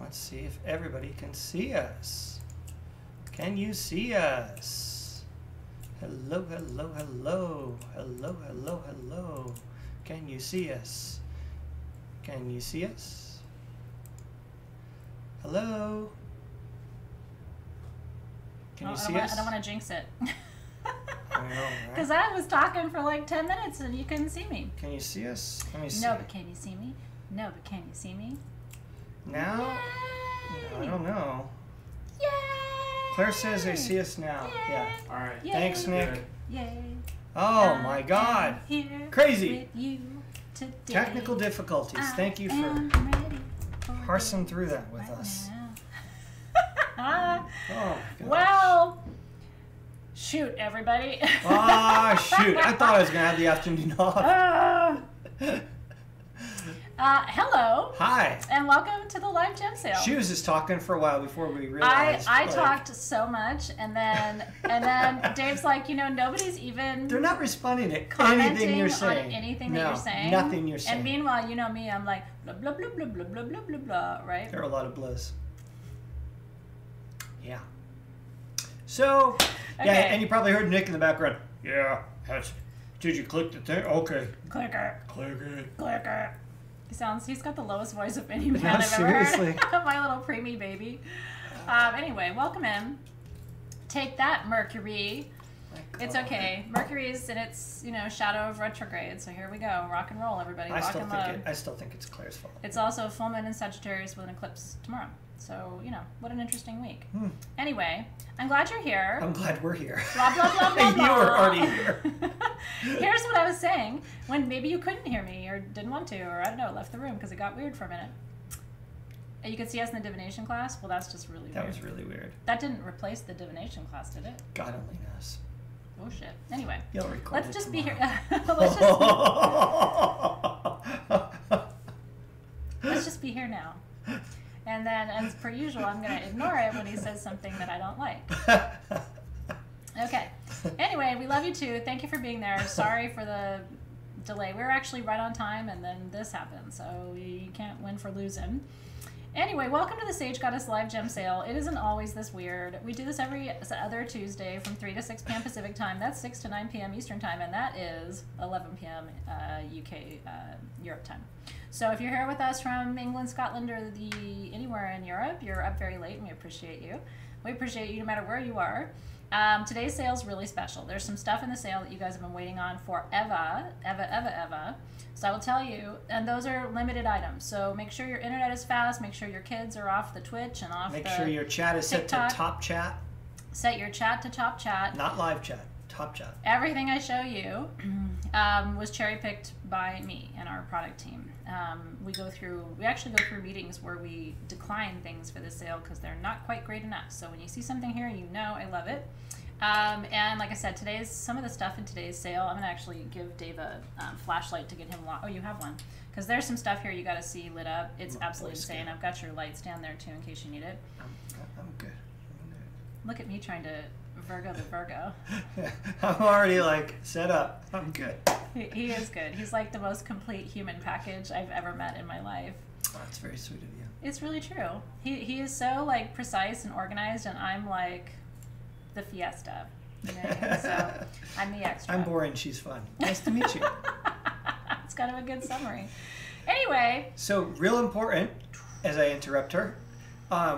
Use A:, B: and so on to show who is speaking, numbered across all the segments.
A: Let's see if everybody can see us. Can you see us? Hello, hello, hello. Hello, hello, hello. Can you see us? Can you see us? Hello? Can you see us?
B: I don't want to jinx it. Because
A: Right?
B: I was talking for like 10 minutes and you couldn't see me.
A: Can you see us? Let me see.
B: No, but can you see me? No, but can you see me?
A: Now?
B: Yay!
A: I don't know.
B: Yay!
A: Claire says they see us now.
B: Yay!
A: Yeah.
C: All right.
B: Yay!
A: Thanks, Nick.
B: Yay!
A: Oh my God.
B: Here
A: Crazy.
B: with you today.
A: Technical difficulties. Thank you for parsing through that with us. Oh, gosh.
B: Well, shoot, everybody.
A: Ah, shoot. I thought I was going to have the afternoon off.
B: Hello.
A: Hi.
B: And welcome to the live gem sale.
A: She was just talking for a while before we realized.
B: I talked so much, and then Dave's like, nobody's even.
A: They're not responding to
B: commenting
A: anything you're
B: on
A: saying.
B: anything
A: no,
B: that you're saying.
A: Nothing you're saying.
B: And meanwhile, you know me, I'm like blah blah blah blah blah blah blah blah blah, right?
A: There are a lot of blows. Yeah. So,
B: Okay.
A: yeah, and you probably heard Nick in the background. Yeah, did you click the thing? Okay.
B: Click it.
A: Click it.
B: Click it. He's got the lowest voice of any man
A: No,
B: I've
A: seriously.
B: ever heard. My little preemie baby. Anyway, welcome in. Take that, Mercury. It's okay. Mercury is in its, shadow of retrograde. So here we go. Rock and roll, everybody.
A: I
B: Rock
A: still
B: and
A: think
B: load.
A: I still think it's Claire's fault.
B: It's also a full moon in Sagittarius with an eclipse tomorrow. So, what an interesting week. Anyway, I'm glad you're here.
A: I'm glad we're here.
B: Blah, blah, blah, blah, blah.
A: You were already here.
B: Here's what I was saying when maybe you couldn't hear me or didn't want to, or I don't know, left the room because it got weird for a minute. And you could see us in the divination class. Well, that's just really weird.
A: That was really weird.
B: That didn't replace the divination class, did it?
A: God only knows.
B: Oh, shit. Anyway.
A: You'll record
B: Let's
A: it
B: just
A: tomorrow.
B: be here. Let's just be here now. And then, as per usual, I'm going to ignore it when he says something that I don't like. Okay. Anyway, we love you too. Thank you for being there. Sorry for the delay. We were actually right on time, and then this happened, so you can't win for losing. Anyway, welcome to the Sage Goddess Live Gem Sale. It isn't always this weird. We do this every other Tuesday from 3 to 6 p.m. Pacific time. That's 6 to 9 p.m. Eastern time, and that is 11 p.m. UK Europe time. So if you're here with us from England, Scotland, or anywhere in Europe, you're up very late, and we appreciate you. We appreciate you no matter where you are. Today's sale is really special. There's some stuff in the sale that you guys have been waiting on forever. So I will tell you, and those are limited items. So make sure your internet is fast. Make sure your kids are off the Twitch and off
A: Make sure your chat is set
B: TikTok.
A: to top chat.
B: Set your chat to top chat.
A: Not live chat. Top chat.
B: Everything I show you was cherry-picked by me and our product team. We actually go through meetings where we decline things for the sale because they're not quite great enough. So when you see something here, I love it. And like I said, some of the stuff in today's sale, I'm gonna actually give Dave a flashlight to get him. Oh, you have one, because there's some stuff here you got to see lit up. It's absolutely insane. I've got your lights down there too in case you need it.
A: I'm good.
B: Look at me trying to Virgo the Virgo.
A: I'm already set up. I'm good.
B: He is good. He's like the most complete human package I've ever met in my life.
A: Oh, that's very sweet of you.
B: It's really true. He is so precise and organized, and I'm like the fiesta. You know what I mean? So I'm the extra.
A: I'm boring. She's fun. Nice to meet you.
B: It's kind of a good summary. Anyway.
A: So real important, as I interrupt her,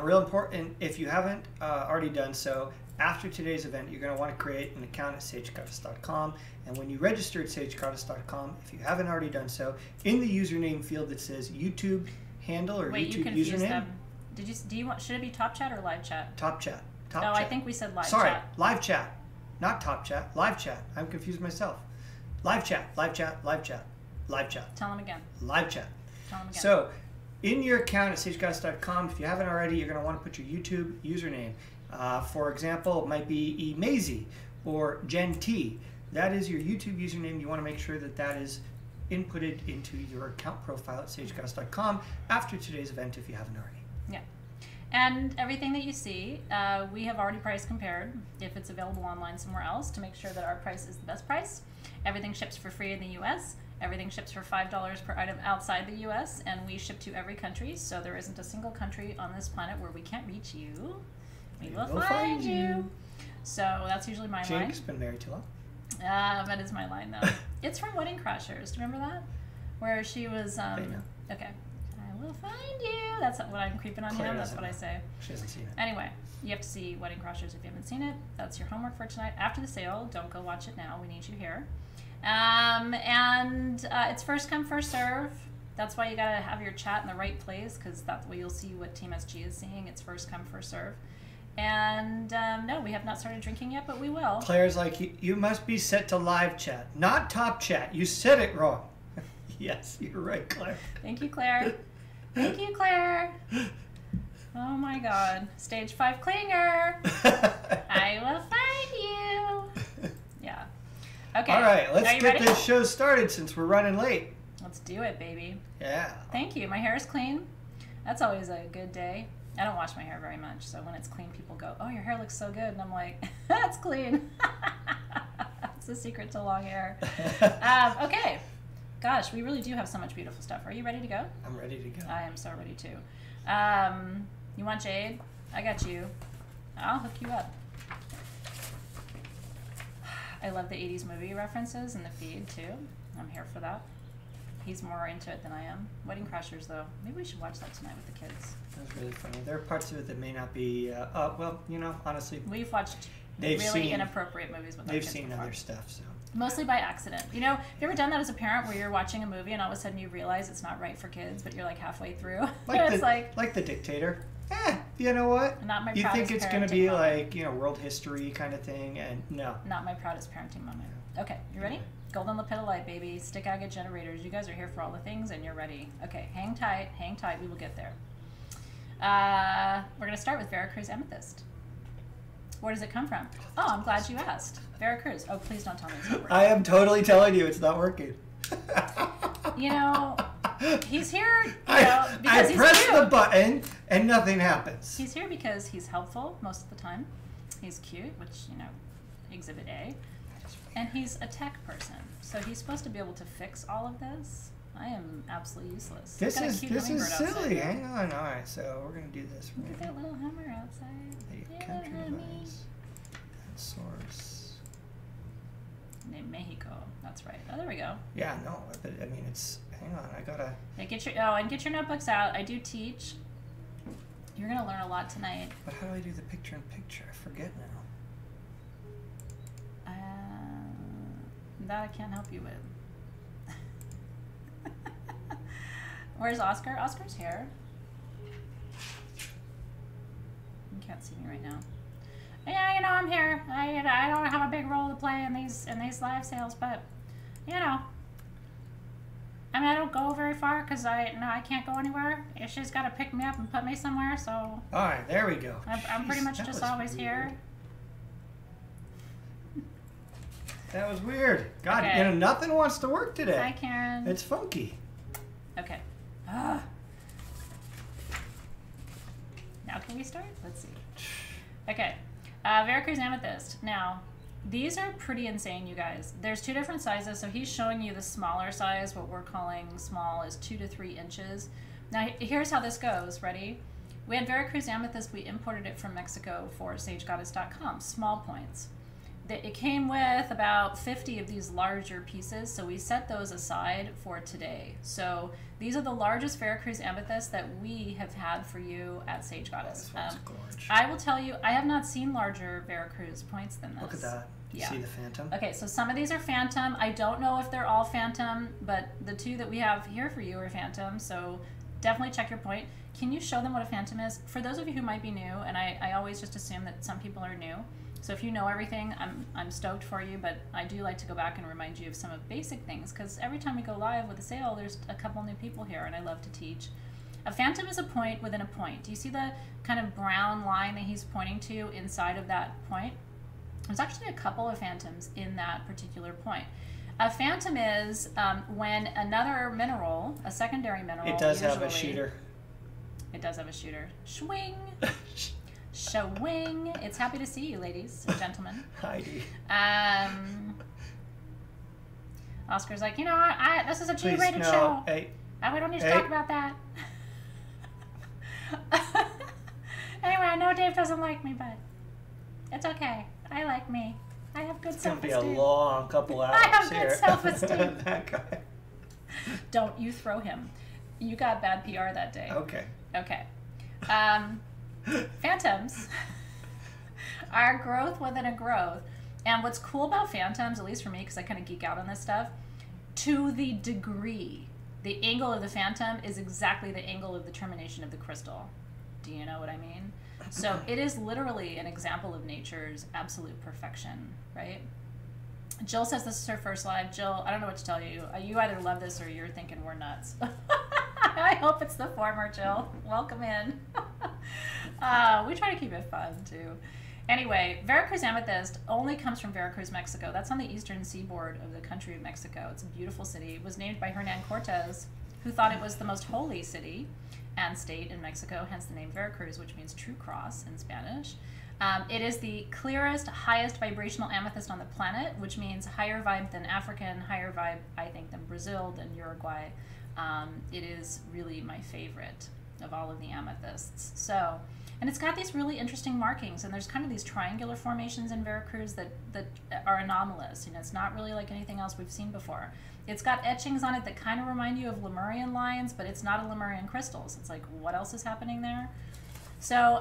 A: real important, if you haven't already done so, after today's event, you're going to want to create an account at sagegoddess.com. And when you register at sagegoddess.com, if you haven't already done so, in the username field that says YouTube handle or
B: Wait,
A: YouTube
B: you confused
A: username.
B: them. Should it be top chat or live chat?
A: Top chat. Top
B: no,
A: chat.
B: I think we said live chat.
A: Sorry, live chat. Not top chat. Live chat. I'm confused myself. Live chat. Live chat. Live chat. Live chat.
B: Tell them again.
A: Live chat.
B: Tell them again.
A: So, in your account at sagegoddess.com, if you haven't already, you're going to want to put your YouTube username. For example, it might be Emazy or Gen T. That is your YouTube username. You want to make sure that that is inputted into your account profile at sagegoddess.com after today's event if you haven't already.
B: Yeah. And everything that you see, we have already price compared if it's available online somewhere else to make sure that our price is the best price. Everything ships for free in the US. Everything ships for $5 per item outside the US, and we ship to every country, so there isn't a single country on this planet where we can't reach you. We will find you. So that's usually my line.
A: Jake's been married too long.
B: That is my line, though. It's from Wedding Crashers. Do you remember that? Where she was, okay. I will find you. That's what I'm creeping on him. That's what I say.
A: She hasn't seen it.
B: Anyway, you have to see Wedding Crashers if you haven't seen it. That's your homework for tonight. After the sale, don't go watch it now. We need you here. It's first come, first serve. That's why you gotta have your chat in the right place, because that's where you'll see what Team SG is seeing. It's first come, first serve. And no, we have not started drinking yet, but we will.
A: Claire's like, you must be set to live chat, not top chat. You said it wrong. Yes, you're right, Claire.
B: Thank you, Claire. Thank you, Claire. Oh my God. Stage 5 clinger. I will find you. Yeah. Okay.
A: All right, let's get
B: ready?
A: this show started since we're running late.
B: Let's do it, baby.
A: Yeah.
B: Thank you. My hair is clean. That's always a good day. I don't wash my hair very much, so when it's clean, people go, oh, your hair looks so good. And I'm like, that's clean. It's the secret to long hair. Okay. Gosh, we really do have so much beautiful stuff. Are you ready to go?
A: I'm ready to go.
B: I am so ready too. You want jade? I got you. I'll hook you up. I love the 80s movie references in the feed too. I'm here for that. He's more into it than I am. Wedding Crashers, though. Maybe we should watch that tonight with the kids.
A: That's really funny. There are parts of it that may not be, well, you know, honestly.
B: We've watched really inappropriate movies with our kids.
A: They've seen other stuff, so.
B: Mostly by accident. You know, have you ever done that as a parent where you're watching a movie and all of a sudden you realize it's not right for kids, but you're like halfway through?
A: Like The Dictator. You know what?
B: Not my
A: you think it's going to be
B: moment.
A: like, you know, world history kind of thing, and no.
B: Not my proudest parenting moment. Okay, you ready? Golden Lepidolite, baby. Stick agate generators. You guys are here for all the things, and you're ready. Okay, hang tight. Hang tight. We will get there. We're going to start with Veracruz Amethyst. Where does it come from? Oh, I'm glad you asked. Veracruz. Oh, please don't tell me it's not working.
A: I am totally telling you it's not working.
B: You know, he's here,
A: I press the button and nothing happens.
B: He's here because he's helpful most of the time. He's cute, which, you know, Exhibit A. And he's a tech person, so he's supposed to be able to fix all of this. I am absolutely useless.
A: This is silly. Hang on. All right, so we're going to do this.
B: Look at that little hammer outside.
A: The country device and source.
B: Named Mexico. That's right. Oh, there we go.
A: Yeah, no, but I mean, it's. Hang on, I gotta.
B: Yeah, get your notebooks out. I do teach. You're gonna learn a lot tonight.
A: But how do I do the picture-in-picture? I forget now.
B: That I can't help you with. Where's Oscar? Oscar's here. You can't see me right now. Yeah, you know, I'm here. I don't have a big role to play in these live sales, but you know, I mean, I don't go very far because I can't go anywhere. She's got to pick me up and put me somewhere. So
A: all right, there we go.
B: I'm pretty much just always here.
A: That was weird. God,
B: Okay.
A: you know, nothing wants to work today.
B: Hi, Karen.
A: It's funky.
B: Okay. Now can we start? Let's see. Okay. Veracruz Amethyst. Now, these are pretty insane, you guys. There's two different sizes, so he's showing you the smaller size. What we're calling small is 2 to 3 inches. Now, here's how this goes. Ready? We had Veracruz Amethyst. We imported it from Mexico for SageGoddess.com. Small points. It came with about 50 of these larger pieces, so we set those aside for today. So these are the largest Veracruz Amethyst that we have had for you at Sage Goddess. I will tell you, I have not seen larger Veracruz points than this.
A: Look at that. You see the phantom?
B: Okay, so some of these are phantom. I don't know if they're all phantom, but the two that we have here for you are phantom, so definitely check your point. Can you show them what a phantom is? For those of you who might be new, and I always just assume that some people are new, so if you know everything, I'm stoked for you, but I do like to go back and remind you of some of basic things, because every time we go live with a sale, there's a couple new people here, and I love to teach. A phantom is a point within a point. Do you see the kind of brown line that he's pointing to inside of that point? There's actually a couple of phantoms in that particular point. A phantom is when another mineral, a secondary mineral,
A: it does have a shooter.
B: It does have a shooter. Swing. Showing. It's happy to see you, ladies and gentlemen.
A: Heidi.
B: Oscar's like, this is a
A: Please,
B: G-rated
A: no.
B: show.
A: Hey.
B: We don't need to talk about that. Anyway, I know Dave doesn't like me, but it's okay. I like me. I have good self-esteem.
A: It's going to be a long couple hours
B: I have
A: here.
B: good self-esteem.
A: That guy.
B: Don't you throw him. You got bad PR that day.
A: Okay.
B: Okay. Phantoms are growth within a growth. And what's cool about phantoms, at least for me, because I kind of geek out on this stuff, to the degree, the angle of the phantom is exactly the angle of the termination of the crystal. Do you know what I mean? So it is literally an example of nature's absolute perfection, right? Jill says this is her first live. Jill, I don't know what to tell you. You either love this or you're thinking we're nuts. I hope it's the former, Jill. Welcome in. We try to keep it fun, too. Anyway, Veracruz Amethyst only comes from Veracruz, Mexico. That's on the eastern seaboard of the country of Mexico. It's a beautiful city. It was named by Hernan Cortez, who thought it was the most holy city and state in Mexico, hence the name Veracruz, which means true cross in Spanish. It is the clearest, highest vibrational amethyst on the planet, which means higher vibe than African, higher vibe, I think, than Brazil, than Uruguay. It is really my favorite of all of the amethysts. So, and it's got these really interesting markings, and there's kind of these triangular formations in Veracruz that are anomalous. It's not really like anything else we've seen before. It's got etchings on it that kind of remind you of Lemurian lines, but it's not a Lemurian crystals. It's like, what else is happening there? So,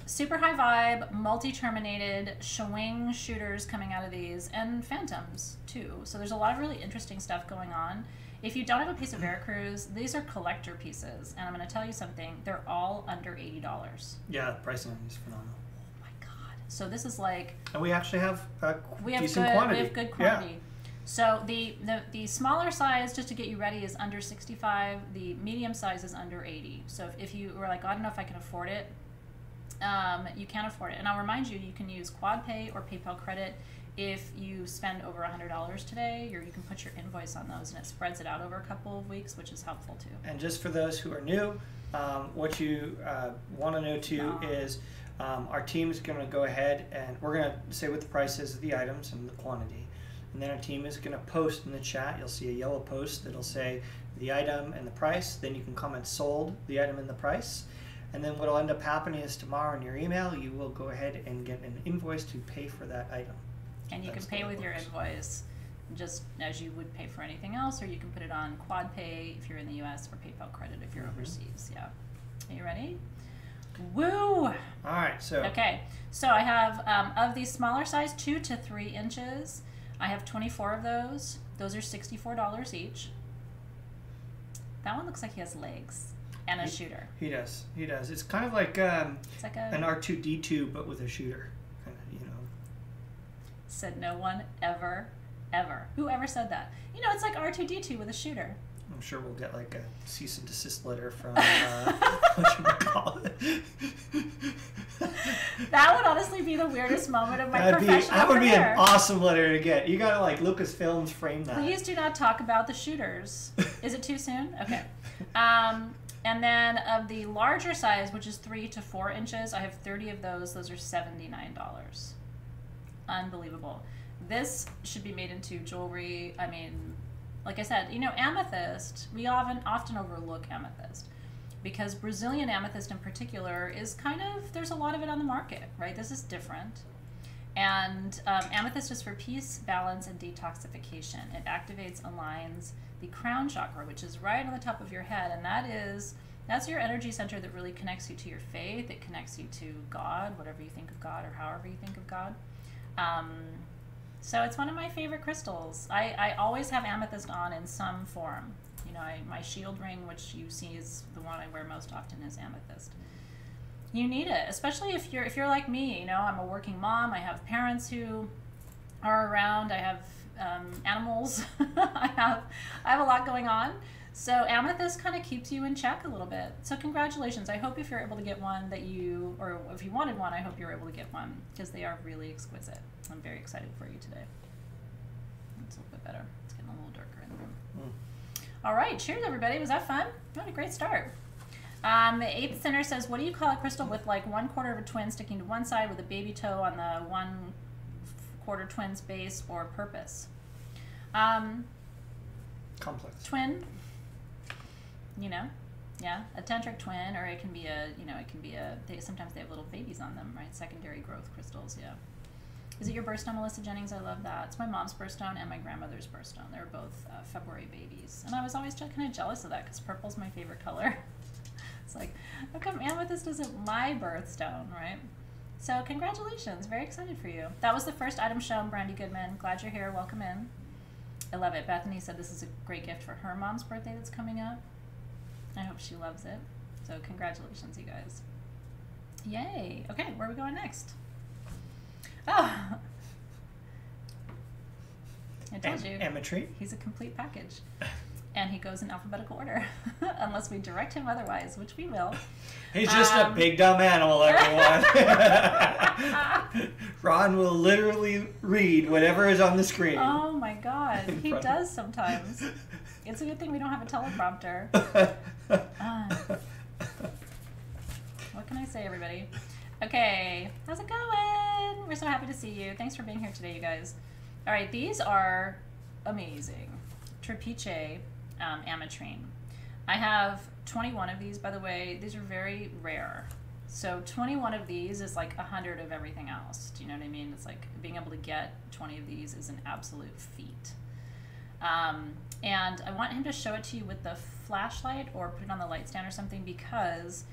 B: super high vibe, multi-terminated, swing shooters coming out of these, and phantoms, too. So there's a lot of really interesting stuff going on. If you don't have a piece of Veracruz, these are collector pieces, and I'm going to tell you something, they're all under $80.
A: Yeah, the pricing is phenomenal.
B: Oh my god. So this is like...
A: And we actually have decent
B: quantity.
A: quantity.
B: We have good quantity.
A: Yeah.
B: So the smaller size, just to get you ready, is under 65. The medium size is under 80. So if you were like, I don't know if I can afford it, you can afford it. And I'll remind you, you can use QuadPay or PayPal credit if you spend over $100 today, or you can put your invoice on those, and it spreads it out over a couple of weeks, which is helpful too.
A: And just for those who are new, what you want to know too is our team is going to go ahead and we're going to say what the price is of the items and the quantity. And then our team is going to post in the chat. You'll see a yellow post that'll say the item and the price. Then you can comment sold, the item and the price. And then what will end up happening is tomorrow in your email, you will go ahead and get an invoice to pay for that item.
B: And you can pay with your invoice just as you would pay for anything else, or you can put it on QuadPay if you're in the US, or PayPal credit if you're overseas. Yeah. Are you ready? Woo!
A: All right, so.
B: Okay, so I have, of these smaller size, 2 to 3 inches, I have 24 of those. Those are $64 each. That one looks like he has legs and a shooter.
A: He does. He does. It's kind of like,
B: it's like
A: an R2-D2, but with a shooter. Kind of,
B: Said no one ever, ever. Whoever said that? It's like R2-D2 with a shooter.
A: I'm sure we'll get like a cease and desist letter from what you would call it.
B: That would honestly be the weirdest moment of my professional career.
A: That would be an awesome letter to get. You gotta like Lucasfilms frame that.
B: Please do not talk about the shooters. Is it too soon? Okay. And then of the larger size, which is 3 to 4 inches, I have 30 of those. Those are $79. Unbelievable. This should be made into jewelry. I mean, like I said, amethyst, we often overlook amethyst because Brazilian amethyst in particular is there's a lot of it on the market, right? This is different. And amethyst is for peace, balance, and detoxification. It activates, aligns the crown chakra, which is right on the top of your head, and that's your energy center that really connects you to your faith. It connects you to God, whatever you think of God, or however you think of God. So it's one of my favorite crystals. I always have amethyst on in some form. My shield ring, which you see is the one I wear most often, is amethyst. You need it, especially if you're like me. I'm a working mom. I have parents who are around. I have animals. I have a lot going on. So amethyst kind of keeps you in check a little bit. So congratulations. I hope if you're able to get one or if you wanted one, I hope you're able to get one because they are really exquisite. I'm very excited for you today. It's a little bit better. It's getting a little darker in the room. All right. Cheers, everybody. Was that fun? What a great start. The 8th Center says, what do you call a crystal with like 1/4 of a twin sticking to one side with a baby toe on the 1/4 twin's base or purpose?
A: Complex.
B: Twin. You know? Yeah, a tantric twin, or it can be a, you know, it can be a, sometimes they have little babies on them, right? Secondary growth crystals, yeah. Is it your birthstone, Melissa Jennings? I love that. It's my mom's birthstone and my grandmother's birthstone. They were both February babies. And I was always kind of jealous of that because purple's my favorite color. It's like, how come amethyst isn't my birthstone, right? So congratulations, very excited for you. That was the first item shown, Brandy Goodman. Glad you're here, welcome in. I love it. Bethany said this is a great gift for her mom's birthday that's coming up. I hope she loves it. So congratulations, you guys. Yay. Okay, where are we going next? Oh, I told you.
A: Ametrine. He's
B: a complete package. And he goes in alphabetical order, unless we direct him otherwise, which we will.
A: He's just a big dumb animal, everyone. Ron will literally read whatever is on the screen.
B: Oh my God, he does sometimes. It's a good thing we don't have a teleprompter. What can I say, everybody? Okay, how's it going? We're so happy to see you. Thanks for being here today, you guys. All right, these are amazing. Trapeze Ametrine. I have 21 of these, by the way. These are very rare. So 21 of these is like 100 of everything else. Do you know what I mean? It's like being able to get 20 of these is an absolute feat. And I want him to show it to you with the flashlight or put it on the light stand or something, because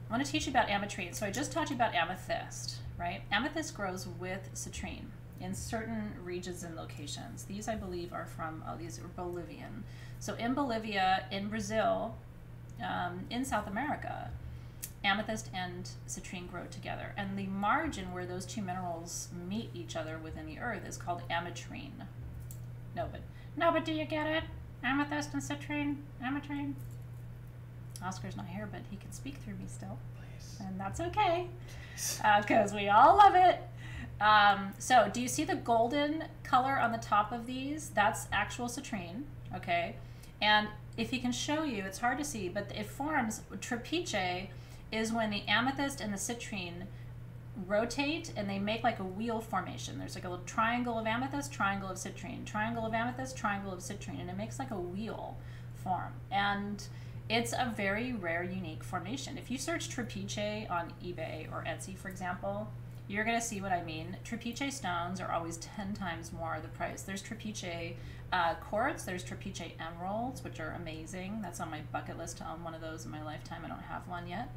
B: I want to teach you about ametrine. So I just taught you about amethyst, right? Amethyst grows with citrine in certain regions and locations. These, I believe, are from, these are Bolivian. So in Bolivia, in Brazil, in South America, amethyst and citrine grow together. And the margin where those two minerals meet each other within the earth is called ametrine. No, but do you get it? Amethyst and citrine, ametrine. Oscar's not here, but he can speak through me still. Please. And that's okay, because we all love it. So do you see the golden color on the top of these? That's actual citrine, okay? And if he can show you, it's hard to see, but it forms, trapeze is when the amethyst and the citrine rotate and they make like a wheel formation. There's like a little triangle of amethyst, triangle of citrine, triangle of amethyst, triangle of citrine, and it makes like a wheel form. And it's a very rare, unique formation. If you search trapeze on eBay or Etsy, for example, you're going to see what I mean. Trapeze stones are always 10 times more the price. There's trapeze quartz, there's trapeze emeralds, which are amazing. That's on my bucket list to own one of those in my lifetime. I don't have one yet,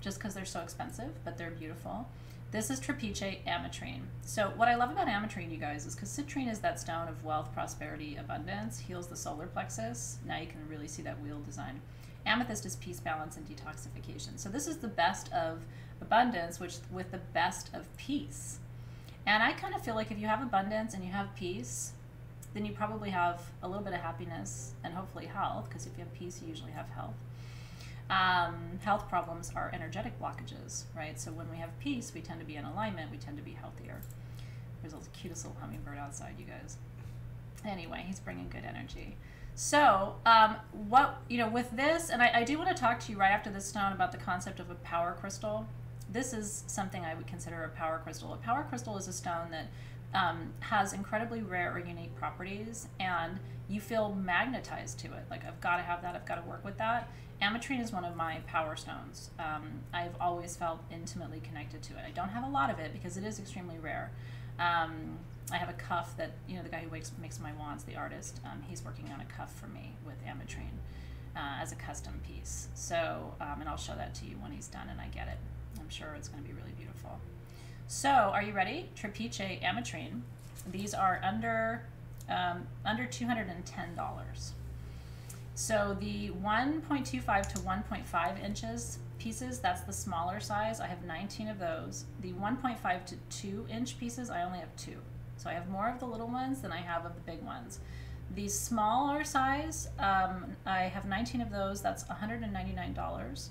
B: just because they're so expensive, but they're beautiful. This is Trapeze Ametrine. So what I love about ametrine, you guys, is because citrine is that stone of wealth, prosperity, abundance, heals the solar plexus. Now you can really see that wheel design. Amethyst is peace, balance, and detoxification. So this is the best of abundance, which with the best of peace. And I kind of feel like if you have abundance and you have peace, then you probably have a little bit of happiness and hopefully health, because if you have peace, you usually have health. Health problems are energetic blockages, right? So when we have peace, we tend to be in alignment, we tend to be healthier. There's a cutest little hummingbird outside, you guys. Anyway, he's bringing good energy. So with this, and I do want to talk to you right after this stone about the concept of a power crystal. This is something I would consider a power crystal. A power crystal is a stone that has incredibly rare or unique properties, and you feel magnetized to it. Like, I've got to have that, I've got to work with that. Ametrine is one of my power stones. I've always felt intimately connected to it. I don't have a lot of it because it is extremely rare. I have a cuff that, the guy who makes my wands, the artist, he's working on a cuff for me with ametrine as a custom piece. So, and I'll show that to you when he's done and I get it. I'm sure it's going to be really beautiful. So, are you ready? Trapeze Ametrine. These are under $210. So the 1.25 to 1.5 inches pieces, that's the smaller size. I have 19 of those. The 1.5 to 2 inch pieces, I only have 2. So I have more of the little ones than I have of the big ones. The smaller size, I have 19 of those. That's $199.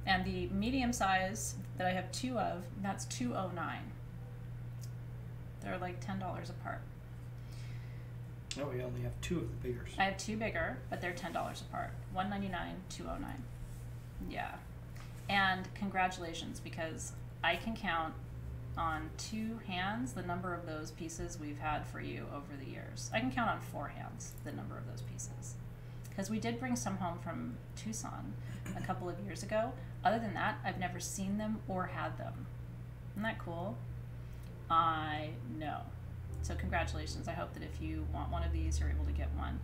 B: And the medium size that I have 2 of, that's $209. They're like $10 apart.
A: No, we only have 2 of the biggers.
B: I have 2 bigger, but they're $10 apart. $199, $209. Yeah. And congratulations, because I can count on 2 hands the number of those pieces we've had for you over the years. I can count on 4 hands the number of those pieces. Because we did bring some home from Tucson a couple of years ago. Other than that, I've never seen them or had them. Isn't that cool? I know. So congratulations. I hope that if you want one of these, you're able to get one.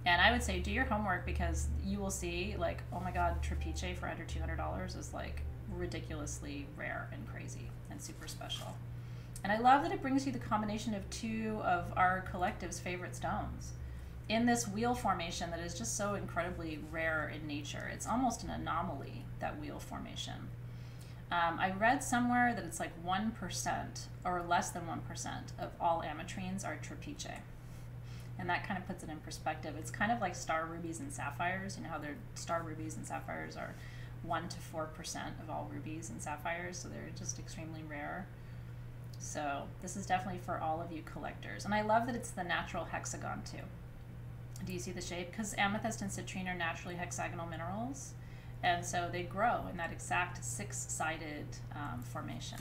B: And I would say do your homework, because you will see, like, oh my God, Trapeze for under $200 is like ridiculously rare and crazy and super special. And I love that it brings you the combination of 2 of our collective's favorite stones in this wheel formation that is just so incredibly rare in nature. It's almost an anomaly, that wheel formation. I read somewhere that it's like 1% or less than 1% of all ametrines are Trapeze. And that kind of puts it in perspective. It's kind of like star rubies and sapphires. You know how their star rubies and sapphires are 1 to 4% of all rubies and sapphires, so they're just extremely rare. So this is definitely for all of you collectors. And I love that it's the natural hexagon too. Do you see the shape? Because amethyst and citrine are naturally hexagonal minerals, and so they grow in that exact 6-sided formation.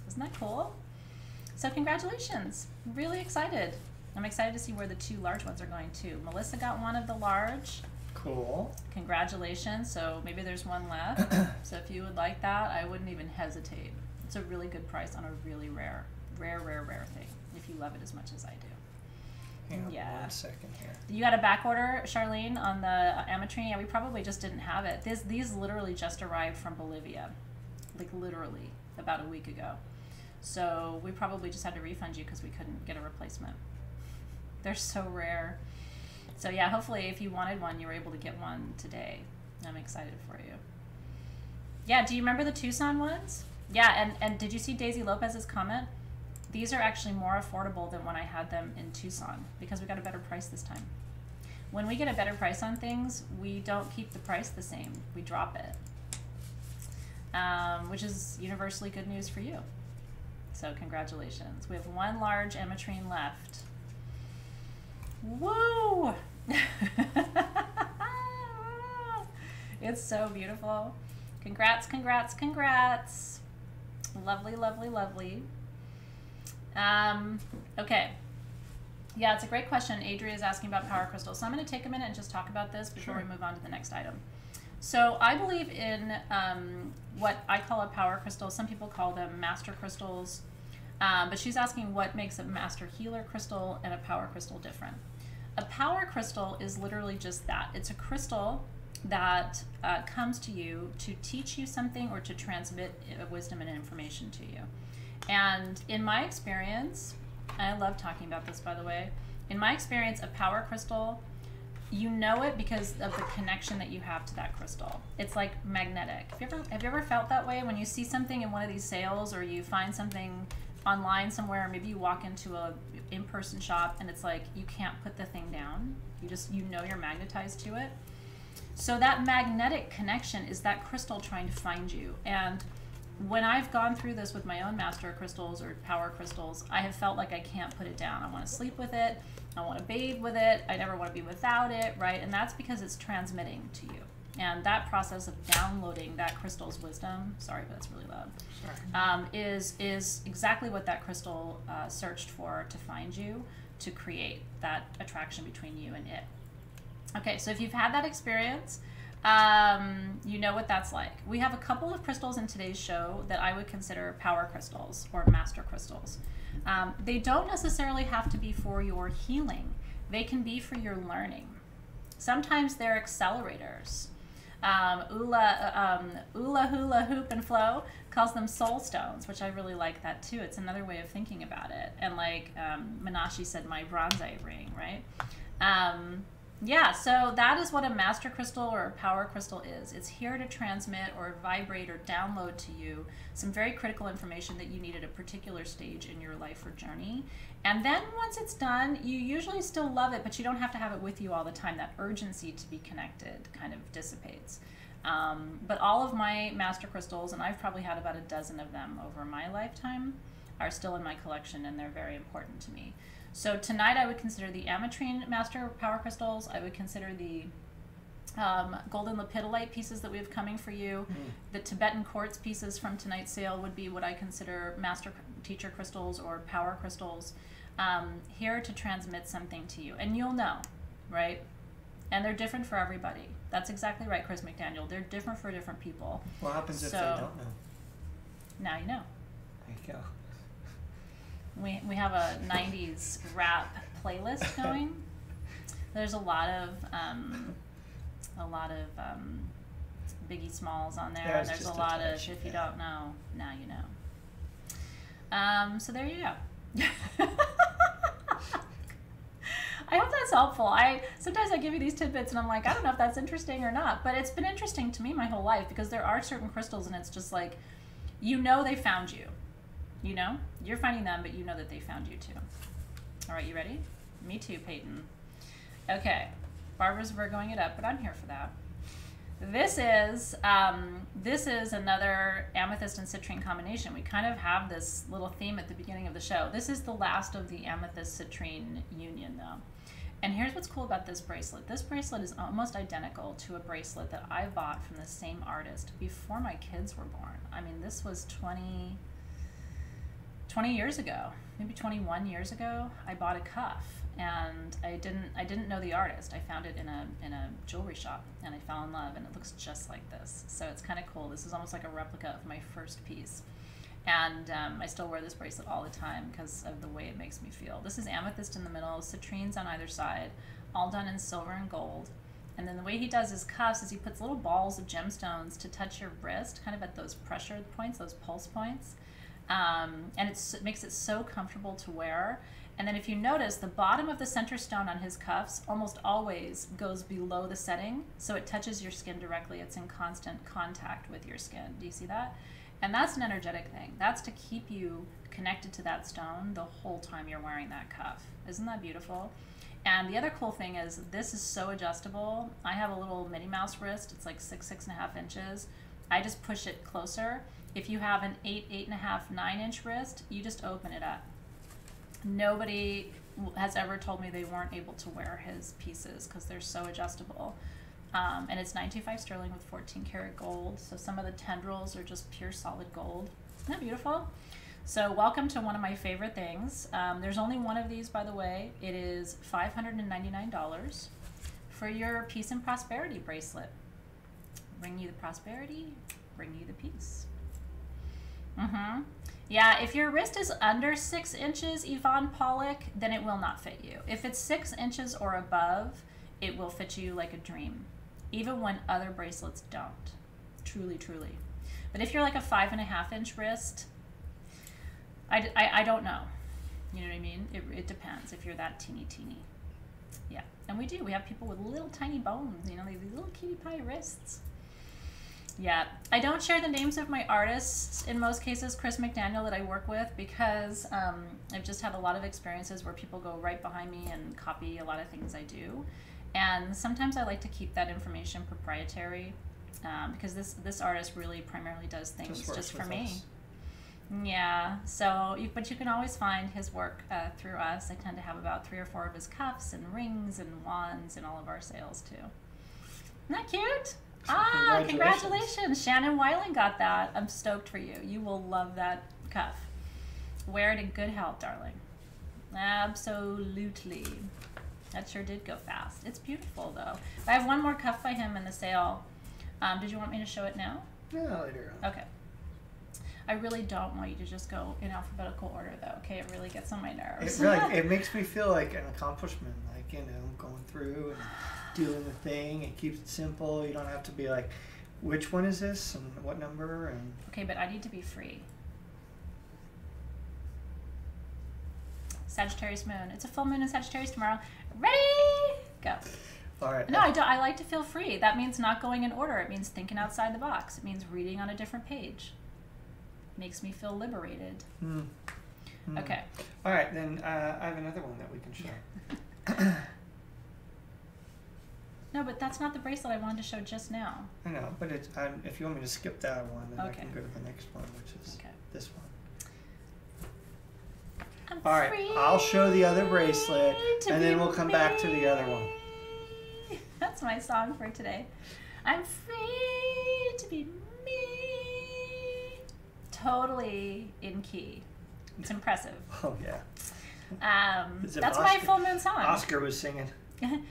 B: Isn't that cool? So congratulations. Really excited. I'm excited to see where the 2 large ones are going too. Melissa got one of the large.
A: Cool.
B: Congratulations. So maybe there's one left. So if you would like that, I wouldn't even hesitate. It's a really good price on a really rare thing, if you love it as much as I do.
A: Hang on
B: Yeah.
A: 1 second here.
B: You got a back order, Charlene, on the Ametrine? Yeah, we probably just didn't have it. These literally just arrived from Bolivia, like literally about a week ago. So we probably just had to refund you because we couldn't get a replacement. They're so rare. So yeah, hopefully if you wanted one, you were able to get one today. I'm excited for you. Yeah, do you remember the Tucson ones? Yeah, and did you see Daisy Lopez's comment? These are actually more affordable than when I had them in Tucson, because we got a better price this time. When we get a better price on things, we don't keep the price the same. We drop it, which is universally good news for you. So congratulations. We have 1 large ametrine left. Woo! It's so beautiful. Congrats, congrats, congrats. Lovely, lovely, lovely. Okay. Yeah, it's a great question. Adria is asking about power crystals. So I'm going to take a minute and just talk about this before we move on to the next item. So I believe in what I call a power crystal. Some people call them master crystals. But she's asking what makes a master healer crystal and a power crystal different. A power crystal is literally just that. It's a crystal that comes to you to teach you something or to transmit wisdom and information to you. And in my experience, and I love talking about this, by the way, in my experience, a power crystal, you know it because of the connection that you have to that crystal. It's like magnetic. Have you ever felt that way when you see something in one of these sales, or you find something online somewhere, or maybe you walk into a in-person shop and it's like you can't put the thing down? You know you're magnetized to it. So that magnetic connection is that crystal trying to find you. And when I've gone through this with my own master crystals or power crystals, I have felt like I can't put it down. I want to sleep with it. I want to bathe with it. I never want to be without it, right? And that's because it's transmitting to you. And that process of downloading that crystal's wisdom, sorry, but that's really loud, is exactly what that crystal searched for to find you, to create that attraction between you and it. Okay, so if you've had that experience, you know what that's like. We have a couple of crystals in today's show that I would consider power crystals or master crystals. They don't necessarily have to be for your healing. They can be for your learning. Sometimes they're accelerators. Ula Hula Hoop and Flow calls them soul stones, which I really like that too. It's another way of thinking about it. And like Minashi said, my bronzite ring, right? Yeah, so that is what a master crystal or a power crystal is. It's here to transmit or vibrate or download to you some very critical information that you need at a particular stage in your life or journey. And then once it's done, you usually still love it, but you don't have to have it with you all the time. That urgency to be connected kind of dissipates. But all of my master crystals, and I've probably had about a dozen of them over my lifetime, are still in my collection, and they're very important to me. So tonight I would consider the Ametrine Master Power Crystals. I would consider the golden lepidolite pieces that we have coming for you. The Tibetan quartz pieces from tonight's sale would be what I consider master teacher crystals or power crystals, here to transmit something to you. And you'll know, right? And they're different for everybody. That's exactly right, Chris McDaniel. They're different for different people.
A: What happens if they don't know?
B: Now you know.
A: There you go.
B: We have a 90s rap playlist going. There's a lot of Biggie Smalls on there. And there's a lot of if you don't know, now you know. So there you go. I hope that's helpful. Sometimes I give you these tidbits and I'm like, I don't know if that's interesting or not, but it's been interesting to me my whole life because there are certain crystals and it's just like, you know they found you. You know? You're finding them, but you know that they found you too. All right, you ready? Me too, Peyton. Okay, Barbara's Virgoing it up, but I'm here for that. This is another amethyst and citrine combination. We kind of have this little theme at the beginning of the show. This is the last of the amethyst citrine union though. And here's what's cool about this bracelet. This bracelet is almost identical to a bracelet that I bought from the same artist before my kids were born. I mean, this was 20 years ago, maybe 21 years ago. I bought a cuff and I didn't know the artist. I found it in a jewelry shop and I fell in love and it looks just like this. So it's kind of cool. This is almost like a replica of my first piece. And I still wear this bracelet all the time because of the way it makes me feel. This is amethyst in the middle, citrines on either side, all done in silver and gold. And then the way he does his cuffs is he puts little balls of gemstones to touch your wrist, kind of at those pressure points, those pulse points. And it makes it so comfortable to wear. And then if you notice, the bottom of the center stone on his cuffs almost always goes below the setting, so it touches your skin directly. It's in constant contact with your skin. Do you see that? And that's an energetic thing. That's to keep you connected to that stone the whole time you're wearing that cuff. Isn't that beautiful? And the other cool thing is this is so adjustable. I have a little Minnie Mouse wrist. It's like 6.5 inches. I just push it closer. If you have an 8.5, 9-inch wrist, you just open it up. Nobody has ever told me they weren't able to wear his pieces because they're so adjustable. And it's 925 sterling with 14 karat gold. So some of the tendrils are just pure solid gold. Isn't that beautiful? So welcome to one of my favorite things. There's only one of these, by the way. It is $599 for your peace and prosperity bracelet. Bring you the prosperity, bring you the peace. Yeah, if your wrist is under 6 inches, Yvonne Pollock, then it will not fit you. If it's 6 inches or above, it will fit you like a dream, even when other bracelets don't. Truly, truly. But if you're like a 5.5-inch wrist, I don't know. You know what I mean? It depends if you're that teeny. Yeah, and we do. We have people with little tiny bones, you know, these little cutie pie wrists. Yeah, I don't share the names of my artists in most cases, Chris McDaniel, that I work with, because I've just had a lot of experiences where people go right behind me and copy a lot of things I do. And sometimes I like to keep that information proprietary because this artist really primarily does things just for me. Yeah, so, but you can always find his work through us. I tend to have about 3 or 4 of his cuffs and rings and wands in all of our sales too. Isn't that cute? So congratulations. Shannon Weiling got that. I'm stoked for you. You will love that cuff. Wear it in good health, darling. Absolutely. That sure did go fast. It's beautiful, though. I have one more cuff by him in the sale. Did you want me to show it now?
A: Yeah, later on.
B: Okay. I really don't want you to just go in alphabetical order, though. Okay, it really gets on my nerves.
A: It makes me feel like an accomplishment. Like, you know, going through and doing the thing. It keeps it simple. You don't have to be like, which one is this and what number? And
B: okay, but I need to be free. Sagittarius moon. It's a full moon in Sagittarius tomorrow. Ready? Go.
A: All right.
B: No, I don't. I like to feel free. That means not going in order. It means thinking outside the box. It means reading on a different page. Makes me feel liberated. Okay.
A: All right, then I have another one that we can show.
B: No, but that's not the bracelet I wanted to show just now.
A: I know, but it's, if you want me to skip that one, then
B: okay.
A: I can go to the next one, which is this one.
B: All
A: right, I'll show the other bracelet, and then we'll come back to the other one.
B: That's That's my song for today. I'm free to be me. Totally in key. It's impressive.
A: Oh, yeah.
B: That's my full moon song.
A: Oscar was singing. No.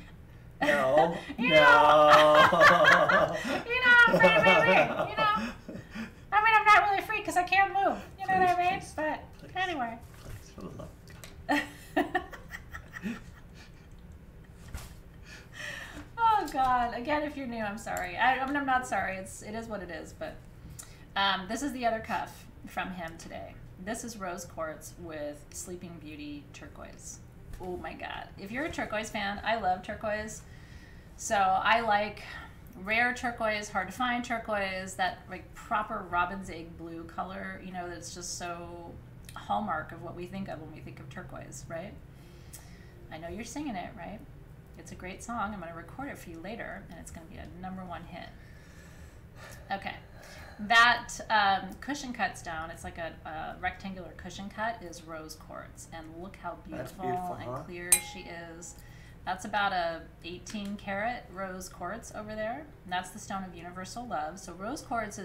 B: No.
A: No.
B: You know, I'm free to be me. You know. I mean, I'm not really free because I can't move. You know what I mean? But anyway.
A: Please, for the love of God.
B: Oh God! Again, if you're new, I'm sorry. I mean, I'm not sorry. It is what it is. But this is the other cuff from him today. This is rose quartz with Sleeping Beauty turquoise. Oh my God! If you're a turquoise fan, I love turquoise. So I like rare turquoise, hard to find turquoise, that like proper robin's egg blue color. You know, that's just so hallmark of what we think of when we think of turquoise, right? I know you're singing it, right? It's a great song. I'm going to record it for you later, and it's going to be a #1 hit. Okay. That cushion cuts down. It's like a rectangular cushion cut is rose quartz. And look how beautiful, and clear she is. That's about a 18 karat rose quartz over there. And that's the stone of universal love. So rose quartz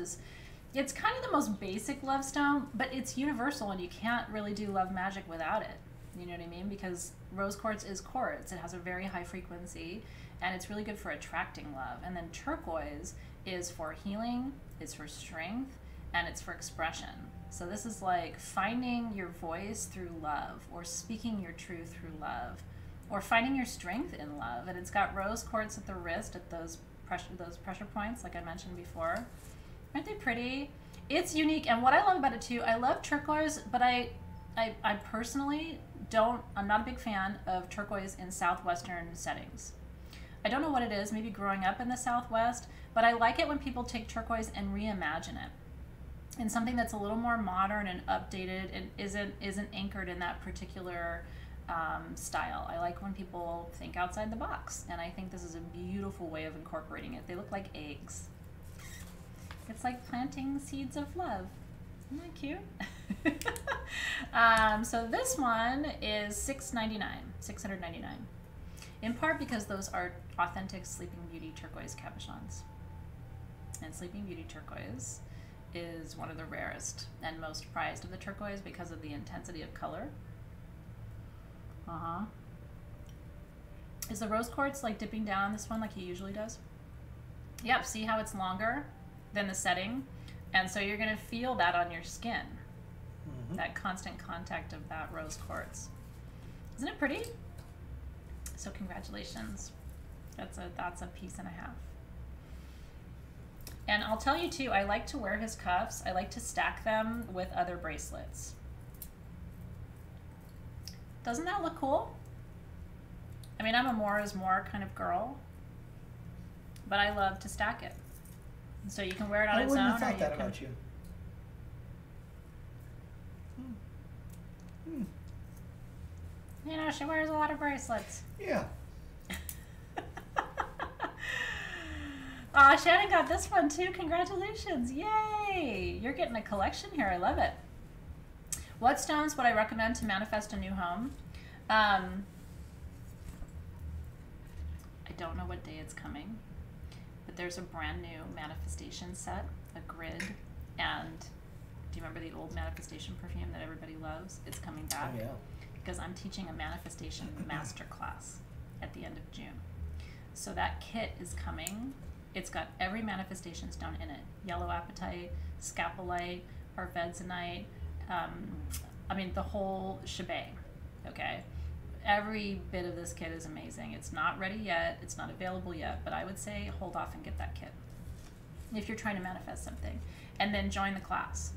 B: it's kind of the most basic love stone, but it's universal, and you can't really do love magic without it. You know what I mean? Because rose quartz is quartz. It has a very high frequency, and it's really good for attracting love. And then turquoise is for healing, it's for strength, and it's for expression. So this is like finding your voice through love, or speaking your truth through love, or finding your strength in love. And it's got rose quartz at the wrist, at those pressure points, like I mentioned before. Aren't they pretty? It's unique, and what I love about it too, I love turquoise, but I personally I'm not a big fan of turquoise in southwestern settings. I don't know what it is, maybe growing up in the Southwest, but I like it when people take turquoise and reimagine it in something that's a little more modern and updated and isn't anchored in that particular style. I like when people think outside the box, and I think this is a beautiful way of incorporating it. They look like eggs. It's like planting seeds of love. Isn't that cute? So this one is $699, in part because those are authentic Sleeping Beauty turquoise cabochons. And Sleeping Beauty turquoise is one of the rarest and most prized of the turquoise because of the intensity of color. Is the rose quartz like dipping down on this one like he usually does? Yep, see how it's longer than the setting? And so you're going to feel that on your skin, that constant contact of that rose quartz. Isn't it pretty? So congratulations. That's a piece and a half. And I'll tell you too, I like to wear his cuffs. I like to stack them with other bracelets. Doesn't that look cool? I mean, I'm a more is more kind of girl, but I love to stack it. So you can wear it on its own. I wouldn't have thought that about you. You know, she wears a lot of bracelets.
A: Yeah.
B: Aw, Shannon got this one too. Congratulations. Yay! You're getting a collection here. I love it. What stones would I recommend to manifest a new home? I don't know what day it's coming. There's a brand new manifestation set, a grid, and do you remember the old manifestation perfume that everybody loves? It's coming back.
A: Oh, yeah.
B: Because I'm teaching a manifestation masterclass at the end of June. So that kit is coming. It's got every manifestation stone in it. Yellow apatite, scapalite, parvedzonite, I mean the whole shebang, okay? Every bit of this kit is amazing. It's not ready yet. It's not available yet, but I would say hold off and get that kit if you're trying to manifest something. And then join the class.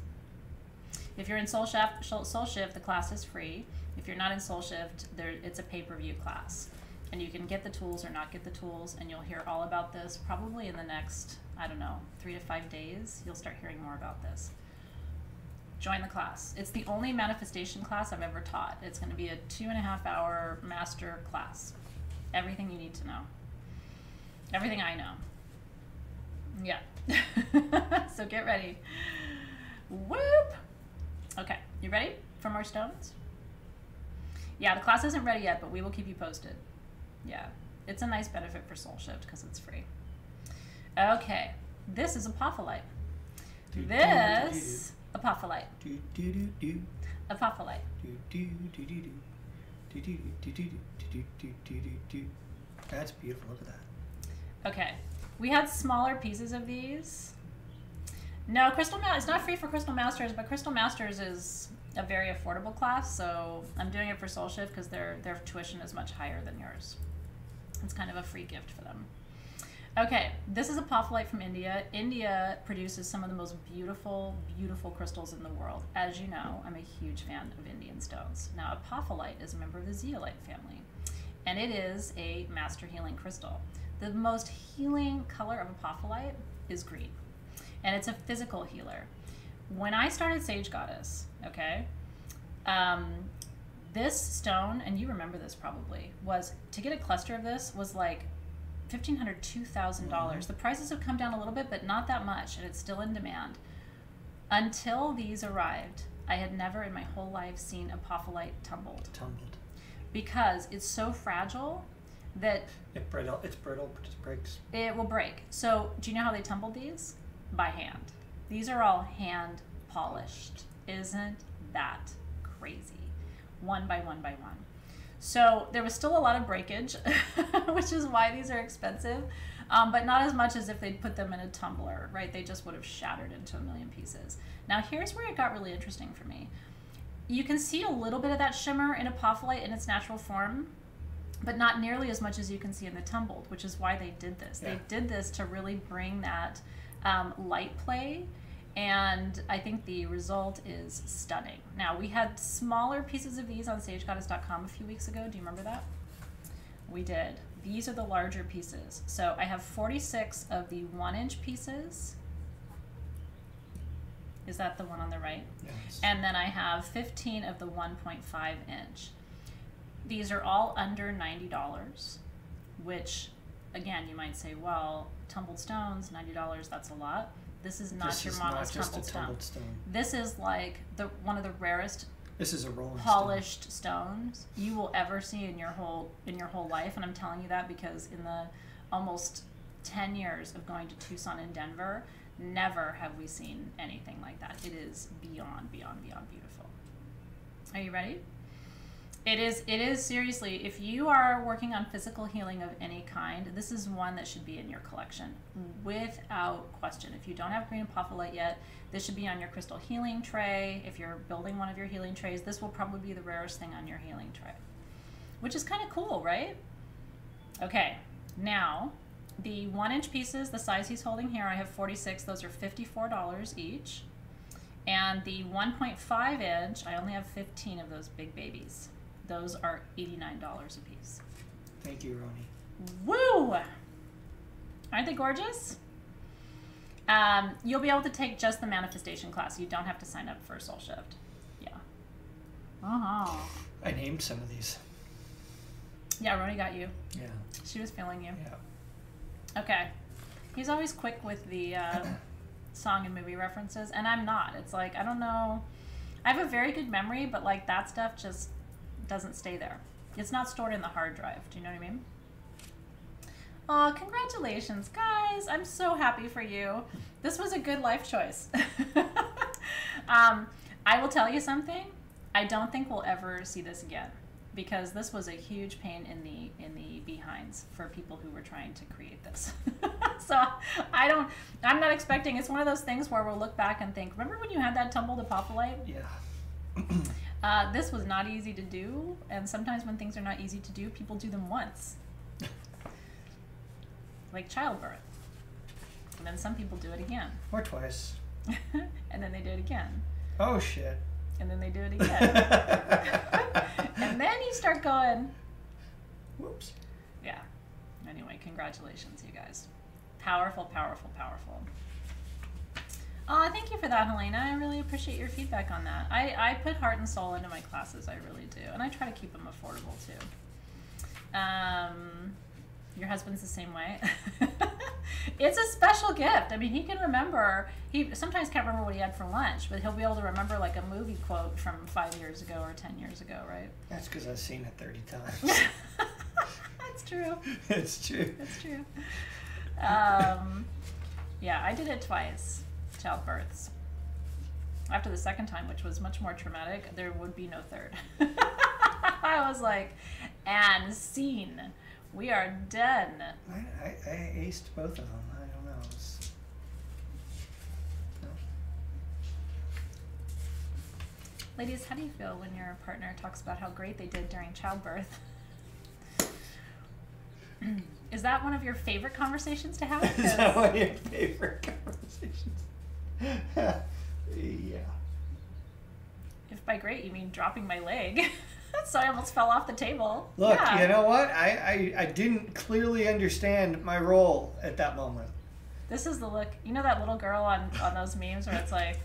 B: If you're in Soul Shift, the class is free. If you're not in Soul Shift, it's a pay-per-view class. And you can get the tools or not get the tools, and you'll hear all about this probably in the next, I don't know, 3 to 5 days. You'll start hearing more about this. Join the class. It's the only manifestation class I've ever taught. It's going to be a 2.5-hour master class. Everything you need to know. Everything I know. Yeah. So get ready. Whoop! Okay, you ready for more stones? Yeah, the class isn't ready yet, but we will keep you posted. Yeah. It's a nice benefit for Soul Shift because it's free. Okay, this is Apophyllite. This Apophyllite. Apophyllite.
A: That's beautiful. Look at that.
B: Okay, we had smaller pieces of these. No, it's not free for Crystal Masters, but Crystal Masters is a very affordable class, so I'm doing it for Soul Shift because their tuition is much higher than yours. It's kind of a free gift for them. Okay, this is Apophyllite from India. India produces some of the most beautiful, beautiful crystals in the world. As you know, I'm a huge fan of Indian stones. Now, Apophyllite is a member of the Zeolite family, and it is a master healing crystal. The most healing color of Apophyllite is green, and it's a physical healer. When I started Sage Goddess, okay, this stone, and you remember this probably, was, to get a cluster of this was like $1,500, $2,000. The prices have come down a little bit, but not that much, and it's still in demand. Until these arrived, I had never in my whole life seen Apophyllite tumbled. Because it's so fragile that...
A: It's brittle, it just breaks.
B: It will break. So, do you know how they tumbled these? By hand. These are all hand polished. Isn't that crazy? One by one by one. So there was still a lot of breakage, which is why these are expensive, but not as much as if they'd put them in a tumbler, right? They just would have shattered into a million pieces. Now here's where it got really interesting for me. You can see a little bit of that shimmer in Apophyllite in its natural form, but not nearly as much as you can see in the tumbled, which is why they did this. Yeah. They did this to really bring that light play, and I think the result is stunning. Now, we had smaller pieces of these on SageGoddess.com a few weeks ago. Do you remember that? We did. These are the larger pieces. So I have 46 of the 1-inch pieces. Is that the one on the right?
A: Yes.
B: And then I have 15 of the 1.5-inch. These are all under $90, which, again, you might say, well, tumbled stones, $90, that's a lot. This is not your modest tumbled stone. This is like one of the rarest polished stones you will ever see in your whole life, and I'm telling you that because in the almost 10 years of going to Tucson and Denver, never have we seen anything like that. It is beyond, beyond, beyond beautiful. Are you ready? It is seriously, if you are working on physical healing of any kind, this is one that should be in your collection without question. If you don't have green Apophyllite yet, this should be on your crystal healing tray. If you're building one of your healing trays, this will probably be the rarest thing on your healing tray, which is kind of cool, right? Okay, now the 1-inch pieces, the size he's holding here, I have 46. Those are $54 each. And the 1.5-inch, I only have 15 of those big babies. Those are $89 a piece.
A: Thank you, Roni.
B: Woo! Aren't they gorgeous? You'll be able to take just the manifestation class. You don't have to sign up for Soul Shift. Yeah. Uh-huh.
A: I named some of these.
B: Yeah, Roni got you.
A: Yeah.
B: She was feeling you.
A: Yeah.
B: Okay. He's always quick with the song and movie references, and I'm not. It's like, I don't know. I have a very good memory, but like that stuff just doesn't stay there. It's not stored in the hard drive. Do you know what I mean? Aw, congratulations, guys. I'm so happy for you. This was a good life choice. I will tell you something. I don't think we'll ever see this again because this was a huge pain in the behinds for people who were trying to create this. So I'm not expecting, it's one of those things where we'll look back and think, remember when you had that tumbled Apophyllite?
A: Yeah.
B: This was not easy to do, and sometimes when things are not easy to do, people do them once. Like childbirth. And then some people do it again.
A: Or twice.
B: And then they do it again.
A: Oh, shit.
B: And then they do it again. And then you start going,
A: whoops.
B: Yeah. Anyway, congratulations, you guys. Powerful, powerful, powerful. Oh, thank you for that, Helena. I really appreciate your feedback on that. I put heart and soul into my classes. I really do. And I try to keep them affordable, too. Your husband's the same way. It's a special gift. I mean, he can remember. He sometimes can't remember what he had for lunch, but he'll be able to remember like a movie quote from 5 years ago or 10 years ago, right?
A: That's because I've seen it 30 times.
B: That's true.
A: It's true.
B: It's true. Yeah, I did it twice, childbirths. After the second time, which was much more traumatic, there would be no third. I was like, and scene. We are done.
A: I aced both of them. I don't know. No.
B: Ladies, how do you feel when your partner talks about how great they did during childbirth? Is that one of your favorite conversations to have?
A: Is that one of your favorite conversations? Yeah.
B: If by great you mean dropping my leg. So I almost fell off the table.
A: Look,
B: yeah.
A: You know what? I didn't clearly understand my role at that moment.
B: This is the look. You know that little girl on those memes where it's like,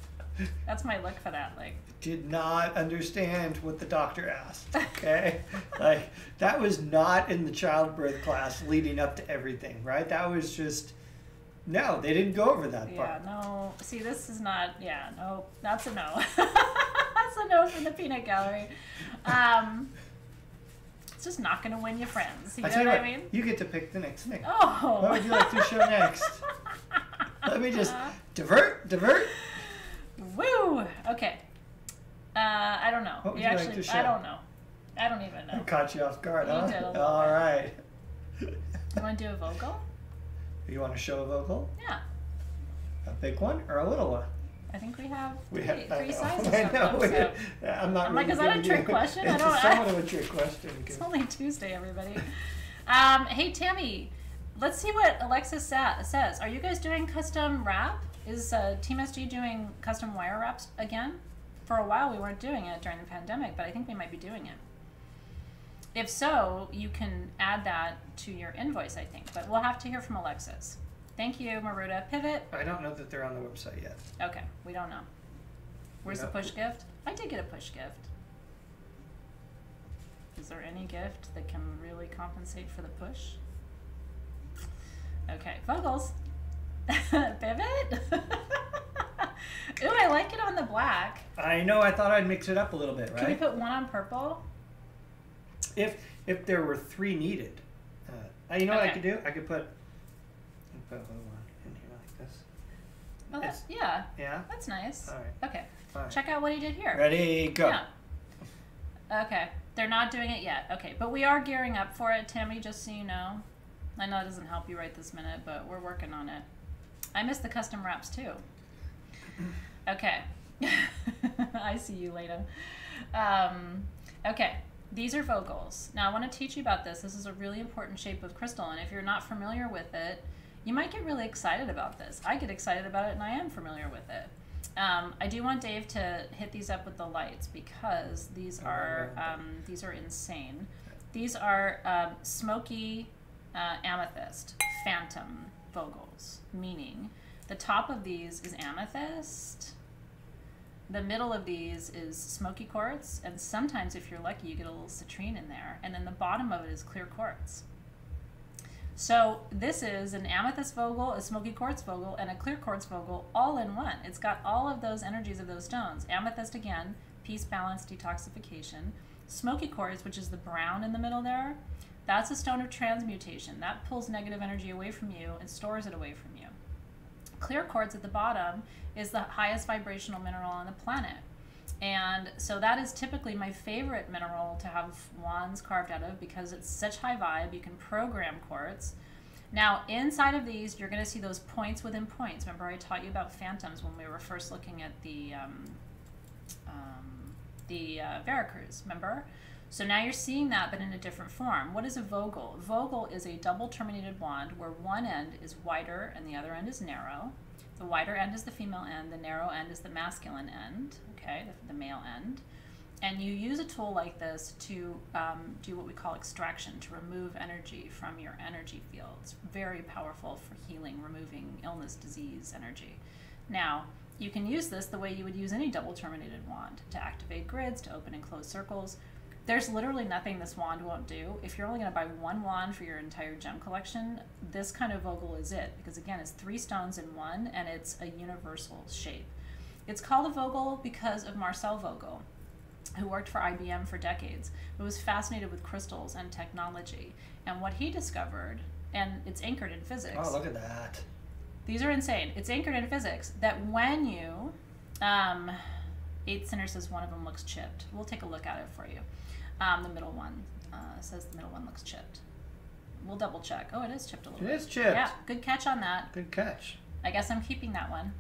B: that's my look for that. Like,
A: did not understand what the doctor asked, okay? Like, that was not in the childbirth class leading up to everything, right? That was just, no, they didn't go over that part.
B: Yeah, no. See, this is not, yeah, no, that's a no. That's a no from the peanut gallery. It's just not going to win you friends. You know what I mean?
A: You get to pick the next thing.
B: Oh.
A: What would you like to show next? Let me just divert.
B: Woo! Okay. I don't know.
A: What would you like to show?
B: I don't know. I don't even know.
A: I caught you off guard, huh?
B: You did a little
A: All
B: bit.
A: right.
B: You want to do a Vogel?
A: You want to show a Vogel?
B: Yeah.
A: A big one or a little one?
B: I think we have
A: three
B: sizes
A: I
B: of
A: know.
B: them. So.
A: I'm not.
B: I'm
A: really
B: like, is that a
A: giving
B: trick
A: you,
B: question?
A: It's somewhat of a trick question.
B: It's only Tuesday, everybody. Hey, Tammy, let's see what Alexis says. Are you guys doing custom wrap? Is Team SG doing custom wire wraps again? For a while, we weren't doing it during the pandemic, but I think we might be doing it. If so, you can add that to your invoice, I think. But we'll have to hear from Alexis. Thank you, Maruda. Pivot.
A: I don't know that they're on the website yet.
B: Okay, we don't know. Where's the push gift? I did get a push gift. Is there any gift that can really compensate for the push? Okay, Vogels. Pivot? Ooh, I like it on the black.
A: I know, I thought I'd mix it up a little bit, right?
B: Can we put one on purple?
A: If there were three needed. You know what I could do? I could put a little one in here like this.
B: Oh, that's, yeah.
A: Yeah?
B: That's nice.
A: All right.
B: Okay.
A: All right.
B: Check out what he did here.
A: Ready, go.
B: Yeah. Okay. They're not doing it yet. Okay. But we are gearing up for it, Tammy, just so you know. I know it doesn't help you right this minute, but we're working on it. I miss the custom wraps too. Okay. I see you later. Okay. These are Vogels. Now I want to teach you about this. This is a really important shape of crystal, and if you're not familiar with it, you might get really excited about this. I get excited about it, and I am familiar with it. I do want Dave to hit these up with the lights because these are insane. These are smoky amethyst phantom Vogels, meaning the top of these is amethyst, the middle of these is smoky quartz, and sometimes if you're lucky you get a little citrine in there, and then the bottom of it is clear quartz. So this is an amethyst Vogel, a smoky quartz Vogel, and a clear quartz Vogel all in one. It's got all of those energies of those stones. Amethyst again, peace, balance, detoxification. Smoky quartz, which is the brown in the middle there, that's a stone of transmutation. That pulls negative energy away from you and stores it away from you. Clear quartz at the bottom is the highest vibrational mineral on the planet. And so that is typically my favorite mineral to have wands carved out of because it's such high vibe. You can program quartz. Now, inside of these, you're going to see those points within points. Remember, I taught you about phantoms when we were first looking at the Veracruz, remember? So now you're seeing that, but in a different form. What is a Vogel? Vogel is a double terminated wand where one end is wider and the other end is narrow. The wider end is the female end, the narrow end is the masculine end, okay, the male end. And you use a tool like this to do what we call extraction, to remove energy from your energy field. It's very powerful for healing, removing illness, disease, energy. Now, you can use this the way you would use any double terminated wand, to activate grids, to open and close circles. There's literally nothing this wand won't do. If you're only going to buy one wand for your entire gem collection, this kind of Vogel is it. Because again, it's 3 stones in one, and it's a universal shape. It's called a Vogel because of Marcel Vogel. who worked for IBM for decades, but was fascinated with crystals and technology. And what he discovered, and it's anchored in physics.
A: Oh, look at that.
B: These are insane. It's anchored in physics that when you, 8 Center says one of them looks chipped. We'll take a look at it for you. The middle one says the middle one looks chipped. We'll double check. Oh, it is chipped a little bit.
A: It is chipped.
B: Yeah, good catch on that.
A: Good catch.
B: I guess I'm keeping that one.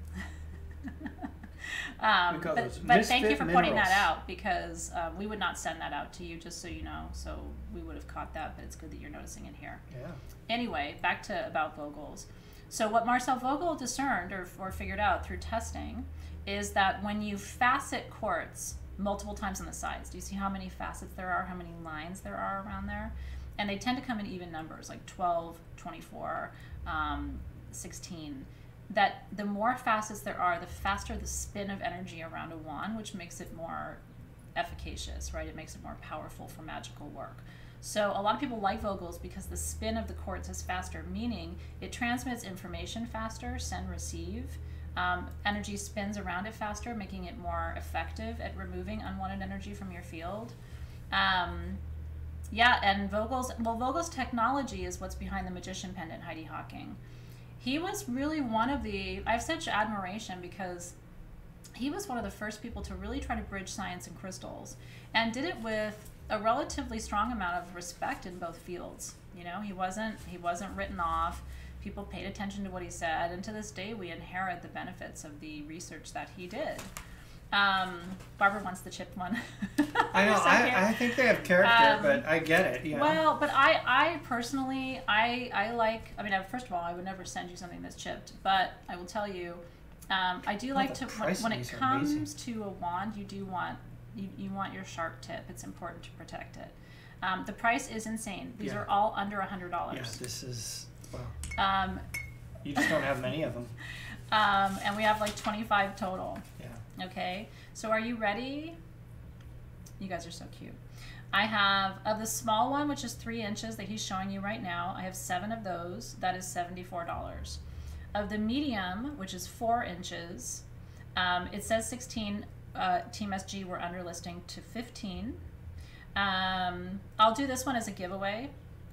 A: But
B: thank you for pointing that out, because we would not send that out to you, just so you know. So we would have caught that, but it's good that you're noticing it here.
A: Yeah.
B: Anyway, back to about Vogels. So what Marcel Vogel discerned or figured out through testing is that when you facet quartz multiple times on the sides, do you see how many facets there are, how many lines there are around there? And they tend to come in even numbers, like 12, 24, 16. That the more facets there are, the faster the spin of energy around a wand, which makes it more efficacious, right? It makes it more powerful for magical work. So a lot of people like Vogels because the spin of the quartz is faster, meaning it transmits information faster, send, receive. Energy spins around it faster, making it more effective at removing unwanted energy from your field. Yeah, and Vogel's technology is what's behind the Magician Pendant, Heidi Hawking. He was really one of I have such admiration because he was one of the first people to really try to bridge science and crystals, and did it with a relatively strong amount of respect in both fields. You know, he wasn't written off. People paid attention to what he said, and to this day we inherit the benefits of the research that he did. Barbara wants the chipped one.
A: I know.
B: So
A: I think they have character, but I get it. You know?
B: Well, but I personally, I like. I mean, first of all, I would never send you something that's chipped, but I will tell you, I do like to when it comes to a wand, you do want you want your sharp tip. It's important to protect it. The price is insane. These are all under $100.
A: Yeah, this is well. You just don't have many of them.
B: And we have like 25 total.
A: Yeah.
B: Okay, so are you ready? You guys are so cute. I have, of the small one, which is 3 inches that he's showing you right now, I have 7 of those. That is $74. Of the medium, which is 4 inches, it says 16. Team SG were under listing to 15. I'll do this one as a giveaway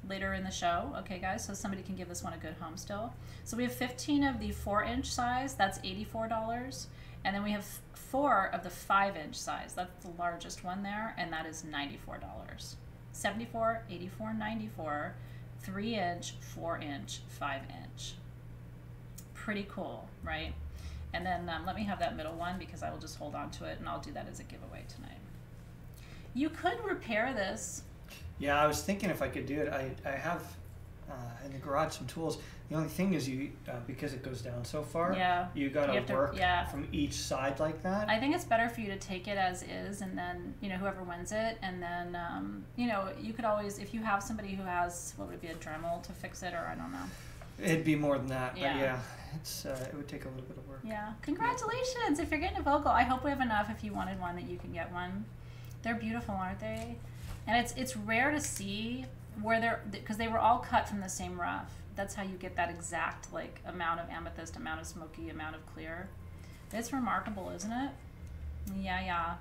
B: later in the show. Okay, guys, so somebody can give this one a good home still. So we have 15 of the 4-inch size. That's $84. And then we have 4 of the 5-inch size. That's the largest one there, and that is $94. 74, 84, 94, 3-inch, 4-inch, 5-inch. Pretty cool, right? And then let me have that middle one because I will just hold on to it, and I'll do that as a giveaway tonight. You could repair this.
A: Yeah, I was thinking if I could do it. I have in the garage some tools. The only thing is you because it goes down so far, you got to work from each side like that.
B: I think it's better for you to take it as is, and then whoever wins it, and then you could always, if you have somebody who has, what would it be, a Dremel to fix it, or I don't know.
A: It'd be more than that, but yeah, it's it would take a little bit of work.
B: Yeah, congratulations if you're getting a Vogel. I hope we have enough if you wanted one that you can get one. They're beautiful, aren't they? And it's rare to see where because they were all cut from the same rough. That's how you get that exact like amount of amethyst, amount of smoky, amount of clear. It's remarkable, isn't it? Yeah.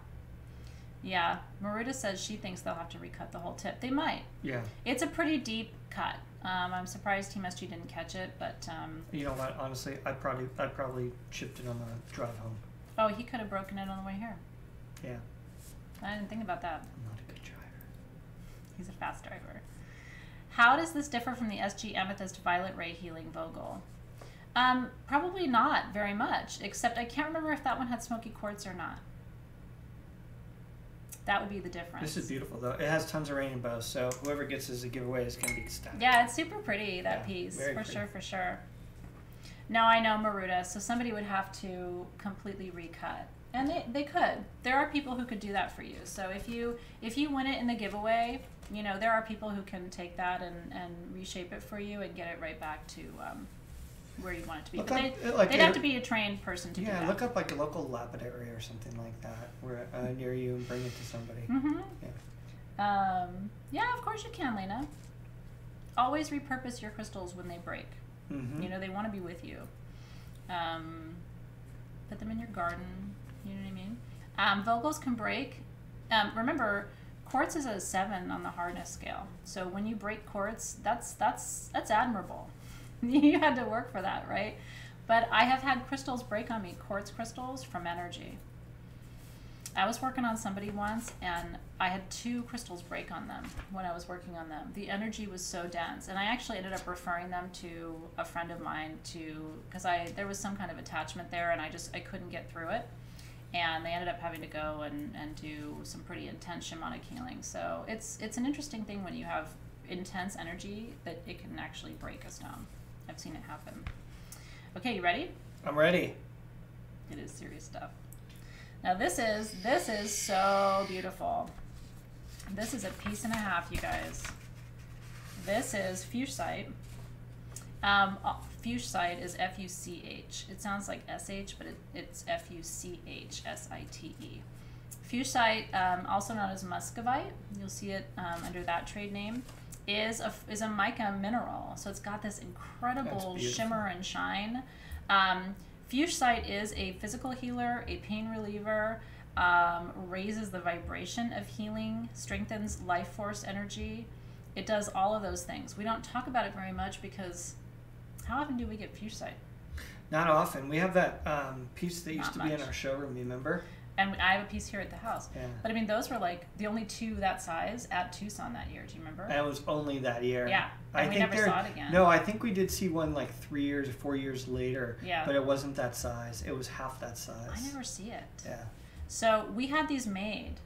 B: Maruda says she thinks they'll have to recut the whole tip. They might. Yeah. It's a pretty deep cut. I'm surprised Team SG didn't catch it, but
A: you know what? Honestly, I probably chipped it on the drive home.
B: Oh, he could have broken it on the way here.
A: Yeah.
B: I didn't think about that.
A: I'm not a good driver.
B: He's a fast driver. How does this differ from the SG Amethyst Violet Ray Healing Vogel? Probably not very much, except I can't remember if that one had smoky quartz or not. That would be the difference.
A: This is beautiful, though. It has tons of rainbows, so whoever gets this as a giveaway is going to be ecstatic.
B: Yeah, it's super pretty, that piece. For pretty. For sure. No, I know, Maruda, so somebody would have to completely recut. And they could. There are people who could do that for you. So if you win it in the giveaway, there are people who can take that and reshape it for you and get it right back to where you want it to be. But they'd have to be a trained person to do that.
A: Yeah, look up like a local Labradorite or something like that where near you and bring it to somebody.
B: Mm-hmm. Yeah. Yeah, of course you can, Lena. Always repurpose your crystals when they break. Mm-hmm. They want to be with you. Put them in your garden. You know what I mean? Vogels can break Remember, quartz is a 7 on the hardness scale. So when you break quartz, that's admirable. You had to work for that, right? But I have had crystals break on me, quartz crystals from energy. I was working on somebody once, and I had 2 crystals break on them when I was working on them. The energy was so dense, and I actually ended up referring them to a friend of mine because there was some kind of attachment there, and I couldn't get through it. And they ended up having to go and do some pretty intense shamanic healing. So it's an interesting thing when you have intense energy that it can actually break a stone. I've seen it happen. Okay, you ready?
A: I'm ready.
B: It is serious stuff. Now this is so beautiful. This is a piece and a half, you guys. This is Fuchsite. Fuchsite is F-U-C-H. It sounds like S-H, but it's F-U-C-H-S-I-T-E. Fuchsite, also known as muscovite, you'll see it under that trade name, is a mica mineral. So it's got this incredible shimmer and shine. Fuchsite is a physical healer, a pain reliever, raises the vibration of healing, strengthens life force energy. It does all of those things. We don't talk about it very much because how often do we get Fuchsite?
A: Not often. We have that piece that used to be in our showroom, you remember?
B: And I have a piece here at the house.
A: Yeah.
B: But I mean, those were like the only 2 that size at Tucson that year. Do you remember?
A: And it was only that year.
B: Yeah. And we never saw it again.
A: No, I think we did see one like 3 years or 4 years later.
B: Yeah.
A: But it wasn't that size. It was half that size.
B: I never see it.
A: Yeah.
B: So we had these made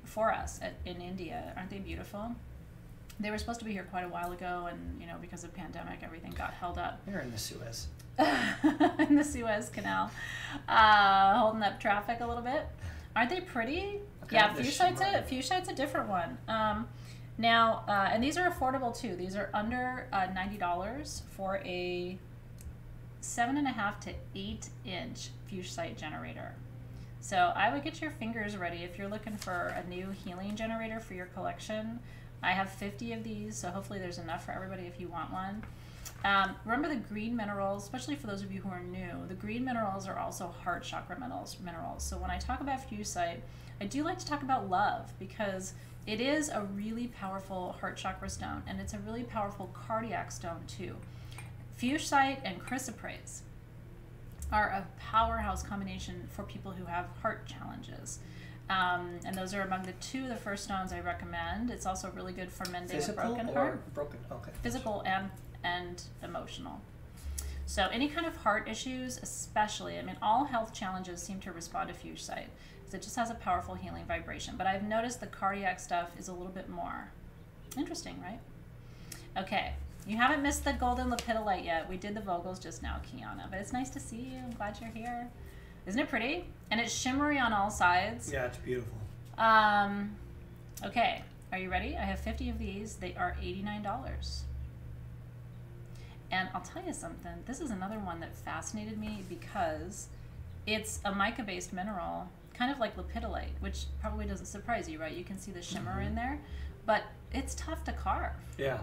B: for us in India. Aren't they beautiful? They were supposed to be here quite a while ago, and because of pandemic, everything got held up.
A: They're in the Suez.
B: In the Suez Canal, holding up traffic a little bit. Aren't they pretty? Yeah, Fuchsite's a different one. Now, and these are affordable too. These are under $90 for a 7.5 to 8 inch Fuchsite generator. So I would get your fingers ready if you're looking for a new healing generator for your collection. I have 50 of these, so hopefully there's enough for everybody if you want one. Remember the green minerals, especially for those of you who are new, the green minerals are also heart chakra minerals. So when I talk about Fuchsite, I do like to talk about love because it is a really powerful heart chakra stone, and it's a really powerful cardiac stone too. Fuchsite and chrysoprase are a powerhouse combination for people who have heart challenges. And those are among the 2 of the first stones I recommend. It's also really good for mending a broken heart.
A: Broken? Okay.
B: Physical and emotional. So any kind of heart issues, especially, I mean, all health challenges seem to respond to Fuchsite because it just has a powerful healing vibration. But I've noticed the cardiac stuff is a little bit more interesting, right? Okay, you haven't missed the golden lepidolite yet. We did the Vogels just now, Kiana, but it's nice to see you. I'm glad you're here. Isn't it pretty? And it's shimmery on all sides.
A: Yeah, it's beautiful.
B: Okay, are you ready? I have 50 of these. They are $89. And I'll tell you something. This is another one that fascinated me because it's a mica-based mineral, kind of like lepidolite, which probably doesn't surprise you, right? You can see the shimmer in there, but it's tough to carve.
A: Yeah.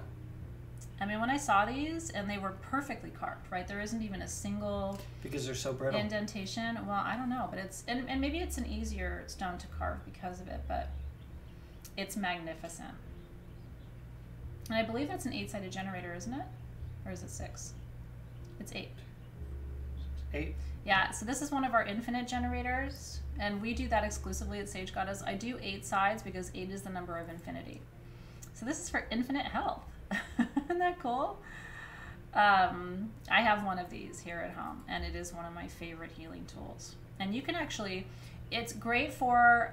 B: I mean, when I saw these, and they were perfectly carved, right? There isn't even a single
A: because they're so brittle
B: indentation. Well, I don't know, but it's and maybe it's an easier stone to carve because of it, but it's magnificent. And I believe that's an 8-sided generator, isn't it? Or is it 6? It's 8.
A: 8?
B: Yeah, so this is one of our infinite generators, and we do that exclusively at Sage Goddess. I do 8 sides because 8 is the number of infinity. So this is for infinite health. Isn't that cool? I have one of these here at home, and it is one of my favorite healing tools. And you can actually, it's great for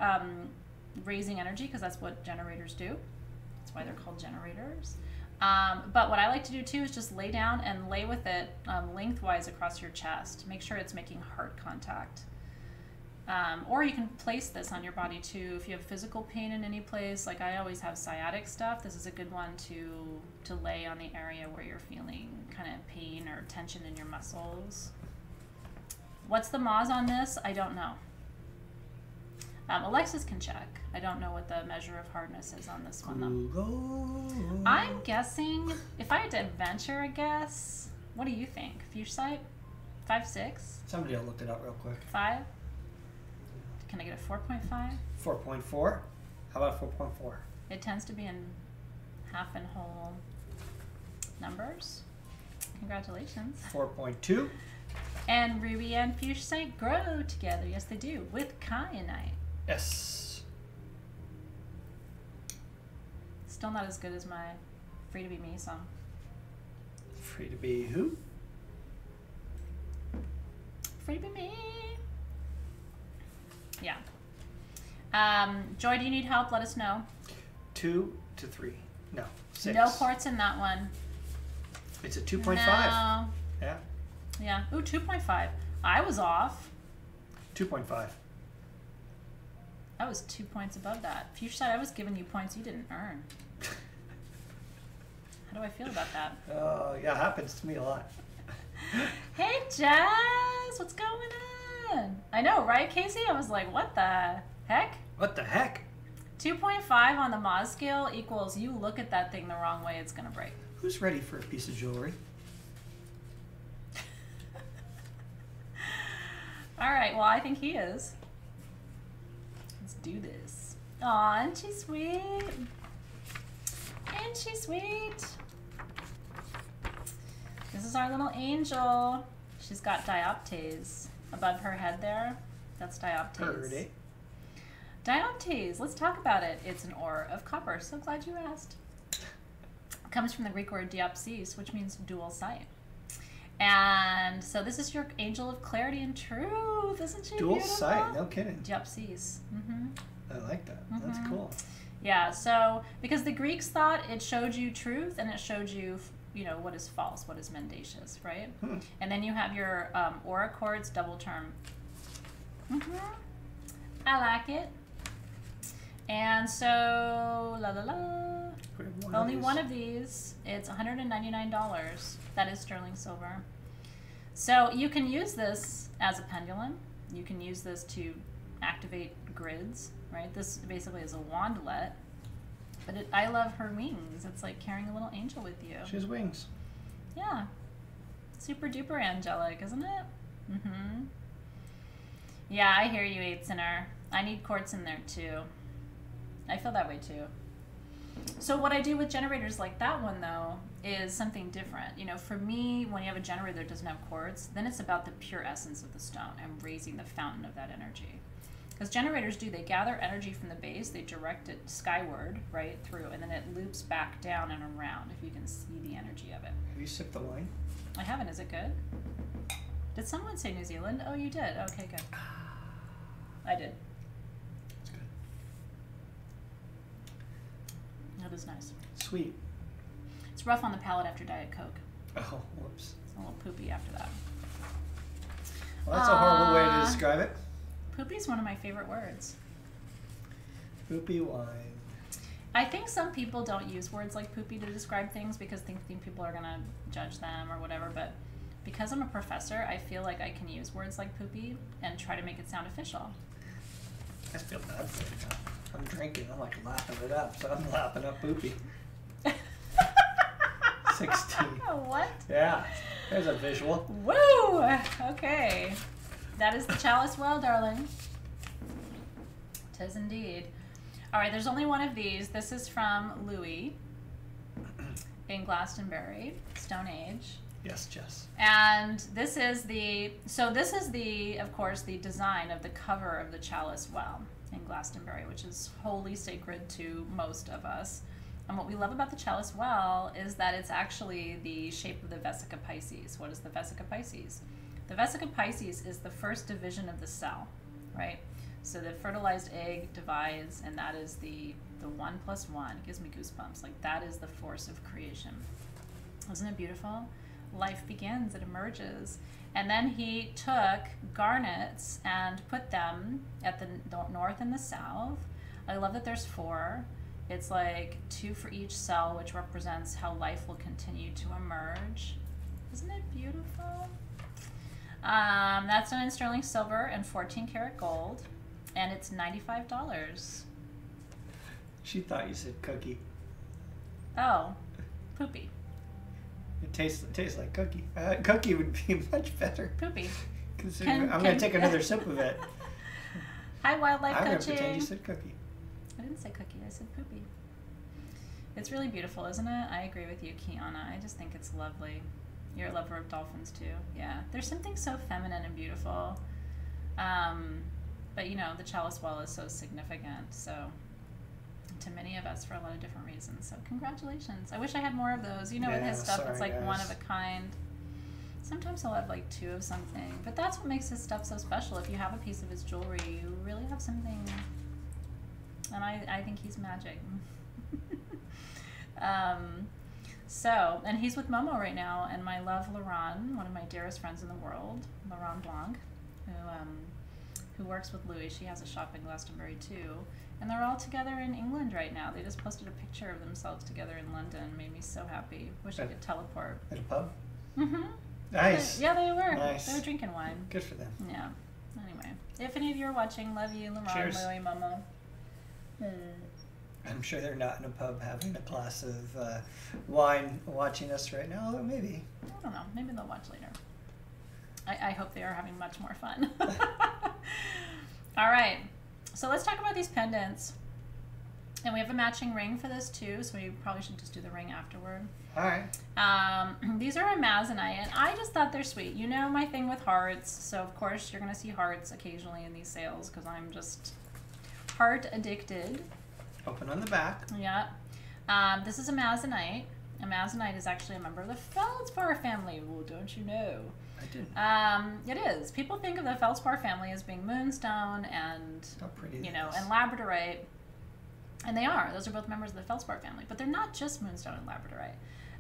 B: raising energy because that's what generators do. That's why they're called generators. But what I like to do too is just lay down and lay with it lengthwise across your chest. Make sure it's making heart contact. Or you can place this on your body too. If you have physical pain in any place, like I always have sciatic stuff, this is a good one to lay on the area where you're feeling kind of pain or tension in your muscles. What's the Moz on this? I don't know. Alexis can check. I don't know what the measure of hardness is on this one though. I'm guessing, if I had to venture a guess, what do you think? Fuchsite? 5, 6?
A: Somebody will look it up real quick.
B: 5? Can I get a 4.5?
A: 4.4. How about 4.4?
B: It tends to be in half and whole numbers. Congratulations.
A: 4.2.
B: And ruby and fuchsite grow together. Yes, they do. With kyanite.
A: Yes.
B: Still not as good as my Free to Be Me song.
A: Free to be who?
B: Free to be me. Yeah. Joy, do you need help? Let us know.
A: 2 to 3. No. 6.
B: No quartz in that one.
A: It's a 2.5.
B: No.
A: Yeah.
B: Yeah. Ooh, 2.5. I was off.
A: 2.5.
B: I was 2 points above that. Fuchsite, I was giving you points you didn't earn. How do I feel about that?
A: Oh, yeah, it happens to me a lot.
B: Hey, Jazz! What's going on? I know, right, Casey? I was like, what the heck?
A: What the heck?
B: 2.5 on the Moz scale equals you look at that thing the wrong way, it's going to break.
A: Who's ready for a piece of jewelry?
B: All right, well, I think he is. Let's do this. Aw, isn't she sweet? Ain't she sweet? This is our little angel. She's got dioptase above her head there. That's dioptase.
A: Heard it.
B: Dioptase, let's talk about it. It's an ore of copper. So glad you asked. It comes from the Greek word diopsis, which means dual sight. And so this is your angel of clarity and truth. Isn't she
A: Dual
B: beautiful?
A: sight, no kidding.
B: Diopsis. Mm-hmm.
A: I like that. That's cool.
B: Yeah, so because the Greeks thought it showed you truth and it showed you, you know, what is false, what is mendacious, right? And then you have your aura quartz double term. I like it. And so, la la la. Only one of these. It's $199. That is sterling silver. So you can use this as a pendulum. You can use this to activate grids, right? This basically is a wandlet. But I love her wings. It's like carrying a little angel with you.
A: She has wings.
B: Yeah. Super duper angelic, isn't it? Mm-hmm. Yeah, I hear you, 8 Sinner. I need quartz in there too. I feel that way too. So what I do with generators like that one though is something different. You know, for me, when you have a generator that doesn't have quartz, then it's about the pure essence of the stone and raising the fountain of that energy. Because generators do, they gather energy from the base, they direct it skyward, right, through, and then it loops back down and around, if you can see the energy of it.
A: Have you sipped the wine?
B: I haven't. Is it good? Did someone say New Zealand? Oh, you did. Okay, good. I did.
A: It's good.
B: That is nice.
A: Sweet.
B: It's rough on the palate after Diet Coke.
A: Oh, whoops.
B: It's a little poopy after that.
A: Well, that's a horrible way to describe it.
B: Poopy is one of my favorite words.
A: Poopy wine.
B: I think some people don't use words like poopy to describe things because they think people are going to judge them or whatever, but because I'm a professor, I feel like I can use words like poopy and try to make it sound official.
A: I feel bad for it now. I'm drinking. I'm like lapping it up, so I'm lapping up poopy. 16.
B: What?
A: Yeah. There's a visual.
B: Woo! Okay. That is the chalice well, darling. 'Tis indeed. All right, there's only one of these. This is from Louis in Glastonbury, Stone Age.
A: Yes, Jess.
B: And this is of course, the design of the cover of the chalice well in Glastonbury, which is wholly sacred to most of us. And what we love about the chalice well is that it's actually the shape of the Vesica Pisces. What is the Vesica Pisces? The Vesica Pisces is the first division of the cell, right? So the fertilized egg divides, and that is the 1 + 1. It gives me goosebumps. Like, that is the force of creation. Isn't it beautiful? Life begins, it emerges. And then he took garnets and put them at the north and the south. I love that there's 4. It's like 2 for each cell, which represents how life will continue to emerge. Isn't it beautiful? That's done in sterling silver and 14 karat gold, and it's $95.
A: She thought you said cookie.
B: Oh, poopy.
A: It tastes like cookie. Cookie would be much better.
B: Poopy.
A: I'm going to take another sip of it.
B: Hi, Wildlife
A: I'm
B: Coaching.
A: going to pretend you said cookie.
B: I didn't say cookie, I said poopy. It's really beautiful, isn't it? I agree with you, Kiana. I just think it's lovely. You're a lover of dolphins, too. Yeah. There's something so feminine and beautiful. But, you know, the chalice well is so significant, so to many of us for a lot of different reasons. So congratulations. I wish I had more of those. You know, with his stuff, it's like one of a kind. Sometimes he'll have like 2 of something, but that's what makes his stuff so special. If you have a piece of his jewelry, you really have something, and I think he's magic. And he's with Momo right now, and my love, Laurent, one of my dearest friends in the world, Laurent Blanc, who works with Louis. She has a shop in Glastonbury too, and they're all together in England right now. They just posted a picture of themselves together in London. Made me so happy. Wish I could teleport.
A: At a pub?
B: Mm-hmm.
A: Nice.
B: Yeah, they were.
A: Nice.
B: They were drinking wine.
A: Good for them.
B: Yeah. Anyway, if any of you are watching, love you, Laurent,
A: Cheers.
B: Louis, Momo.
A: I'm sure they're not in a pub having a glass of wine watching us right now, although maybe.
B: I don't know. Maybe they'll watch later. I hope they are having much more fun. All right. So let's talk about these pendants. And we have a matching ring for this too, so we probably should just do the ring afterward.
A: All right.
B: These are Amazonite, and I just thought they're sweet. You know my thing with hearts, so of course you're going to see hearts occasionally in these sales because I'm just heart addicted.
A: Open on the back.
B: Yeah. This is Amazonite. Amazonite is actually a member of the Feldspar family. Well, don't you know?
A: I didn't.
B: It is. People think of the Feldspar family as being moonstone and,
A: How pretty
B: you
A: is
B: know,
A: this?
B: and Labradorite. And they are. Those are both members of the Feldspar family. But they're not just moonstone and Labradorite.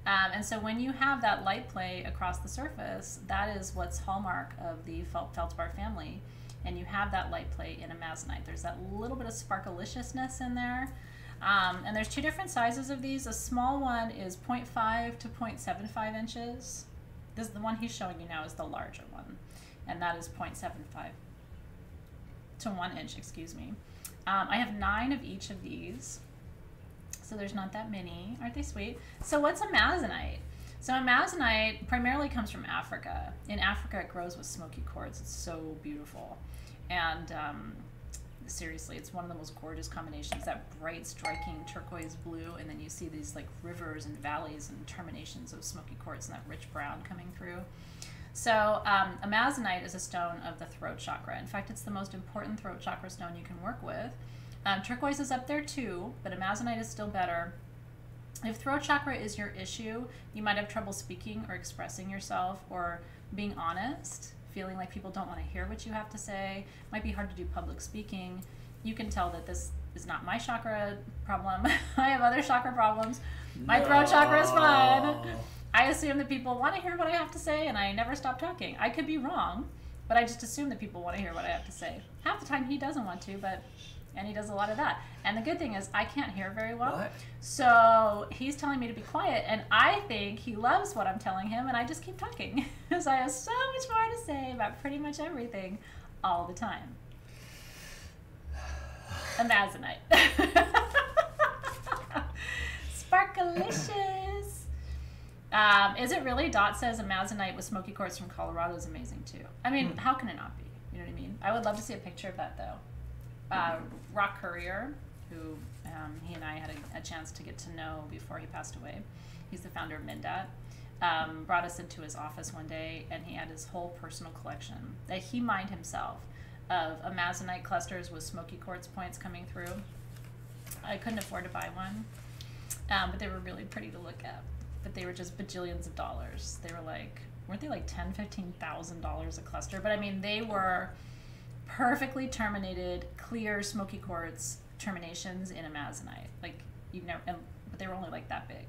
B: And so when you have that light play across the surface, that is what's hallmark of the Feldspar family. And you have that light play in Amazonite. There's that little bit of sparkaliciousness in there. And there's 2 different sizes of these. A small one is 0.5 to 0.75 inches. This is the one he's showing you now is the larger one. And that is 0.75 to 1 inch, excuse me. I have 9 of each of these. So there's not that many. Aren't they sweet? So what's Amazonite? So Amazonite primarily comes from Africa. In Africa, it grows with smoky quartz. It's so beautiful. And seriously, it's one of the most gorgeous combinations, that bright, striking turquoise blue, and then you see these like rivers and valleys and terminations of smoky quartz and that rich brown coming through. So Amazonite is a stone of the throat chakra. In fact, it's the most important throat chakra stone you can work with. Turquoise is up there too, but Amazonite is still better. If throat chakra is your issue, you might have trouble speaking or expressing yourself or being honest, feeling like people don't want to hear what you have to say. It might be hard to do public speaking. You can tell that this is not my chakra problem. I have other chakra problems. My throat chakra is fine. I assume that people want to hear what I have to say, and I never stop talking. I could be wrong, but I just assume that people want to hear what I have to say. Half the time he doesn't want to, and he does a lot of that. And the good thing is I can't hear very well.
A: What?
B: So he's telling me to be quiet, and I think he loves what I'm telling him, and I just keep talking. Because I have so much more to say about pretty much everything all the time. Amazonite. Sparkalicious. Is it really? Dot says Amazonite with smoky quartz from Colorado is amazing too. I mean, how can it not be? You know what I mean? I would love to see a picture of that though. Rock Courier, who he and I had a chance to get to know before he passed away. He's the founder of Mindat. Brought us into his office one day, and he had his whole personal collection that he mined himself of Amazonite clusters with smoky quartz points coming through. I couldn't afford to buy one, but they were really pretty to look at. But they were just bajillions of dollars. They were like, weren't they like $10,000, $15,000 a cluster? But I mean, they were perfectly terminated, clear, smoky quartz terminations in Amazonite. Like, you've never, but they were only like that big.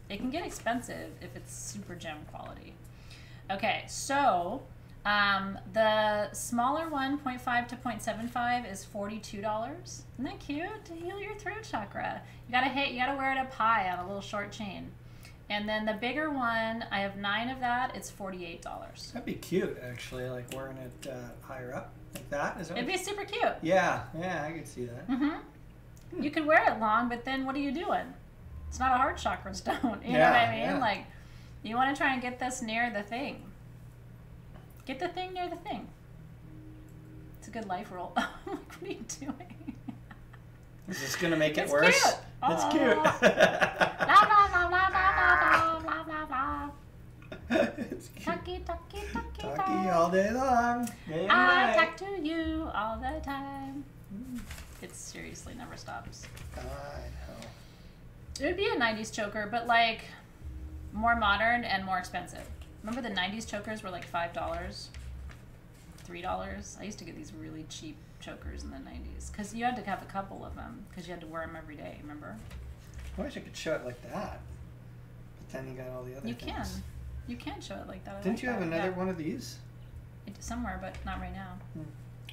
B: It can get expensive if it's super gem quality. Okay, so the smaller one, 0.5 to 0.75, is $42. Isn't that cute? To heal your throat chakra. You gotta wear it up high on a little short chain. And then the bigger one, I have 9 of that. It's $48.
A: That'd be cute, actually, like wearing it higher up like that. Is that
B: It'd be super cute.
A: Yeah, I could see that.
B: Mm-hmm. You could wear it long, but then what are you doing? It's not a heart chakra stone. You know what I mean?
A: Yeah.
B: Like, you want to try and get this near the thing. Get the thing near the thing. It's a good life rule. Like, what are you doing?
A: Is this gonna make it
B: It's
A: worse?
B: Cute.
A: It's
B: Oh.
A: cute.
B: Blah, blah, blah, blah, blah, blah, blah, blah.
A: It's cute.
B: Talkie, talkie, talkie,
A: Talkie all day long. Day and
B: I
A: night.
B: talk to you all the time. It seriously never stops.
A: I know.
B: It would be a 90s choker, but like more modern and more expensive. Remember the 90s chokers were like $5, $3? I used to get these really cheap chokers in the 90s because you had to have a couple of them because you had to wear them every day, remember?
A: I wish I could show it like that. But then you got all the other things.
B: You can show it like that.
A: Didn't you have another one of these?
B: Somewhere, but not right now.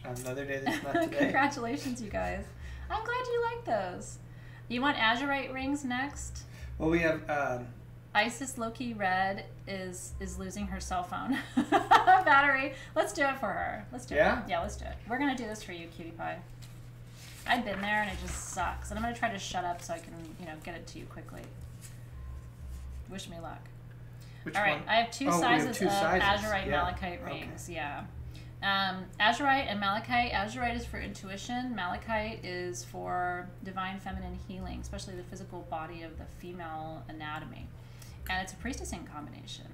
A: Another day that's not today.
B: Congratulations, you guys. I'm glad you like those. You want Azurite rings next?
A: Well, we have...
B: Isis Loki Red is losing her cell phone battery. Let's do it for her. Let's do it. Yeah, let's do it. We're going to do this for you, cutie pie. I've been there and it just sucks. And I'm going to try to shut up so I can, get it to you quickly. Wish me luck. All right, I have two sizes of Azurite Malachite rings. Yeah. Azurite and Malachite. Azurite is for intuition. Malachite is for divine feminine healing, especially the physical body of the female anatomy. And it's a priestessing combination.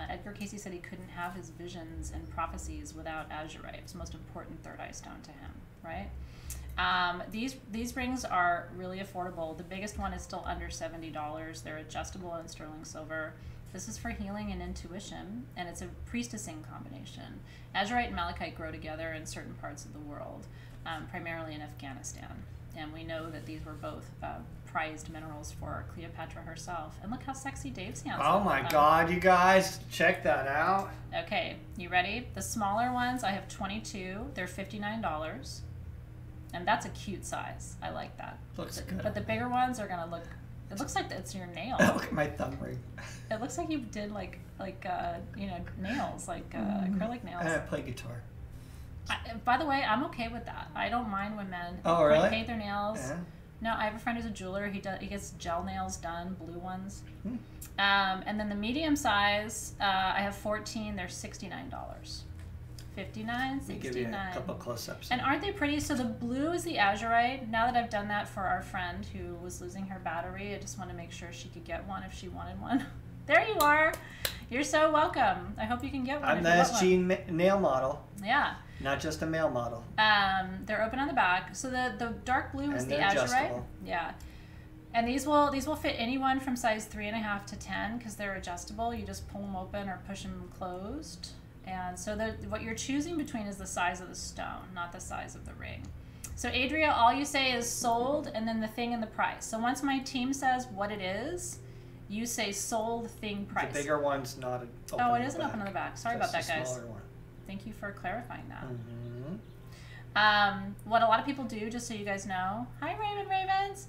B: Edgar Casey said he couldn't have his visions and prophecies without Azurite. It's the most important third eye stone to him, right? These rings are really affordable. The biggest one is still under $70. They're adjustable in sterling silver. This is for healing and intuition, and it's a priestessing combination. Azurite and Malachite grow together in certain parts of the world, primarily in Afghanistan. And we know that these were both prized minerals for Cleopatra herself. And look how sexy Dave's hands
A: are. Oh my God, you guys, check that out.
B: Okay, you ready? The smaller ones, I have 22. They're $59. And that's a cute size. I like that.
A: Looks good.
B: But the bigger ones are going to look... It looks like it's your nail.
A: Look at my thumb ring.
B: It looks like you did like nails, like acrylic nails.
A: I play guitar.
B: By the way, I'm okay with that. I don't mind when men paint their nails. Yeah. No, I have a friend who's a jeweler. He gets gel nails done, blue ones. And then the medium size, I have 14. They're $69. 59, 69.
A: Give you a couple close-ups.
B: And aren't they pretty? So the blue is the Azurite. Now that I've done that for our friend who was losing her battery, I just want to make sure she could get one if she wanted one. There you are. You're so welcome. I hope you can get one.
A: I'm the SG nail model.
B: Yeah.
A: Not just a male model.
B: They're open on the back. So the dark blue is the Azurite.
A: Adjustable.
B: Yeah. And these will fit anyone from size 3.5 to 10 because they're adjustable. You just pull them open or push them closed. And so what you're choosing between is the size of the stone, not the size of the ring. So Adria, all you say is sold and then the thing and the price. So once my team says what it is, you say sold, thing, price.
A: The bigger one's not open.
B: Oh, it isn't open on the back. Sorry about that, guys.
A: Smaller one.
B: Thank you for clarifying that.
A: Mm-hmm.
B: What a lot of people do, just so you guys know, hi Ravens,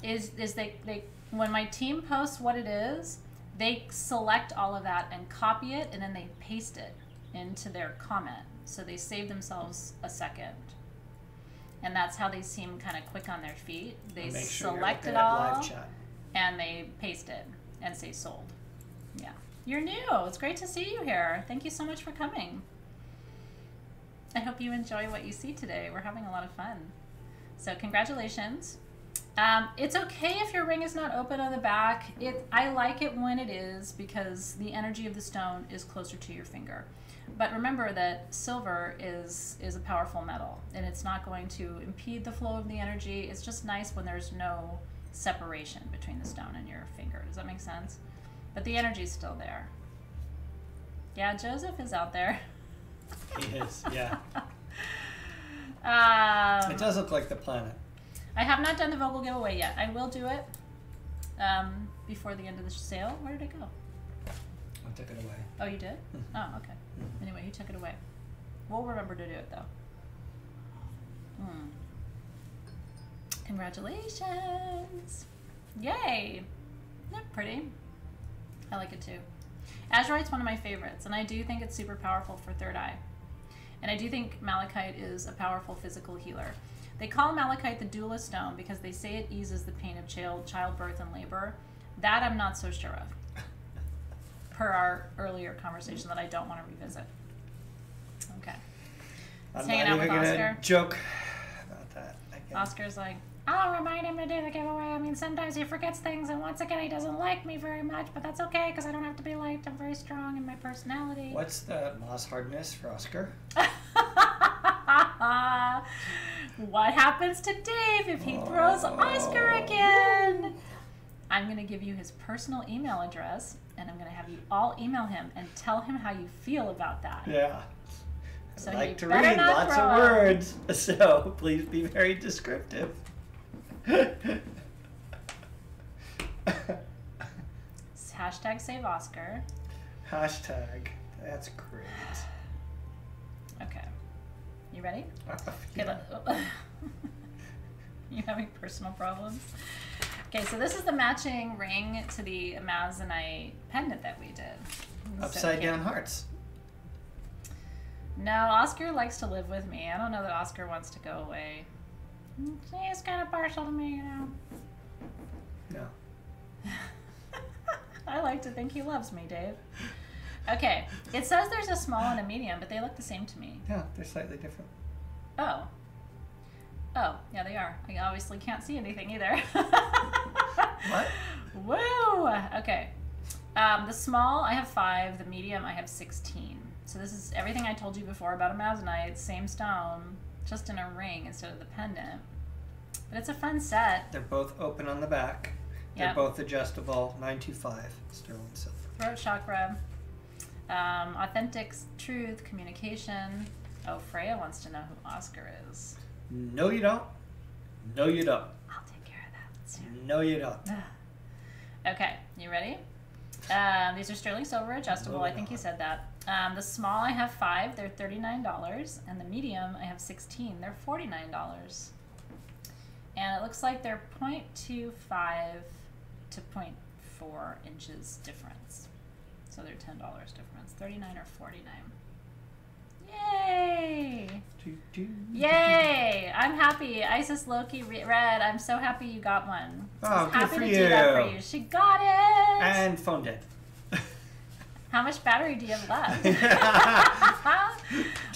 B: is they when my team posts what it is, they select all of that and copy it, and then they paste it into their comment. So they save themselves a second. And that's how they seem kind of quick on their feet. They select it all, and they paste it and say sold. Yeah. You're new. It's great to see you here. Thank you so much for coming. I hope you enjoy what you see today. We're having a lot of fun. So congratulations. It's okay if your ring is not open on the back. I like it when it is because the energy of the stone is closer to your finger. But remember that silver is a powerful metal, and it's not going to impede the flow of the energy. It's just nice when there's no separation between the stone and your finger. Does that make sense? But the energy is still there. Yeah, Joseph is out there.
A: He is, yeah. It does look like the planet.
B: I have not done the Vogel giveaway yet. I will do it before the end of the sale. Where did it go?
A: I took it away.
B: Oh, you did? Oh, okay. Anyway, he took it away. We'll remember to do it, though. Congratulations. Yay. Isn't that pretty? I like it, too. Azurite's one of my favorites, and I do think it's super powerful for third eye. And I do think Malachite is a powerful physical healer. They call Malachite the dualist stone because they say it eases the pain of childbirth and labor. That I'm not so sure of, per our earlier conversation that I don't want to revisit. Okay. He's hanging out with Oscar.
A: Joke about that.
B: Oscar's like, I'll remind him to do the giveaway. I mean, sometimes he forgets things, and once again, he doesn't like me very much, but that's okay, because I don't have to be liked. I'm very strong in my personality.
A: What's the moss hardness for Oscar?
B: What happens to Dave if he throws Oscar again? I'm going to give you his personal email address, and I'm going to have you all email him and tell him how you feel about that.
A: Yeah.
B: So
A: I like to read lots of words, so please be very descriptive.
B: Hashtag save Oscar.
A: Hashtag. That's great.
B: Okay. You ready?
A: Yeah.
B: Okay, you having personal problems? Okay, so this is the matching ring to the Amazonite pendant that we did.
A: Upside down hearts.
B: No, Oscar likes to live with me. I don't know that Oscar wants to go away. He's kind of partial to me, you know.
A: No.
B: I like to think he loves me, Dave. Okay, it says there's a small and a medium, but they look the same to me.
A: Yeah, they're slightly different.
B: Oh. Oh, yeah, they are. I obviously can't see anything either.
A: What?
B: Woo! Okay. The small, I have 5. The medium, I have 16. So this is everything I told you before about Amazonite. Same stone, just in a ring instead of the pendant. But it's a fun set.
A: They're both open on the back. They're both adjustable. 925 sterling silver.
B: Throat chakra. Authentic truth, communication. Oh, Freya wants to know who Oscar is.
A: No, you don't. No, you don't.
B: I'll take care of that soon.
A: No, you don't.
B: Okay, you ready? These are sterling silver adjustable. I think you said that. The small, I have 5. They're $39. And the medium, I have 16. They're $49. And it looks like they're 0.25 to 0.4 inches difference. So they're $10 difference. 39 or 49. Yay! Yay! I'm happy. Isis Loki Red, I'm so happy you got one.
A: Oh, good
B: happy
A: for
B: to
A: you.
B: do that for you. She got it!
A: And phone dead.
B: How much battery do you have left?
A: Do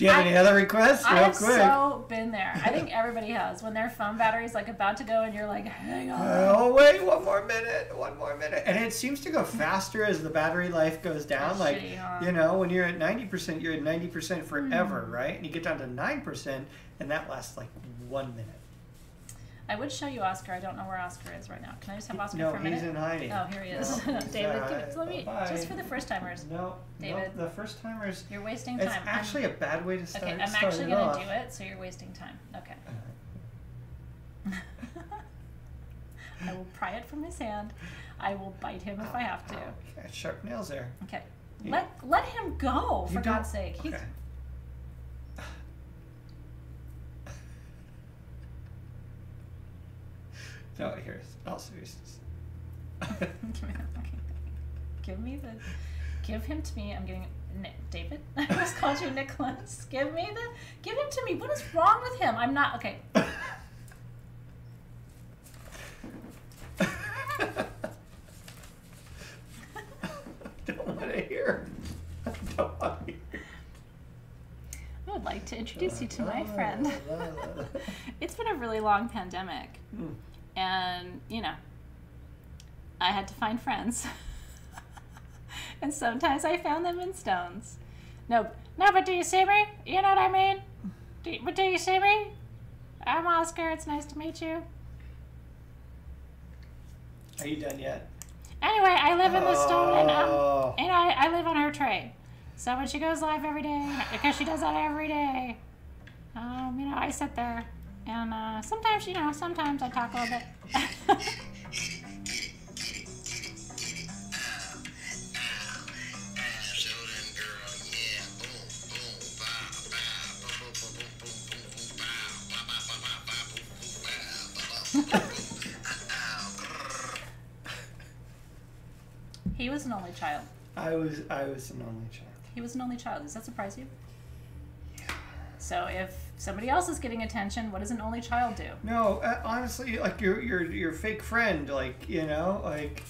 A: you have any other requests?
B: I
A: Real
B: have
A: quick.
B: so been there. I think everybody has. When their phone battery's like about to go and you're like, hang on.
A: Oh, wait, one more minute. And it seems to go faster as the battery life goes down.
B: That's
A: like,
B: shitty, huh?
A: you know, when you're at 90%, you're at 90% forever, right? And you get down to 9%, and that lasts like 1 minute.
B: I would show you Oscar. I don't know where Oscar is right now. Can I just have Oscar
A: no,
B: for a minute?
A: he's in hiding.
B: Oh, here he is.
A: No,
B: David, give it to me.
A: Bye-bye.
B: Just for the first timers.
A: No,
B: David.
A: No, the first timers.
B: You're wasting time.
A: It's actually a bad way to start.
B: Okay, I'm actually going to do it, so you're wasting time. Okay. I will pry it from his hand. I will bite him if I have to.
A: Yeah, sharp nails there.
B: Okay. Let him go, for God's sake.
A: Okay. No, here's all seriousness.
B: Give him to me. I'm getting David. I almost called you Nicholas. Give him to me. What is wrong with him? I'm not okay.
A: Don't want to hear. Don't want to hear.
B: I would like to introduce you to my friend. It's been a really long pandemic. And, you know, I had to find friends. And sometimes I found them in stones. No, but do you see me? You know what I mean? Do you see me? I'm Oscar. It's nice to meet you.
A: Are you done yet?
B: Anyway, I live in the stone, and I live on her tray. So when she goes live every day, because she does that every day, you know, I sit there, and sometimes, you know, sometimes I talk a little bit. He was an only child.
A: I was an only child.
B: He was an only child. Does that surprise you?
A: Yeah.
B: So if somebody else is getting attention, what does an only child do?
A: No, honestly, like your fake friend, like, you know, like.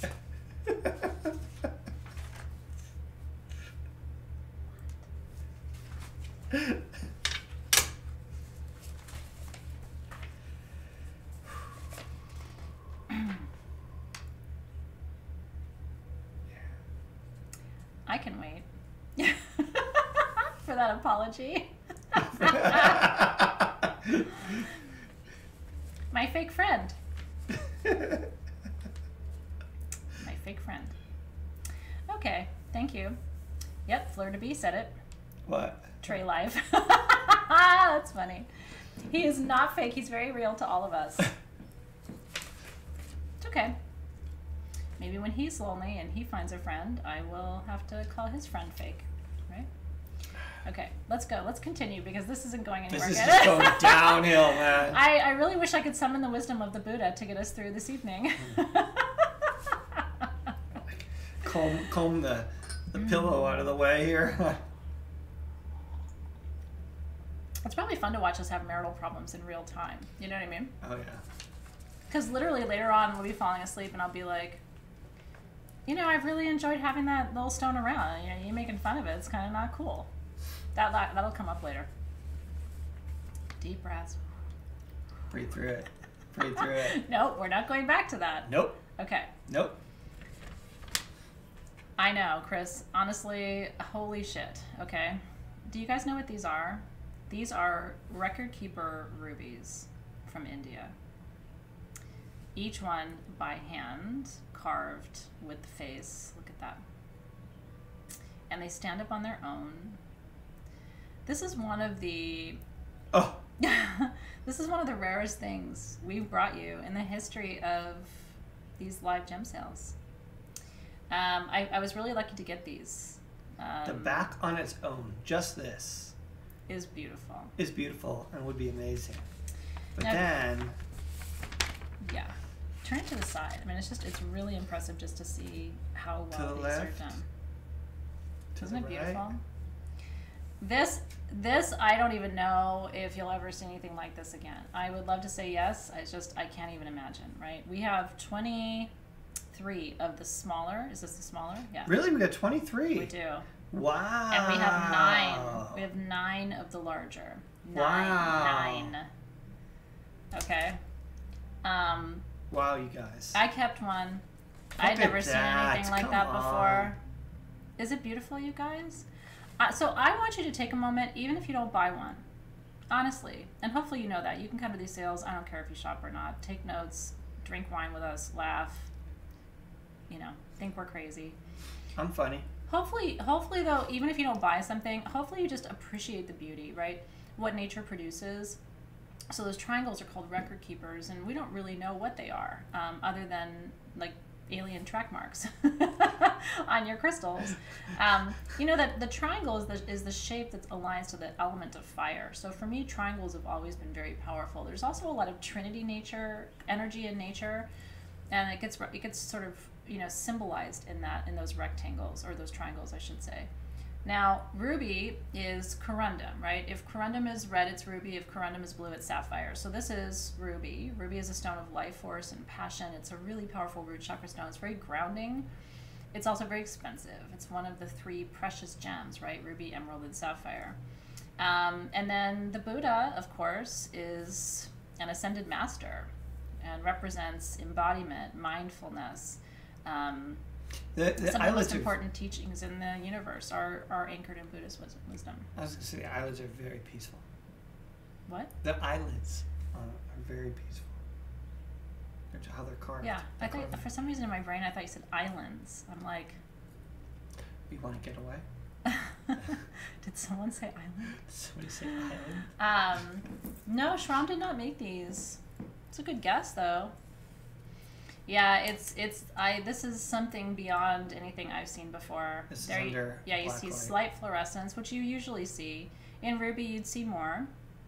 B: I can wait. For that apology. My fake friend. My fake friend. Okay, thank you. Yep, Fleur de Bee said it.
A: What?
B: Trey Live. That's funny. He is not fake. He's very real to all of us. It's okay. Maybe when he's lonely and he finds a friend, I will have to call his friend fake, right? Okay, let's go. Let's continue because this isn't going anywhere.
A: This is just going downhill, man.
B: I really wish I could summon the wisdom of the Buddha to get us through this evening.
A: Comb the pillow out of the way here.
B: It's probably fun to watch us have marital problems in real time. You know what I mean?
A: Oh, yeah.
B: Because literally later on we'll be falling asleep and I'll be like, you know, I've really enjoyed having that little stone around. You know, you making fun of it. It's kind of not cool. That'll come up later. Deep breaths.
A: Breathe through it. Breathe through it.
B: Nope, we're not going back to that.
A: Nope.
B: Okay.
A: Nope.
B: I know, Chris. Honestly, holy shit. Okay. Do you guys know what these are? These are record keeper rubies from India. Each one by hand, carved with the face. Look at that. And they stand up on their own. This is one of the...
A: Oh.
B: This is one of the rarest things we've brought you in the history of these live gem sales. I was really lucky to get these.
A: The back on its own, just this,
B: is beautiful.
A: Is beautiful and would be amazing. But
B: now,
A: then...
B: Yeah. Turn it to the side. I mean, it's really impressive just to see how well these are done. Isn't it beautiful? This, I don't even know if you'll ever see anything like this again. I would love to say yes. I can't even imagine, right? We have 23 of the smaller. Is this the smaller? Yeah.
A: Really? We got 23?
B: We do.
A: Wow.
B: And we have 9. We have 9 of the larger. 9. Okay.
A: Wow, you guys.
B: I kept one. I'd never seen anything like that before. Is it beautiful, you guys? So I want you to take a moment, even if you don't buy one, honestly, and hopefully you know that. You can come to these sales. I don't care if you shop or not. Take notes, drink wine with us, laugh, you know, think we're crazy.
A: I'm funny.
B: Hopefully though, even if you don't buy something, hopefully you just appreciate the beauty, right? What nature produces. So those triangles are called record keepers, and we don't really know what they are, other than like alien track marks on your crystals. You know that the triangle is the shape that aligns to the element of fire. So for me, triangles have always been very powerful. There's also a lot of Trinity energy in nature, and it gets sort of, you know, symbolized in those rectangles, or those triangles, I should say. Now, ruby is corundum, right? If corundum is red, it's ruby. If corundum is blue, it's sapphire. So this is ruby. Ruby is a stone of life force and passion. It's a really powerful root chakra stone. It's very grounding. It's also very expensive. It's one of the 3 precious gems, right? Ruby, emerald, and sapphire. And then the Buddha, of course, is an ascended master and represents embodiment, mindfulness. Some of the most important teachings in the universe are anchored in Buddhist wisdom.
A: I was going to say the eyelids are very peaceful.
B: What?
A: The eyelids are very peaceful. That's how they're carved.
B: Yeah, I thought for some reason in my brain I thought you said islands. I'm like,
A: you want to get away?
B: Did someone say island?
A: Somebody say island?
B: No, Shram did not make these. It's a good guess though. Yeah, this is something beyond anything I've seen before.
A: This is under
B: you see
A: light.
B: Slight fluorescence, which you usually see. In ruby, you'd see more,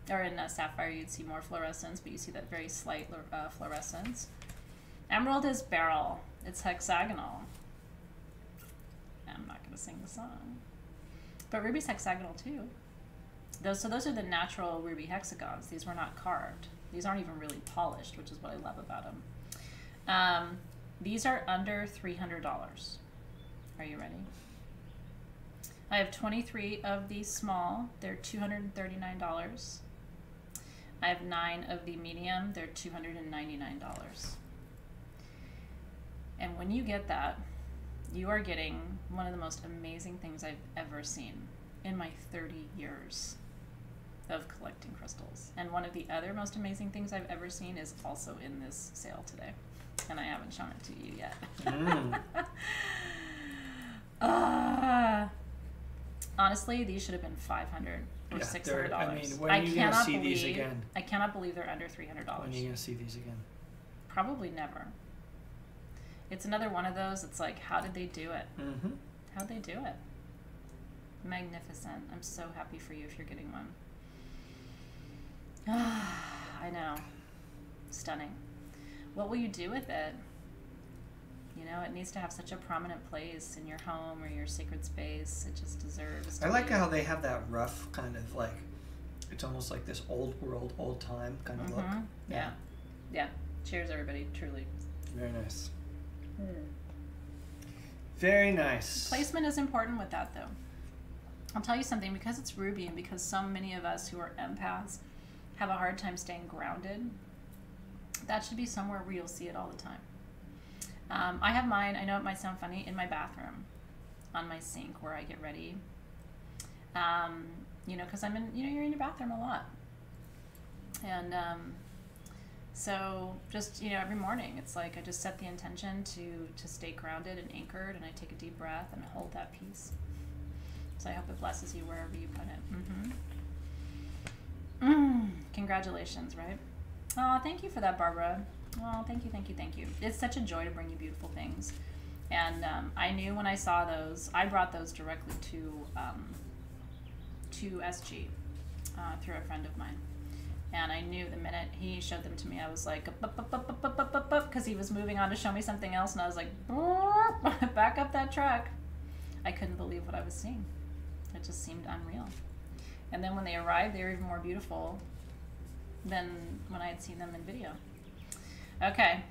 B: or in sapphire, you'd see more fluorescence, but you see that very slight fluorescence. Emerald is beryl. It's hexagonal. I'm not going to sing the song. But ruby's hexagonal too. Those are the natural ruby hexagons. These were not carved. These aren't even really polished, which is what I love about them. These are under $300. Are you ready? I have 23 of these small. They're $239. I have 9 of the medium. They're $299. And when you get that, You are getting one of the most amazing things I've ever seen in my 30 years of collecting crystals. And one of the other most amazing things I've ever seen is also in this sale today. And I haven't shown it to you yet. Honestly, these should have been $500 or $600.
A: I mean, when are you going to see these again?
B: I cannot believe they're under $300.
A: When are you going to see these again?
B: Probably never. It's another one of those. It's like, how did they do it? How'd they do it? Magnificent. I'm so happy for you if you're getting one. I know. Stunning. What will you do with it? You know, it needs to have such a prominent place in your home or your sacred space. It just deserves to
A: I like how they have that rough kind of like, it's almost like this old world, old time kind of look.
B: Yeah. Yeah. Cheers, everybody. Truly.
A: Very nice. Very nice.
B: Placement is important with that, though. I'll tell you something, because it's ruby and because so many of us who are empaths have a hard time staying grounded, that should be somewhere where you'll see it all the time. I have mine, I know it might sound funny, in my bathroom, on my sink where I get ready. You know, because I'm in, you know, you're in your bathroom a lot. And so just, you know, every morning, it's like I just set the intention to stay grounded and anchored, and I take a deep breath and hold that peace. So I hope it blesses you wherever you put it. Congratulations, right? Oh, thank you for that, Barbara. Oh, thank you, thank you, thank you. It's such a joy to bring you beautiful things. And I knew when I saw those, I brought those directly to SG through a friend of mine. And I knew the minute he showed them to me, I was like, because he was moving on to show me something else, and I was like, back up that truck. I couldn't believe what I was seeing. It just seemed unreal. And then when they arrived, they were even more beautiful than when I had seen them in video. Okay.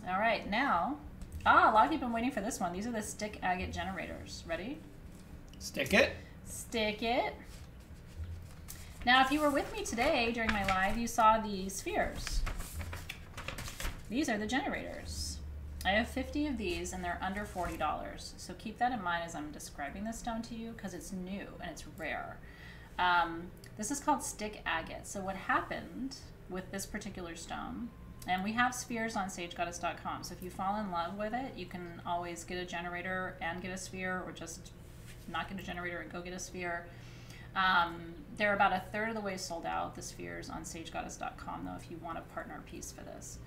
B: All right. Now, a lot of you have been waiting for this one. These are the stick agate generators. Ready?
A: Stick it.
B: Stick it. Now, if you were with me today during my live, you saw the spheres. These are the generators. I have 50 of these, and they're under $40. So keep that in mind as I'm describing this stone to you, because it's new and it's rare. This is called stick agate. So what happened with this particular stone, and we have spheres on sagegoddess.com, so if you fall in love with it, you can always get a generator and get a sphere, or just not get a generator and go get a sphere. They're about a third of the way sold out, the spheres on sagegoddess.com, though, if you want a partner piece for this.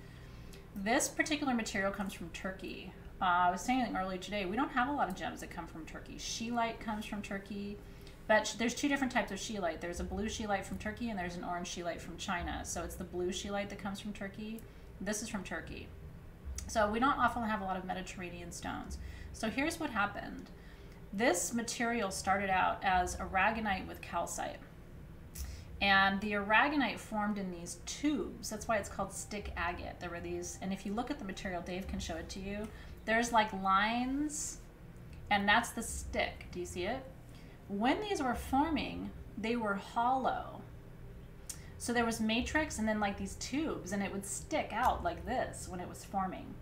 B: This particular material comes from Turkey. I was saying earlier today, we don't have a lot of gems that come from Turkey. Scheelite comes from Turkey, but there's two different types of scheelite. There's a blue scheelite from Turkey, and there's an orange scheelite from China. So it's the blue scheelite that comes from Turkey. This is from Turkey. So we don't often have a lot of Mediterranean stones. So here's what happened. This material started out as aragonite with calcite. And the aragonite formed in these tubes. That's why it's called stick agate. There were these, and if you look at the material, Dave can show it to you, there's like lines, and that's the stick. Do you see it? When these were forming, they were hollow. So there was matrix and then like these tubes, and it would stick out like this when it was forming.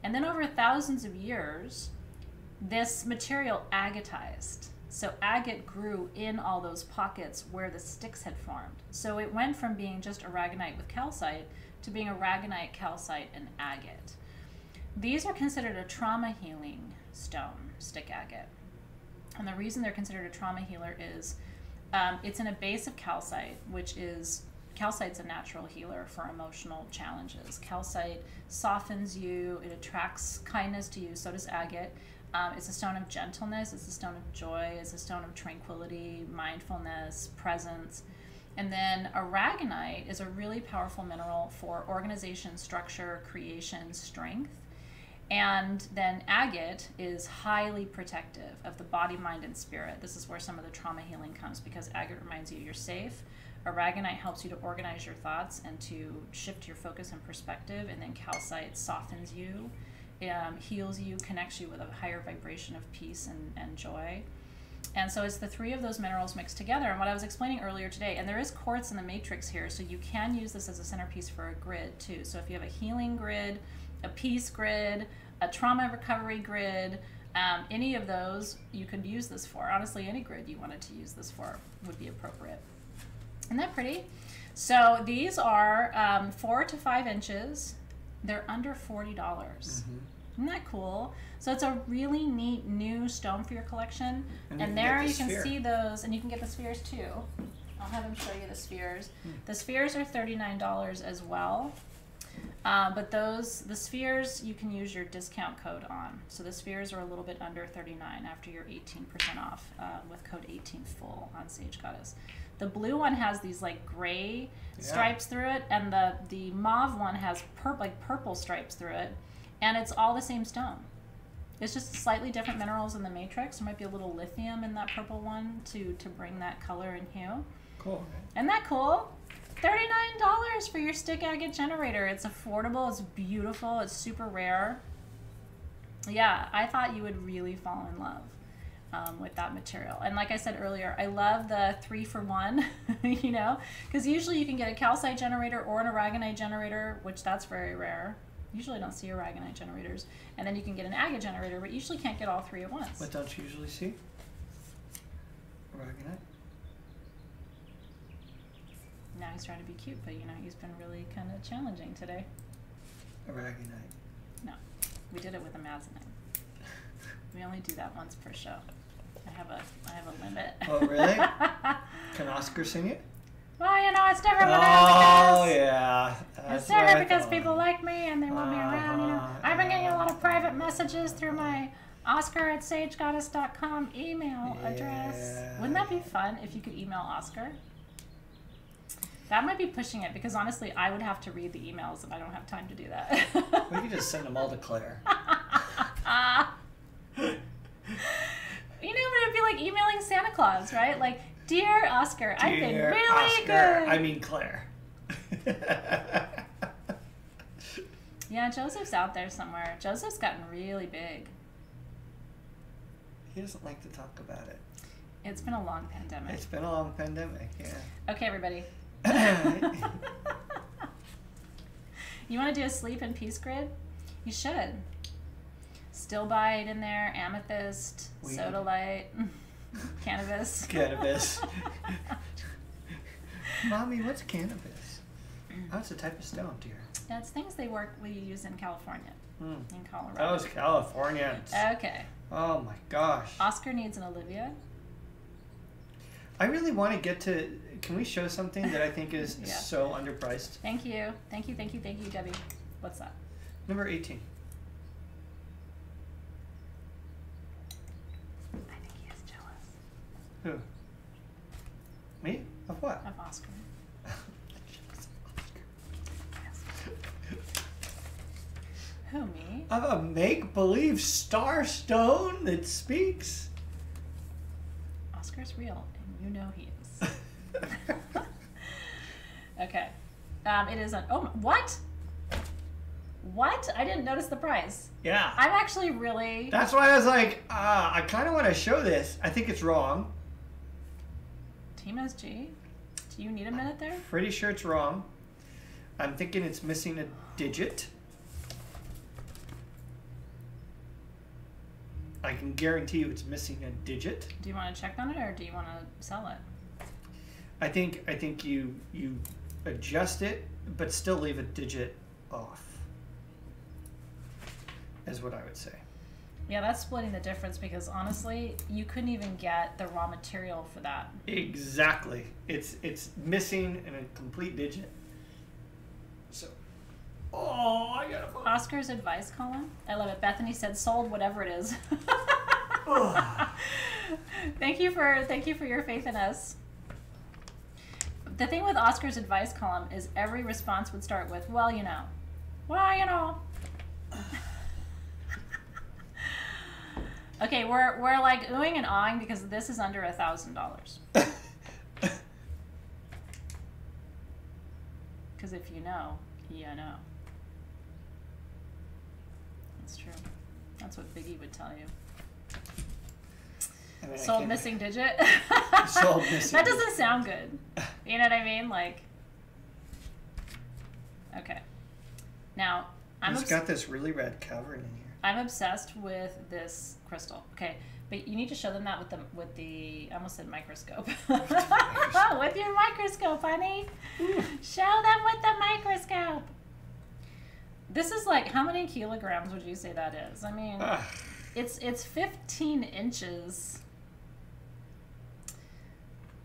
B: And then over thousands of years, this material agatized. So agate grew in all those pockets where the sticks had formed. So it went from being just aragonite with calcite to being aragonite, calcite, and agate. These are considered a trauma healing stone, stick agate. And the reason they're considered a trauma healer is it's in a base of calcite, which is, calcite's a natural healer for emotional challenges. Calcite softens you, it attracts kindness to you, so does agate. It's a stone of gentleness, it's a stone of joy, it's a stone of tranquility, mindfulness, presence. And then aragonite is a really powerful mineral for organization, structure, creation, strength. And then agate is highly protective of the body, mind, and spirit. This is where some of the trauma healing comes, because agate reminds you you're safe. Aragonite helps you to organize your thoughts and to shift your focus and perspective. And then calcite softens you, heals you, connects you with a higher vibration of peace and joy. And so it's the three of those minerals mixed together. And what I was explaining earlier today, and there is quartz in the matrix here, so you can use this as a centerpiece for a grid too. So if you have a healing grid, a peace grid, a trauma recovery grid, Any of those you could use this for. Honestly, any grid you wanted to use this for would be appropriate. Isn't that pretty? So these are 4 to 5 inches. They're under $40. Isn't that cool? So it's a really neat new stone for your collection. And there you can see those, and you can get the spheres too. I'll have him show you the spheres. The spheres are $39 as well. But the spheres you can use your discount code on. So the spheres are a little bit under $39 after your 18% off with code 18FULL on Sage Goddess. The blue one has these like gray stripes through it, and the mauve one has purple stripes through it, and it's all the same stone. It's just slightly different minerals in the matrix. There might be a little lithium in that purple one to bring that color and hue.
A: Cool.
B: Isn't that cool? $39 for your stick agate generator. It's affordable, it's beautiful, it's super rare. Yeah, I thought you would really fall in love with that material. And like I said earlier, I love the 3-for-1, you know, because usually you can get a calcite generator or an aragonite generator, which that's very rare. Usually I don't see aragonite generators. And then you can get an agate generator, but you usually can't get all three at once.
A: What don't you usually see? Aragonite?
B: Now he's trying to be cute, but you know, he's been really kind of challenging today.
A: Aragonite.
B: No, we did it with amazonite. We only do that once per show. I have a limit.
A: Oh, really? Can Oscar sing it?
B: Well, you know, it's different when it's different because people like me and they want me around, you know. I've been getting a lot of private messages through my oscar@sagegoddess.com email address. Wouldn't that be fun if you could email Oscar? That might be pushing it, because honestly, I would have to read the emails and I don't have time to do that.
A: We could just send them all to Claire.
B: You know, but it'd be like emailing Santa Claus, right? Like, dear Oscar, I've been really good.
A: I mean Claire.
B: Yeah, Joseph's out there somewhere. Joseph's gotten really big.
A: He doesn't like to talk about it.
B: It's been a long pandemic.
A: It's been a long pandemic, yeah.
B: Okay, everybody. You want to do a sleep and peace grid? You should. Stillbite in there, amethyst, sodalite, cannabis.
A: Cannabis. Mommy, what's cannabis? Oh, it's a type of stone, dear.
B: That's things we use in California, in Colorado.
A: Those Californians.
B: Okay.
A: Oh my gosh.
B: Oscar needs an Olivia.
A: I really want to get to. Can we show something that I think is so underpriced?
B: Thank you. Thank you, thank you, thank you, Debbie. What's that?
A: Number 18.
B: I think he is jealous.
A: Who? Me? Of what?
B: Of Oscar. Yes. Who, me?
A: Of a make-believe star stone that speaks?
B: Oscar's real, and you know he is. Okay. It is what? What? I didn't notice the price.
A: Yeah.
B: I'm actually really...
A: That's why I was like, I kind of want to show this. I think it's wrong.
B: Team SG? Do you need a minute there?
A: Pretty sure it's wrong. I'm thinking it's missing a digit. I can guarantee you it's missing a digit.
B: Do you want to check on it, or do you want to sell it?
A: I think you adjust it, but still leave a digit off, is what I would say.
B: Yeah, that's splitting the difference, because honestly, you couldn't even get the raw material for that.
A: Exactly. It's missing in a complete digit. So, oh, I gotta put
B: Oscar's advice column. I love it. Bethany said, "Sold, whatever it is." Thank you for your faith in us. The thing with Oscar's advice column is every response would start with, "Well, you know." Well, you know. Okay, we're like oohing and awing because this is under $1,000. Because if you know, you know. That's true. That's what Biggie would tell you.
A: I mean,
B: Sold missing digit.
A: Sold missing.
B: That doesn't sound good. You know what I mean? Like, okay. Now,
A: It's got this really red covering in here.
B: I'm obsessed with this crystal. Okay, but you need to show them that with the I almost said microscope. With your microscope, honey. Show them with the microscope. This is like, how many kilograms would you say that is? I mean, it's 15 inches.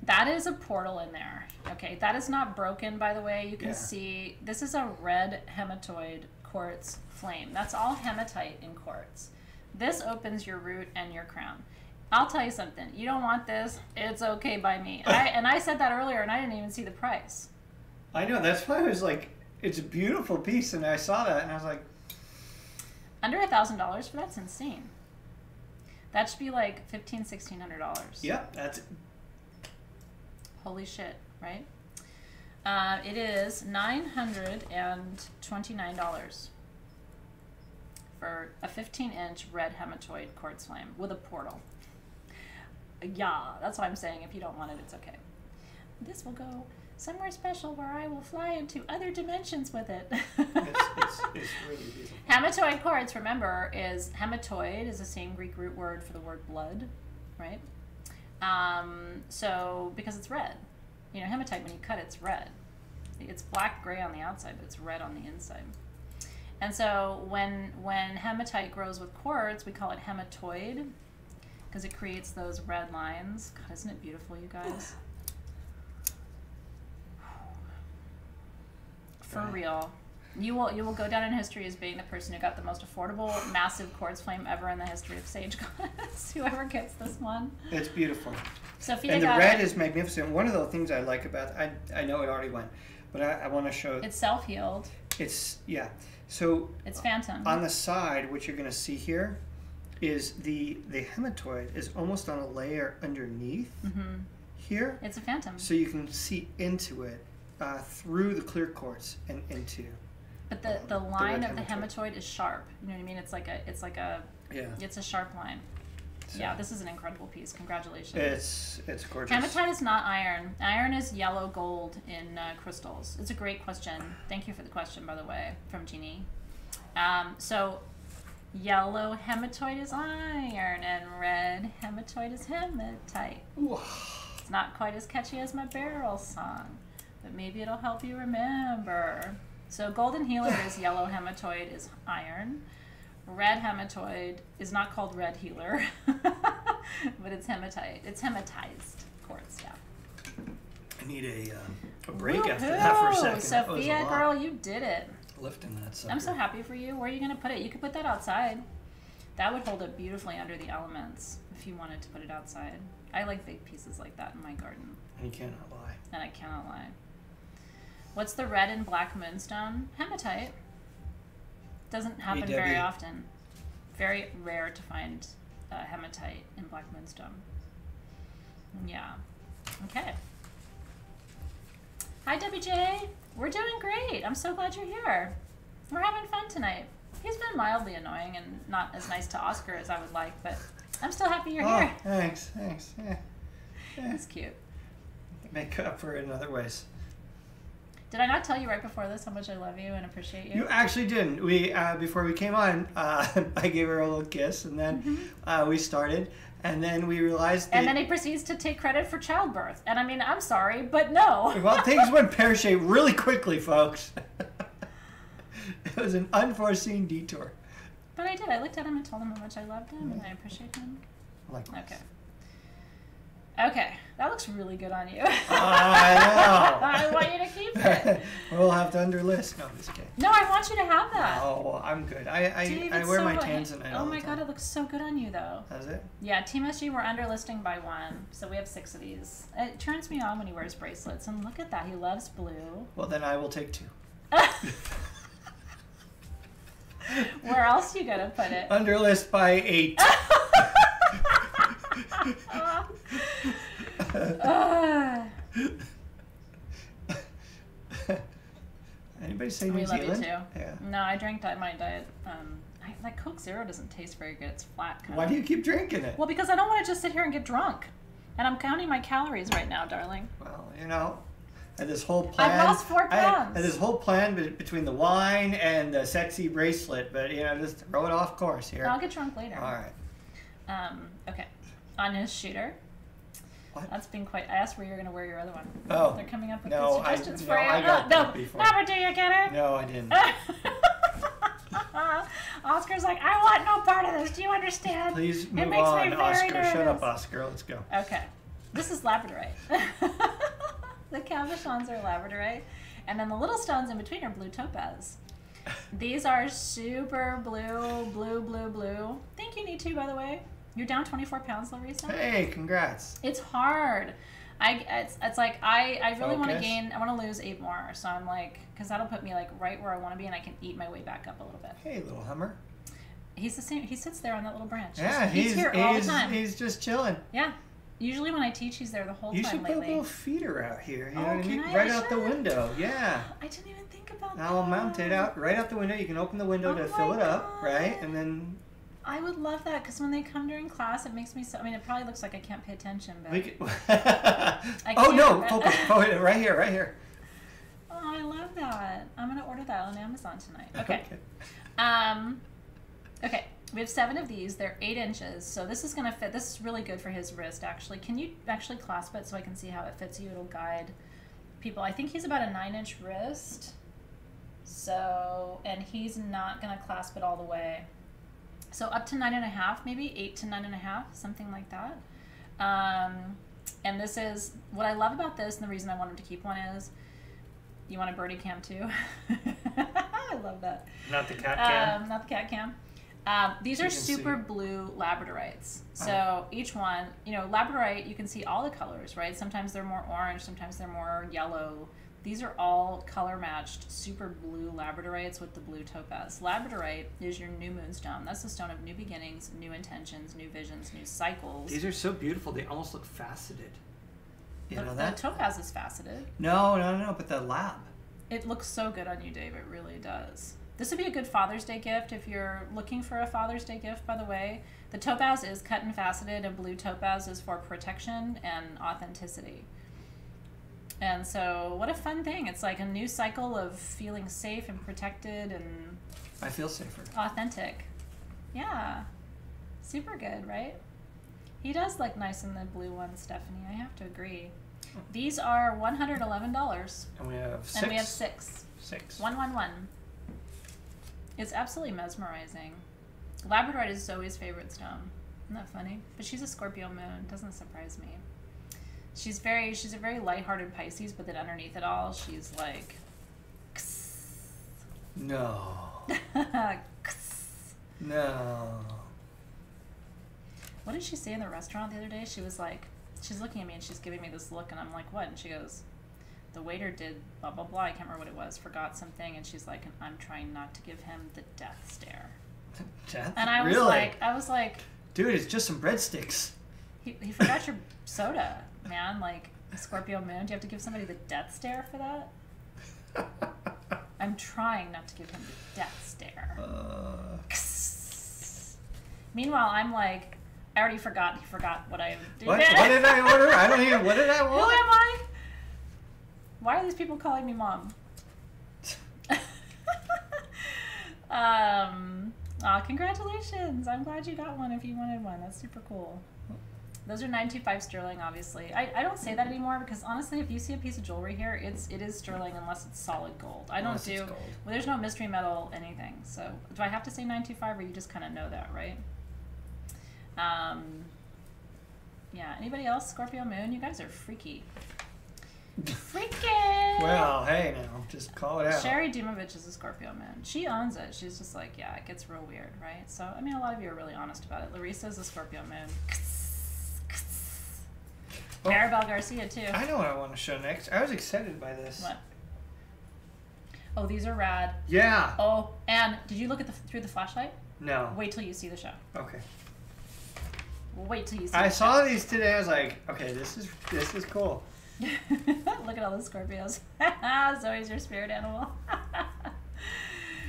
B: That is a portal in there. Okay, that is not broken, by the way. You can see this is a red hematoid quartz flame. That's all hematite in quartz. This opens your root and your crown. I'll tell you something. You don't want this, it's okay by me. I said that earlier, and I didn't even see the price. I
A: know, that's why I was like, it's a beautiful piece, and I saw that, and I was like...
B: Under $1,000 for that's insane. That should be like $1,500, $1,600.
A: Yep, that's...
B: Holy shit, right? It is $929 for a 15-inch red hematoid quartz flame with a portal. Yeah, that's what I'm saying. If you don't want it, it's okay. This will go somewhere special where I will fly into other dimensions with it.
A: It's really beautiful.
B: Hematoid quartz, remember, is hematoid is the same Greek root word for the word blood, right? So, because it's red. You know, hematite, when you cut, it's red. It's black-gray on the outside, but it's red on the inside. And so, when hematite grows with quartz, we call it hematoid, because it creates those red lines. God, isn't it beautiful, you guys? For real. You will go down in history as being the person who got the most affordable, massive quartz flame ever in the history of Sage Goddess. Whoever gets this one.
A: It's beautiful.
B: Sophia
A: and the
B: got
A: red
B: it.
A: Is magnificent. One of the things I like about I know it already went, but I want to show.
B: It's self-healed.
A: It's, yeah. So
B: it's phantom.
A: On the side, what you're going to see here is the hematoid is almost on a layer underneath here.
B: It's a phantom.
A: So you can see into it through the clear quartz and into.
B: But the line of the hematoid is sharp. You know what I mean? It's like a it's a sharp line. So, yeah, this is an incredible piece. Congratulations.
A: It's gorgeous.
B: Hematite is not iron. Iron is yellow gold in crystals. It's a great question. Thank you for the question, by the way, from Jeannie. So yellow hematoid is iron and red hematoid is hematite.
A: Ooh.
B: It's not quite as catchy as my barrel song, but maybe it'll help you remember. So golden healer is yellow hematoid is iron. Red hematoid is not called red healer, but it's hematite. It's hematized quartz, yeah.
A: I need a break after that for a second.
B: Sophia, girl, you did it.
A: Lifting that sucker.
B: I'm so happy for you. Where are you going to put it? You could put that outside. That would hold it beautifully under the elements if you wanted to put it outside. I like big pieces like that in my garden.
A: And you cannot lie.
B: And I cannot lie. What's the red and black moonstone? Hematite. Doesn't happen very often. Very rare to find hematite in black moonstone. Yeah. Okay. Hi, WJ. We're doing great. I'm so glad you're here. We're having fun tonight. He's been mildly annoying and not as nice to Oscar as I would like, but I'm still happy you're here.
A: Thanks. Yeah.
B: That's cute.
A: Make up for it in other ways.
B: Did I not tell you right before this how much I love you and appreciate you?
A: You actually didn't. We before we came on, I gave her a little kiss, and then we started, and then we realized.
B: And then he proceeds to take credit for childbirth. And I mean, I'm sorry, but no.
A: Well, things went pear-shaped really quickly, folks. It was an unforeseen detour.
B: But I did. I looked at him and told him how much I loved him and I appreciate him.
A: Likewise.
B: Okay, that looks really good on you.
A: I know.
B: I want you to keep it.
A: We'll have to underlist. No, I'm just kidding.
B: No, I want you to have that.
A: Oh, well, I'm good. I wear my tanzanite.
B: Oh my god, it looks so good on you though.
A: Does it?
B: Yeah, Team SG, we're underlisting by one, so we have 6 of these. It turns me on when he wears bracelets, and look at that, he loves blue.
A: Well, then I will take 2.
B: Where else you gonna put it?
A: Underlist by 8. Anybody say New Zealand?
B: We love you too.
A: Yeah.
B: No, I drank my diet. Like Coke Zero doesn't taste very good. It's flat.
A: Why do you keep drinking it?
B: Well, because I don't want to just sit here and get drunk. And I'm counting my calories right now, darling.
A: Well, you know, had this whole plan.
B: I lost 4 pounds.
A: I had this whole plan between the wine and the sexy bracelet, but you know, just throw it off course here.
B: I'll get drunk later.
A: All right.
B: Okay. On his shooter.
A: What?
B: That's been quite. I asked where you're going to wear your other one.
A: Oh.
B: They're coming up with
A: No,
B: good suggestions
A: no,
B: for you.
A: I got that before.
B: Never do you get it?
A: No, I didn't.
B: Oscar's like, I want no part of this. Do you understand?
A: Please
B: it
A: move
B: makes
A: on,
B: me very
A: Oscar.
B: nervous.
A: Shut up, Oscar. Let's go.
B: Okay. This is Labradorite. The Cabochons are Labradorite. And then the little stones in between are blue topaz. These are super blue, blue, blue, blue. Thank you, Nitu, by the way. You're down 24 pounds, Larissa.
A: Hey, congrats.
B: It's hard. It's like I really want to
A: Focus.
B: gain. I want to lose 8 more. So I'm like, because that'll put me like right where I want to be, and I can eat my way back up a little bit.
A: Hey, little Hummer.
B: He's the same. He sits there on that little branch.
A: Yeah,
B: he's here all the time.
A: He's just chilling.
B: Yeah. Usually when I teach, he's there the whole
A: You
B: time
A: should
B: lately.
A: put a little feeder out here. You know what I
B: can
A: mean?
B: I?
A: Right
B: I
A: out the
B: should.
A: window. Yeah.
B: I didn't even think about that.
A: I'll mount it out right out the window. You can open the window to fill it up,
B: God.
A: right? And then
B: I would love that because when they come during class, it makes me so. I mean, it probably looks like I can't pay attention, but.
A: we could.
B: I
A: Oh no!
B: can't.
A: Focus. Focus. Right here. Right here.
B: Oh, I love that. I'm gonna order that on Amazon tonight. Okay.
A: Okay.
B: Okay. We have 7 of these. They're 8 inches, so this is gonna fit. This is really good for his wrist. Actually, can you actually clasp it so I can see how it fits you? It'll guide people. I think he's about a 9-inch wrist. So, and he's not gonna clasp it all the way. So up to 9.5, maybe 8 to 9.5, something like that. And this is what I love about this, and the reason I wanted to keep one is, you want a birdie cam too? I love that.
A: Not the cat cam.
B: Not the cat cam. These are super blue Labradorites. So each one, you know, Labradorite, you can see all the colors, right? Sometimes they're more orange, sometimes they're more yellow. These are all color matched, super blue Labradorites with the blue topaz. Labradorite is your new moonstone. That's the stone of new beginnings, new intentions, new visions, new cycles.
A: These are so beautiful. They almost look faceted. You know
B: The
A: that?
B: topaz is faceted.
A: No. But the lab.
B: It looks so good on you, Dave. It really does. This would be a good Father's Day gift if you're looking for a Father's Day gift, by the way. The topaz is cut and faceted, and blue topaz is for protection and authenticity. And so, what a fun thing. It's like a new cycle of feeling safe and protected and
A: I feel safer.
B: authentic. Yeah. Super good, right? He does look nice in the blue one, Stephanie. I have to agree. These are $111.
A: And we have 6.
B: And we have 6.
A: 6.
B: 111. It's absolutely mesmerizing. Labradorite is Zoe's favorite stone. Isn't that funny? But she's a Scorpio moon. Doesn't surprise me. She's a very lighthearted Pisces, but then underneath it all, she's like,
A: No. No.
B: What did she say in the restaurant the other day? She was like, she's looking at me and she's giving me this look, and I'm like, what? And she goes, the waiter did blah, blah, blah. I can't remember what it was, forgot something. And she's like, I'm trying not to give him the death stare.
A: Death?
B: And I was like,
A: dude, it's just some breadsticks.
B: He forgot your soda, man. Like, Scorpio moon, do you have to give somebody the death stare for that? I'm trying not to give him the death stare. Meanwhile, I'm like, I already forgot. He forgot what I did.
A: What did I order? I don't even. What did I want?
B: Who am I? Why are these people calling me mom? Congratulations. I'm glad you got one if you wanted one. That's super cool. Those are 925 sterling, obviously. I don't say that anymore because honestly, if you see a piece of jewelry here, it is sterling unless it's solid gold. Well, there's no mystery metal anything. So do I have to say 925 or you just kind of know that, right? Yeah. Anybody else? Scorpio moon? You guys are freaky. Freaking!
A: Well, hey now, just call it out.
B: Sherry Dumovich is a Scorpio moon. She owns it. She's just like, yeah, it gets real weird, right? So, I mean, a lot of you are really honest about it. Larissa is a Scorpio moon. Maribel Garcia, too.
A: I know what I want to show next. I was excited by this.
B: What? Oh, these are rad.
A: Yeah.
B: Oh, and did you look at through the flashlight?
A: No.
B: Wait till you see the show.
A: Okay.
B: Wait till you see
A: I
B: the
A: saw
B: show.
A: these today. I was like, okay, this is cool.
B: Look at all the Scorpios. Zoe's your spirit animal.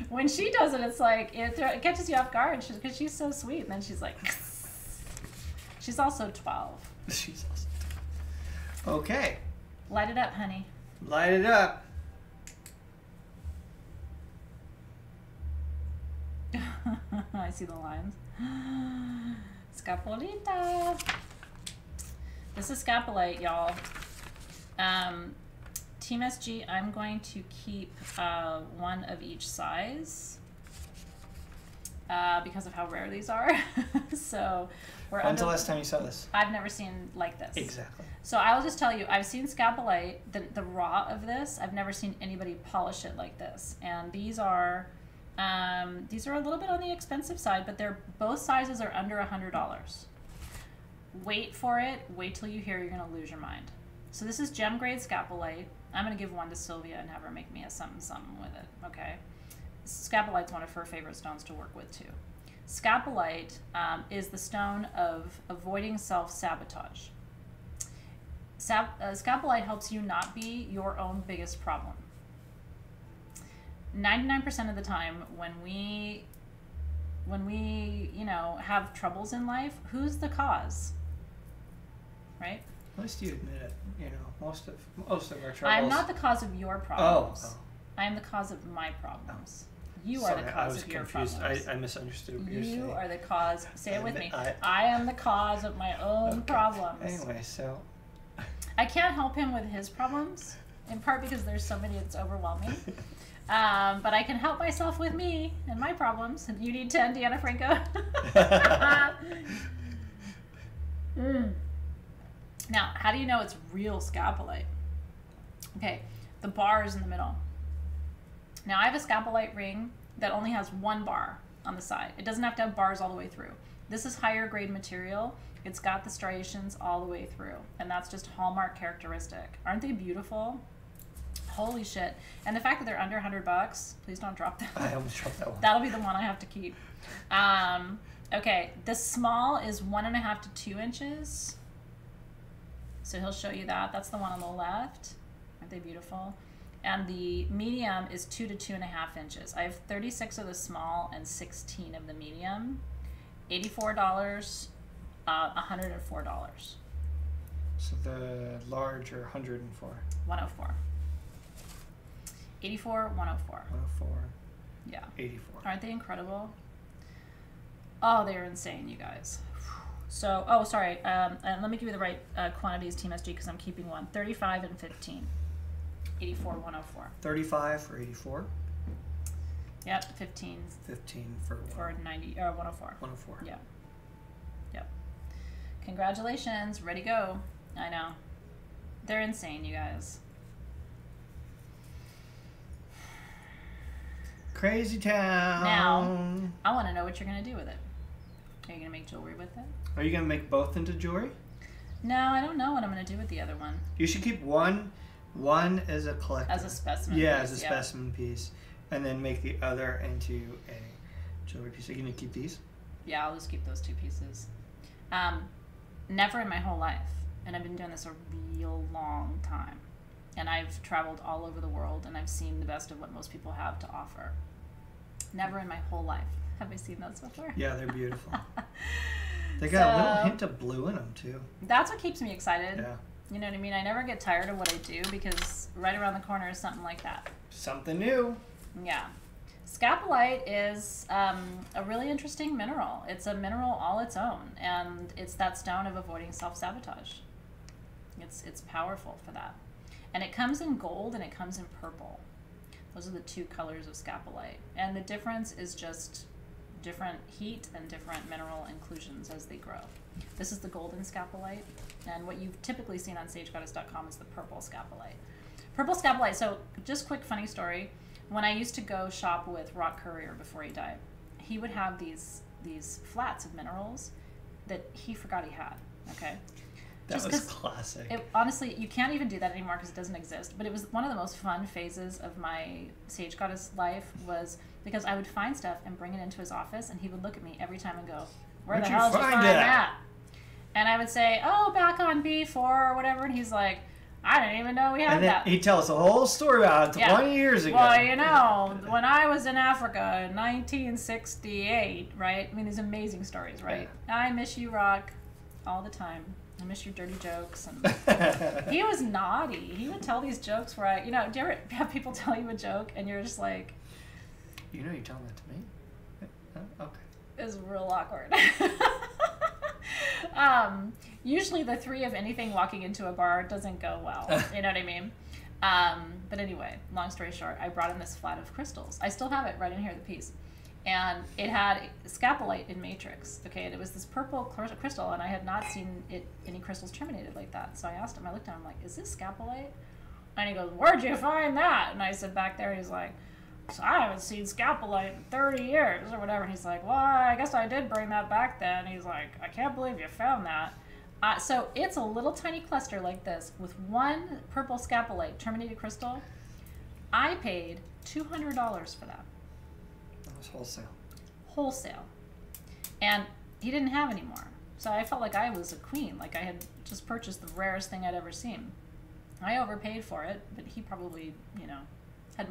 B: When she does it, it's like, it catches you off guard because she's so sweet. And then she's like, she's also 12.
A: She's awesome. Okay.
B: Light it up, honey.
A: Light it up.
B: I see the lines. Scapulita. This is Scapalite, y'all. Team SG, I'm going to keep one of each size because of how rare these are. So we're
A: When's the last time you saw this?
B: I've never seen like this.
A: Exactly.
B: So I will just tell you, I've seen Scapalite, the raw of this. I've never seen anybody polish it like this. And these are a little bit on the expensive side, but they're both sizes are under $100. Wait for it. Wait till you hear. You're gonna lose your mind. So this is gem grade Scapalite. I'm gonna give one to Sylvia and have her make me a something with it. Okay. Scapalite's one of her favorite stones to work with too. Scapalite is the stone of avoiding self-sabotage. Scapalite helps you not be your own biggest problem. 99% of the time when we have troubles in life, who's the cause? Right?
A: At least you admit it. Most of our troubles.
B: I'm not the cause of your problems.
A: Oh.
B: I am the cause of my problems. You
A: Sorry,
B: are the cause of your problems.
A: I misunderstood what you were saying.
B: You are the cause. Say it with me. I am the cause of my own problems.
A: Anyway, so
B: I can't help him with his problems, in part because there's so many it's overwhelming. But I can help myself with me and my problems. You need 10, Deanna Franco. Now, how do you know it's real Scapalite? Okay, the bar is in the middle. Now, I have a Scapalite ring that only has one bar on the side. It doesn't have to have bars all the way through. This is higher grade material. It's got the striations all the way through, and that's just hallmark characteristic. Aren't they beautiful? Holy shit. And the fact that they're under $100, please don't drop that one.
A: I almost dropped that one.
B: That'll be the one I have to keep. Okay, the small is 1.5 to 2 inches. So he'll show you that. That's the one on the left. Aren't they beautiful? And the medium is 2 to 2.5 inches. I have 36 of the small and 16 of the medium. $84, $104.
A: So the large are 104.
B: 104. 84, 104.
A: 104.
B: Yeah.
A: 84.
B: Aren't they incredible? Oh, they're insane, you guys. So, oh, sorry. And let me give you the right quantities, Team SG, because I'm keeping one. 35 and 15. 84, 104.
A: 35 for 84.
B: Yep, 15.
A: 15 for
B: 90 or 104.
A: 104.
B: Yeah. Yep. Congratulations. Ready, go. I know. They're insane, you guys.
A: Crazy town.
B: Now, I want to know what you're going to do with it. Are you going to make jewelry with it?
A: Are you going to make both into jewelry?
B: No, I don't know what I'm going to do with the other one.
A: You should keep one as a collector.
B: As a specimen
A: Yeah,
B: piece,
A: as a specimen piece. And then make the other into a jewelry piece. Are you going to keep these?
B: Yeah, I'll just keep those 2 pieces. Never in my whole life. And I've been doing this a real long time. And I've traveled all over the world, and I've seen the best of what most people have to offer. Never in my whole life have I seen those before.
A: Yeah, they're beautiful. They got a little hint of blue in them, too.
B: That's what keeps me excited.
A: Yeah.
B: You know what I mean? I never get tired of what I do because right around the corner is something like that.
A: Something new.
B: Yeah. Scapalite is a really interesting mineral. It's a mineral all its own, and it's that stone of avoiding self-sabotage. It's powerful for that. And it comes in gold and it comes in purple. Those are the 2 colors of Scapalite. And the difference is just different heat and different mineral inclusions as they grow. This is the golden Scapalite, and what you've typically seen on sagegoddess.com is the purple Scapalite. Purple Scapalite, so just quick funny story. When I used to go shop with Rock Courier before he died, he would have these flats of minerals that he forgot he had, okay?
A: That was classic.
B: Honestly, you can't even do that anymore because it doesn't exist. But it was one of the most fun phases of my Sage Goddess life was because I would find stuff and bring it into his office, and he would look at me every time and go, "Where the hell did you find that?" And I would say, "Oh, back on B4 or whatever," and he's like, "I didn't even know we had that."
A: He'd tell us a whole story about it 20 years ago.
B: Well, you know, when I was in Africa in 1968, right? I mean, these amazing stories, right? Yeah. I miss you, Rock, all the time. I miss your dirty jokes. And he was naughty. He would tell these jokes where do you ever have people tell you a joke and you're just like,
A: you know, you're telling that to me? Okay.
B: It was real awkward. Usually the three of anything walking into a bar doesn't go well. You know what I mean? But anyway, long story short, I brought in this flat of crystals. I still have it right in here, the piece. And it had Scapalite in matrix. Okay, and it was this purple crystal, and I had not seen any crystals terminated like that. So I asked him, I looked at him, I'm like, is this Scapalite? And he goes, where'd you find that? And I said, back there. He's like, so I haven't seen Scapalite in 30 years or whatever. And he's like, well, I guess I did bring that back then. He's like, I can't believe you found that. So it's a little tiny cluster like this with one purple Scapalite terminated crystal. I paid $200 for that.
A: That was wholesale.
B: Wholesale. And he didn't have any more. So I felt like I was a queen, like I had just purchased the rarest thing I'd ever seen. I overpaid for it, but he probably, you know, had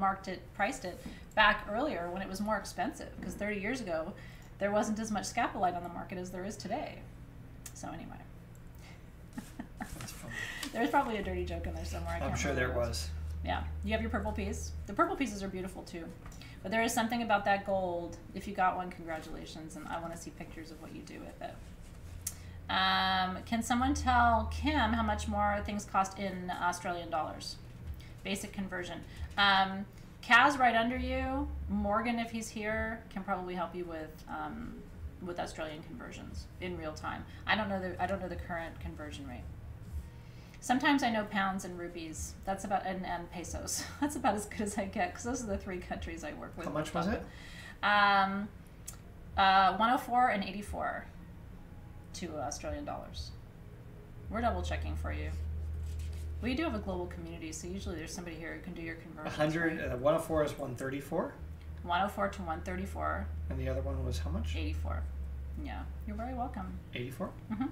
B: priced it back earlier when it was more expensive, because 30 years ago there wasn't as much Scapalite on the market as there is today. So anyway.
A: That's funny.
B: There's probably a dirty joke in there somewhere.
A: I'm sure there was.
B: Yeah. You have your purple piece. The purple pieces are beautiful too. But there is something about that gold. If you got one, congratulations, and I want to see pictures of what you do with it. Can someone tell Kim how much more things cost in Australian dollars? Basic conversion. Kaz right under you. Morgan, if he's here, can probably help you with Australian conversions in real time. I don't know the current conversion rate. Sometimes I know pounds and rupees. That's about and pesos. That's about as good as I get, because those are the three countries I work with.
A: How much was it?
B: 104 and 84 to Australian dollars. We're double checking for you. We do have a global community, so usually there's somebody here who can do your conversions.
A: 104 is 134.
B: 104 to 134.
A: And the other one was how much?
B: 84. Yeah, you're very welcome.
A: 84.
B: Mm-hmm.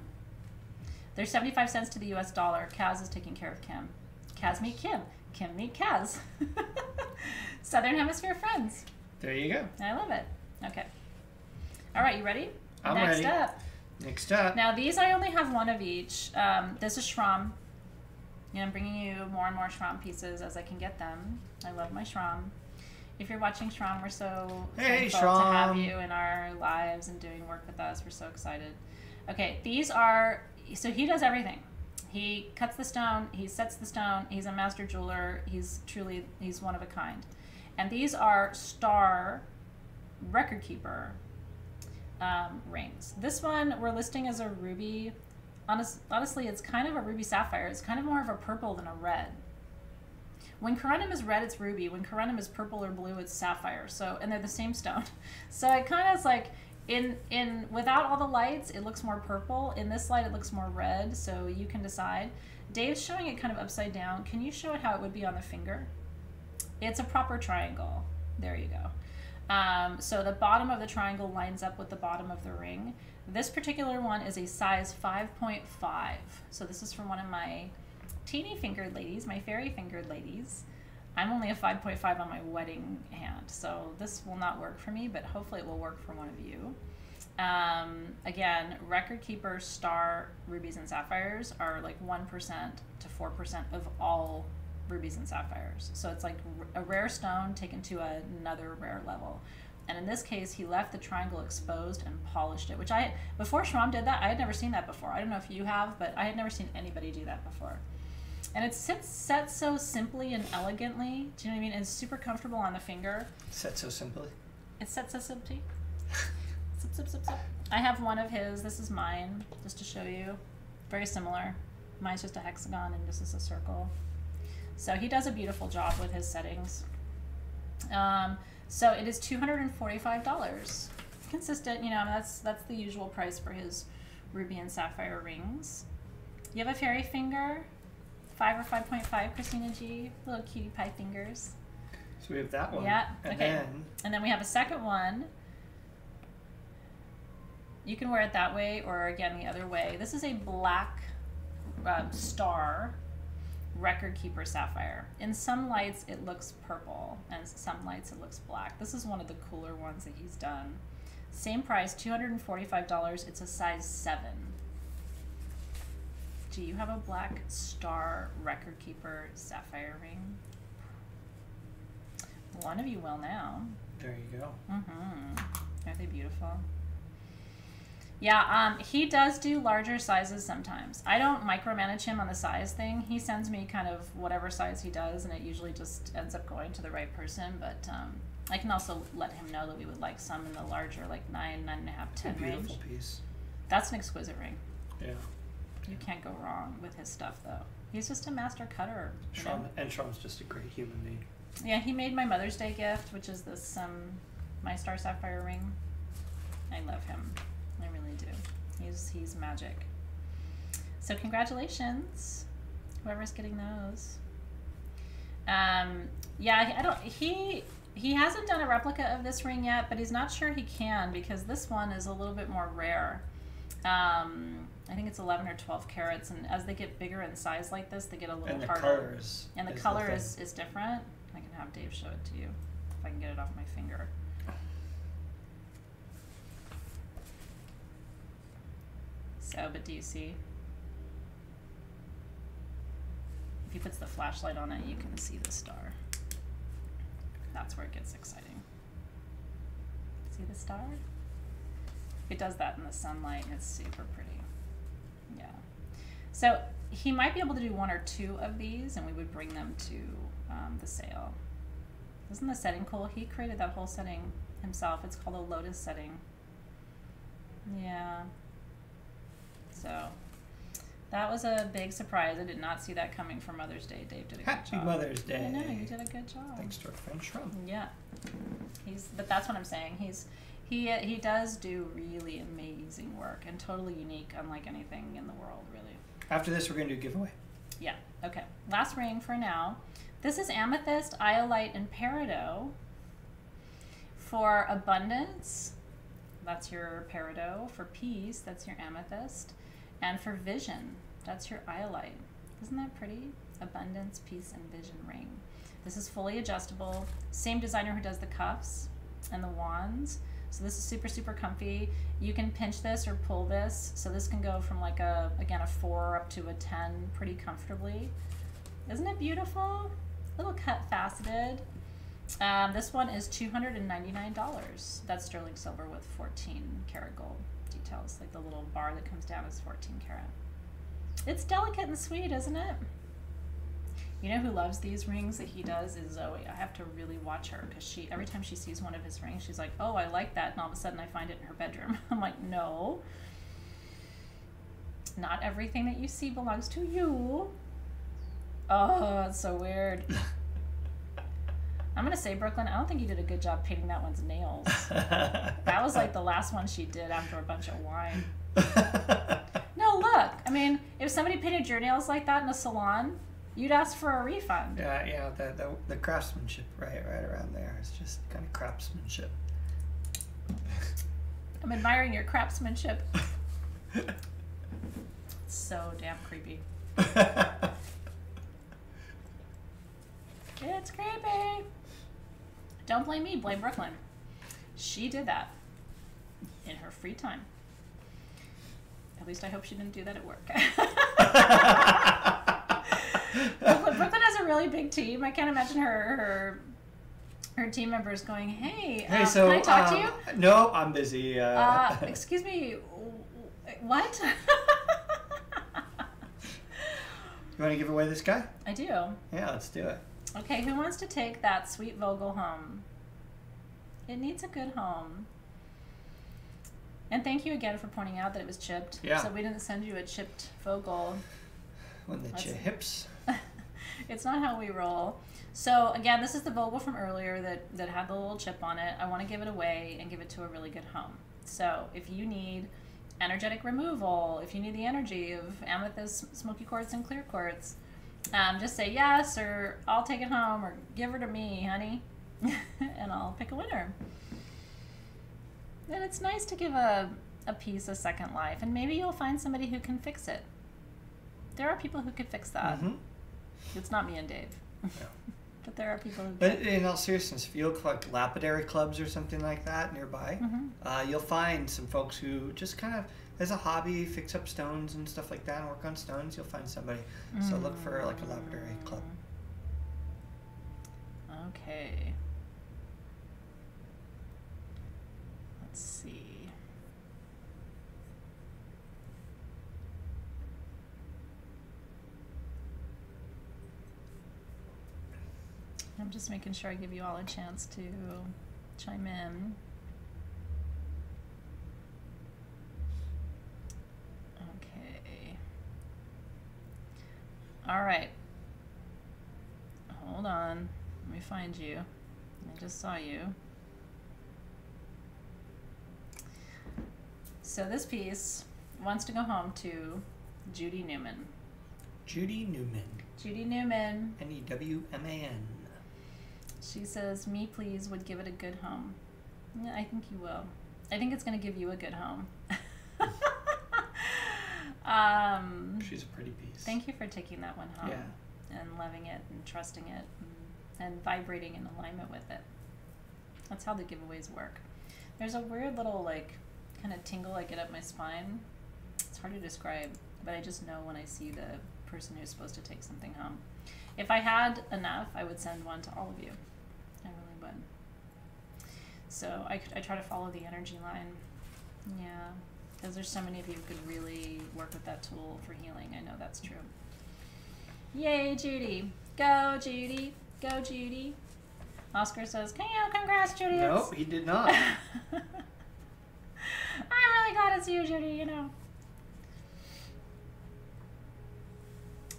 B: There's 75 cents to the US dollar. Kaz is taking care of Kim. Kaz meet Kim. Kim meet Kaz. Southern Hemisphere friends.
A: There you go.
B: I love it. Okay. All right, you ready?
A: I'm
B: ready.
A: Next up.
B: Now, these I only have one of each. This is Shram. I'm bringing you more and more Shram pieces as I can get them. I love my Shram. If you're watching Shram, we're so thankful to have you in our lives and doing work with us. We're so excited. Okay, these are... So he does everything. He cuts the stone, he sets the stone, he's a master jeweler, he's one of a kind. And these are star record keeper rings. This one we're listing as a ruby. Honestly, it's kind of a ruby sapphire. It's kind of more of a purple than a red. When corundum is red, it's ruby. When corundum is purple or blue, it's sapphire. So, and they're the same stone. So it kind of is like, without all the lights, it looks more purple. In this light, it looks more red, so you can decide. Dave's showing it kind of upside down. Can you show it how it would be on the finger? It's a proper triangle. There you go. So the bottom of the triangle lines up with the bottom of the ring. This particular one is a size 5.5. So this is from one of my teeny fingered ladies, my fairy fingered ladies. I'm only a 5.5 on my wedding hand, so this will not work for me, but hopefully it will work for one of you. Again, record keeper star rubies and sapphires are like 1% to 4% of all rubies and sapphires. So it's like a rare stone taken to another rare level. And in this case, he left the triangle exposed and polished it, which before Shram did that, I had never seen that before. I don't know if you have, but I had never seen anybody do that before. And it's set so simply and elegantly. Do you know what I mean? And it's super comfortable on the finger.
A: Set so simply.
B: It's set so simply. Sip, sip, sip, sip. I have one of his. This is mine, just to show you. Very similar. Mine's just a hexagon and this is a circle. So he does a beautiful job with his settings. So it is $245. Consistent, that's the usual price for his ruby and sapphire rings. You have a fairy finger. 5 or 5.5, Christina G. Little cutie pie fingers.
A: So we have that one.
B: Yeah. Okay. And then we have a second one. You can wear it that way or again the other way. This is a black star record keeper sapphire. In some lights it looks purple and some lights it looks black. This is one of the cooler ones that he's done. Same price, $245. It's a size 7. Do you have a black star record keeper sapphire ring? One of you will now.
A: There you go.
B: Aren't they beautiful? Yeah, he does do larger sizes sometimes. I don't micromanage him on the size thing. He sends me kind of whatever size he does, and it usually just ends up going to the right person. But I can also let him know that we would like some in the larger, like 9, 9.5, 10 range.
A: Beautiful piece.
B: That's an exquisite ring.
A: Yeah.
B: You can't go wrong with his stuff, though. He's just a master cutter.
A: And Sean's just a great human being.
B: Yeah, he made my Mother's Day gift, which is this my star sapphire ring. I love him. I really do. He's magic. So congratulations, whoever's getting those. Yeah, he hasn't done a replica of this ring yet, but he's not sure he can because this one is a little bit more rare. I think it's 11 or 12 carats, and as they get bigger in size like this, they get a little harder. And the color is different. I can have Dave show it to you if I can get it off my finger. So, but do you see? If he puts the flashlight on it, you can see the star. That's where it gets exciting. See the star? It does that in the sunlight, and it's super pretty. Yeah. So he might be able to do 1 or 2 of these, and we would bring them to the sale. Isn't the setting cool? He created that whole setting himself. It's called a lotus setting. Yeah. So that was a big surprise. I did not see that coming for Mother's Day. Dave did a good job.
A: Happy Mother's Day.
B: I know, you did a good job.
A: Thanks to our friend Shrum.
B: Yeah. But that's what I'm saying. He does do really amazing work and totally unique, unlike anything in the world, really.
A: After this, we're going to do a giveaway.
B: Yeah. Okay. Last ring for now. This is Amethyst, Iolite, and Peridot. For abundance, that's your Peridot. For peace, that's your Amethyst. And for vision, that's your Iolite. Isn't that pretty? Abundance, peace, and vision ring. This is fully adjustable. Same designer who does the cuffs and the wands. So this is super, super comfy. You can pinch this or pull this. So this can go from like again, a 4 up to a 10 pretty comfortably. Isn't it beautiful? A little cut faceted. This one is $299. That's sterling silver with 14 karat gold details. Like the little bar that comes down is 14 karat. It's delicate and sweet, isn't it? You know who loves these rings that he does is Zoe. I have to really watch her because every time she sees one of his rings, she's like, oh, I like that. And all of a sudden I find it in her bedroom. I'm like, no. Not everything that you see belongs to you. Oh, it's so weird. I'm going to say, Brooklyn, I don't think you did a good job painting that one's nails. That was like the last one she did after a bunch of wine. No, look. I mean, if somebody painted your nails like that in a salon, you'd ask for a refund.
A: Yeah, the craftsmanship right around there is just kind of craftsmanship.
B: I'm admiring your craftsmanship. It's so damn creepy. It's creepy. Don't blame me, blame Brooklyn. She did that in her free time. At least I hope she didn't do that at work. Brooklyn has a really big team. I can't imagine her team members going, hey,
A: so,
B: can I talk to you?
A: No, I'm busy.
B: Excuse me, what?
A: You want to give away this guy?
B: I do.
A: Yeah, let's do it.
B: Okay, who wants to take that sweet Vogel home? It needs a good home. And thank you again for pointing out that it was chipped.
A: Yeah.
B: So we didn't send you a chipped Vogel.
A: When the chips.
B: It's not how we roll. So again, this is the Vogel from earlier that had the little chip on it. I want to give it away and give it to a really good home. So if you need energetic removal, if you need the energy of amethyst, smoky quartz, and clear quartz, just say yes, or I'll take it home, or give her to me, honey, and I'll pick a winner. And it's nice to give a piece a second life, and maybe you'll find somebody who can fix it. There are people who could fix that. Mm-hmm. It's not me and Dave. Yeah. But there are people who
A: But in all seriousness, if you look like lapidary clubs or something like that nearby, you'll find some folks who just kind of, as a hobby, fix up stones and stuff like that, and work on stones, you'll find somebody. So look for like a Labradorite club.
B: Okay. Let's see. I'm just making sure I give you all a chance to chime in. Okay. All right. Hold on. Let me find you. I just saw you. So this piece wants to go home to Judy Newman.
A: Judy Newman.
B: Judy Newman.
A: N-E-W-M-A-N.
B: She says, me please would give it a good home. Yeah, I think you will. I think it's going to give you a good home.
A: She's a pretty piece.
B: Thank you for taking that one home.
A: Yeah.
B: And loving it and trusting it and vibrating in alignment with it. That's how the giveaways work. There's a weird little like kind of tingle I get up my spine. It's hard to describe, but I just know when I see the person who's supposed to take something home. If I had enough, I would send one to all of you. I really would. So I try to follow the energy line. Yeah, because there's so many of you who could really work with that tool for healing. I know that's true. Yay, Judy. Go, Judy. Go, Judy. Oscar says, can you congrats, Judy?
A: Nope, he did not.
B: I'm really glad it's you, Judy, you know.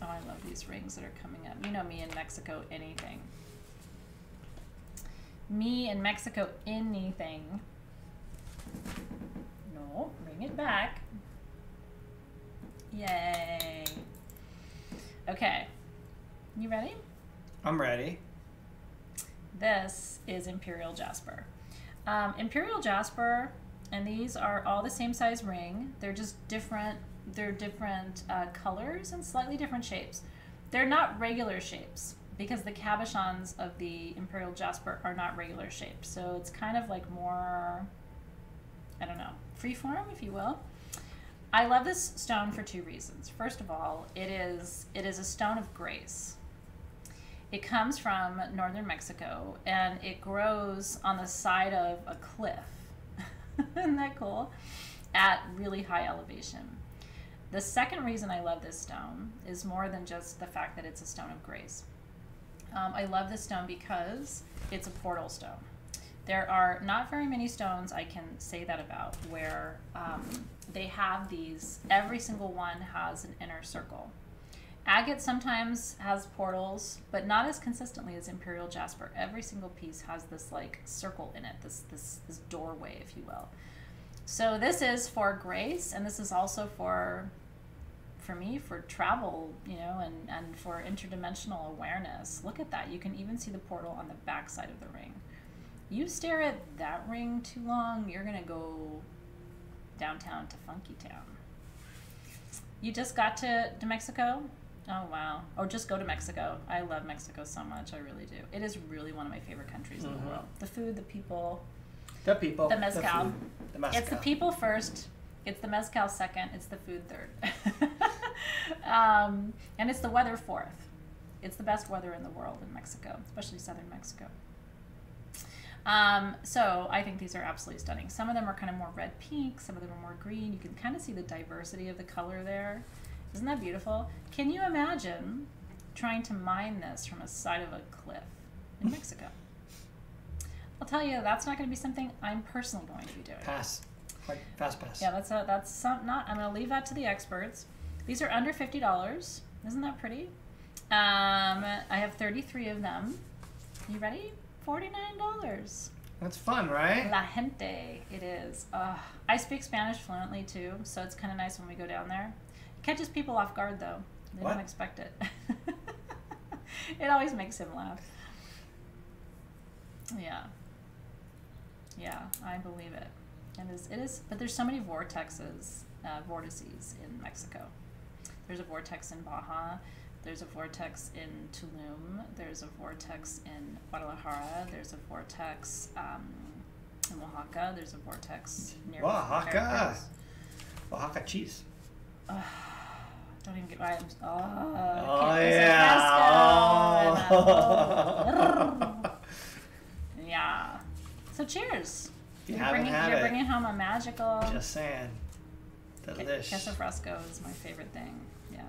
B: Oh, I love these rings that are coming up. You know me in Mexico, anything. Me in Mexico, anything. No, bring it back. Yay. Okay. You ready?
A: I'm ready.
B: This is Imperial Jasper. Imperial Jasper, and these are all the same size ring. They're just different. They're different colors and slightly different shapes. They're not regular shapes because the cabochons of the Imperial Jasper are not regular shapes. So it's kind of like more, I don't know, freeform, if you will. I love this stone for two reasons. First of all, it is a stone of grace. It comes from northern Mexico and it grows on the side of a cliff. Isn't that cool? At really high elevation. The second reason I love this stone is more than just the fact that it's a stone of grace. I love this stone because it's a portal stone. There are not very many stones I can say that about where they have these, every single one has an inner circle. Agate sometimes has portals, but not as consistently as Imperial Jasper. Every single piece has this like circle in it, this doorway, if you will. So this is for grace, and this is also for me, for travel, you know, and for interdimensional awareness. Look at that. You can even see the portal on the back side of the ring. You stare at that ring too long, you're going to go downtown to Funky Town. You just got to Mexico? Oh, wow. Or just go to Mexico. I love Mexico so much. I really do. It is really one of my favorite countries in the world. The food, the people.
A: The people.
B: The mezcal.
A: The food, the mezcal.
B: It's the people first. It's the mezcal second. It's the food third. And it's the weather fourth. It's the best weather in the world in Mexico, especially southern Mexico. So I think these are absolutely stunning. Some of them are kind of more red pink. Some of them are more green. You can kind of see the diversity of the color there. Isn't that beautiful? Can you imagine trying to mine this from a side of a cliff in Mexico? I'll tell you, that's not going to be something I'm personally going to be doing.
A: Pass. Fast pass.
B: Yeah, that's not. I'm going to leave that to the experts. These are under $50. Isn't that pretty? I have 33 of them. You ready? $49.
A: That's fun, right?
B: La gente, it is. I speak Spanish fluently too, so it's kind of nice when we go down there. It catches people off guard though. They don't expect it. It always makes him laugh. Yeah. Yeah, I believe it. It is, but there's so many vortices in Mexico. There's a vortex in Baja. There's a vortex in Tulum. There's a vortex in Guadalajara. There's a vortex in Oaxaca. There's a vortex near
A: Oaxaca.
B: Veracruz.
A: Oaxaca cheese.
B: Don't even get why I'm.
A: Oh yeah.
B: Oh. Yeah. So cheers.
A: You
B: You're
A: haven't had it.
B: bringing home a magical.
A: Just saying. Delish.
B: Queso fresco is my favorite thing. Yeah.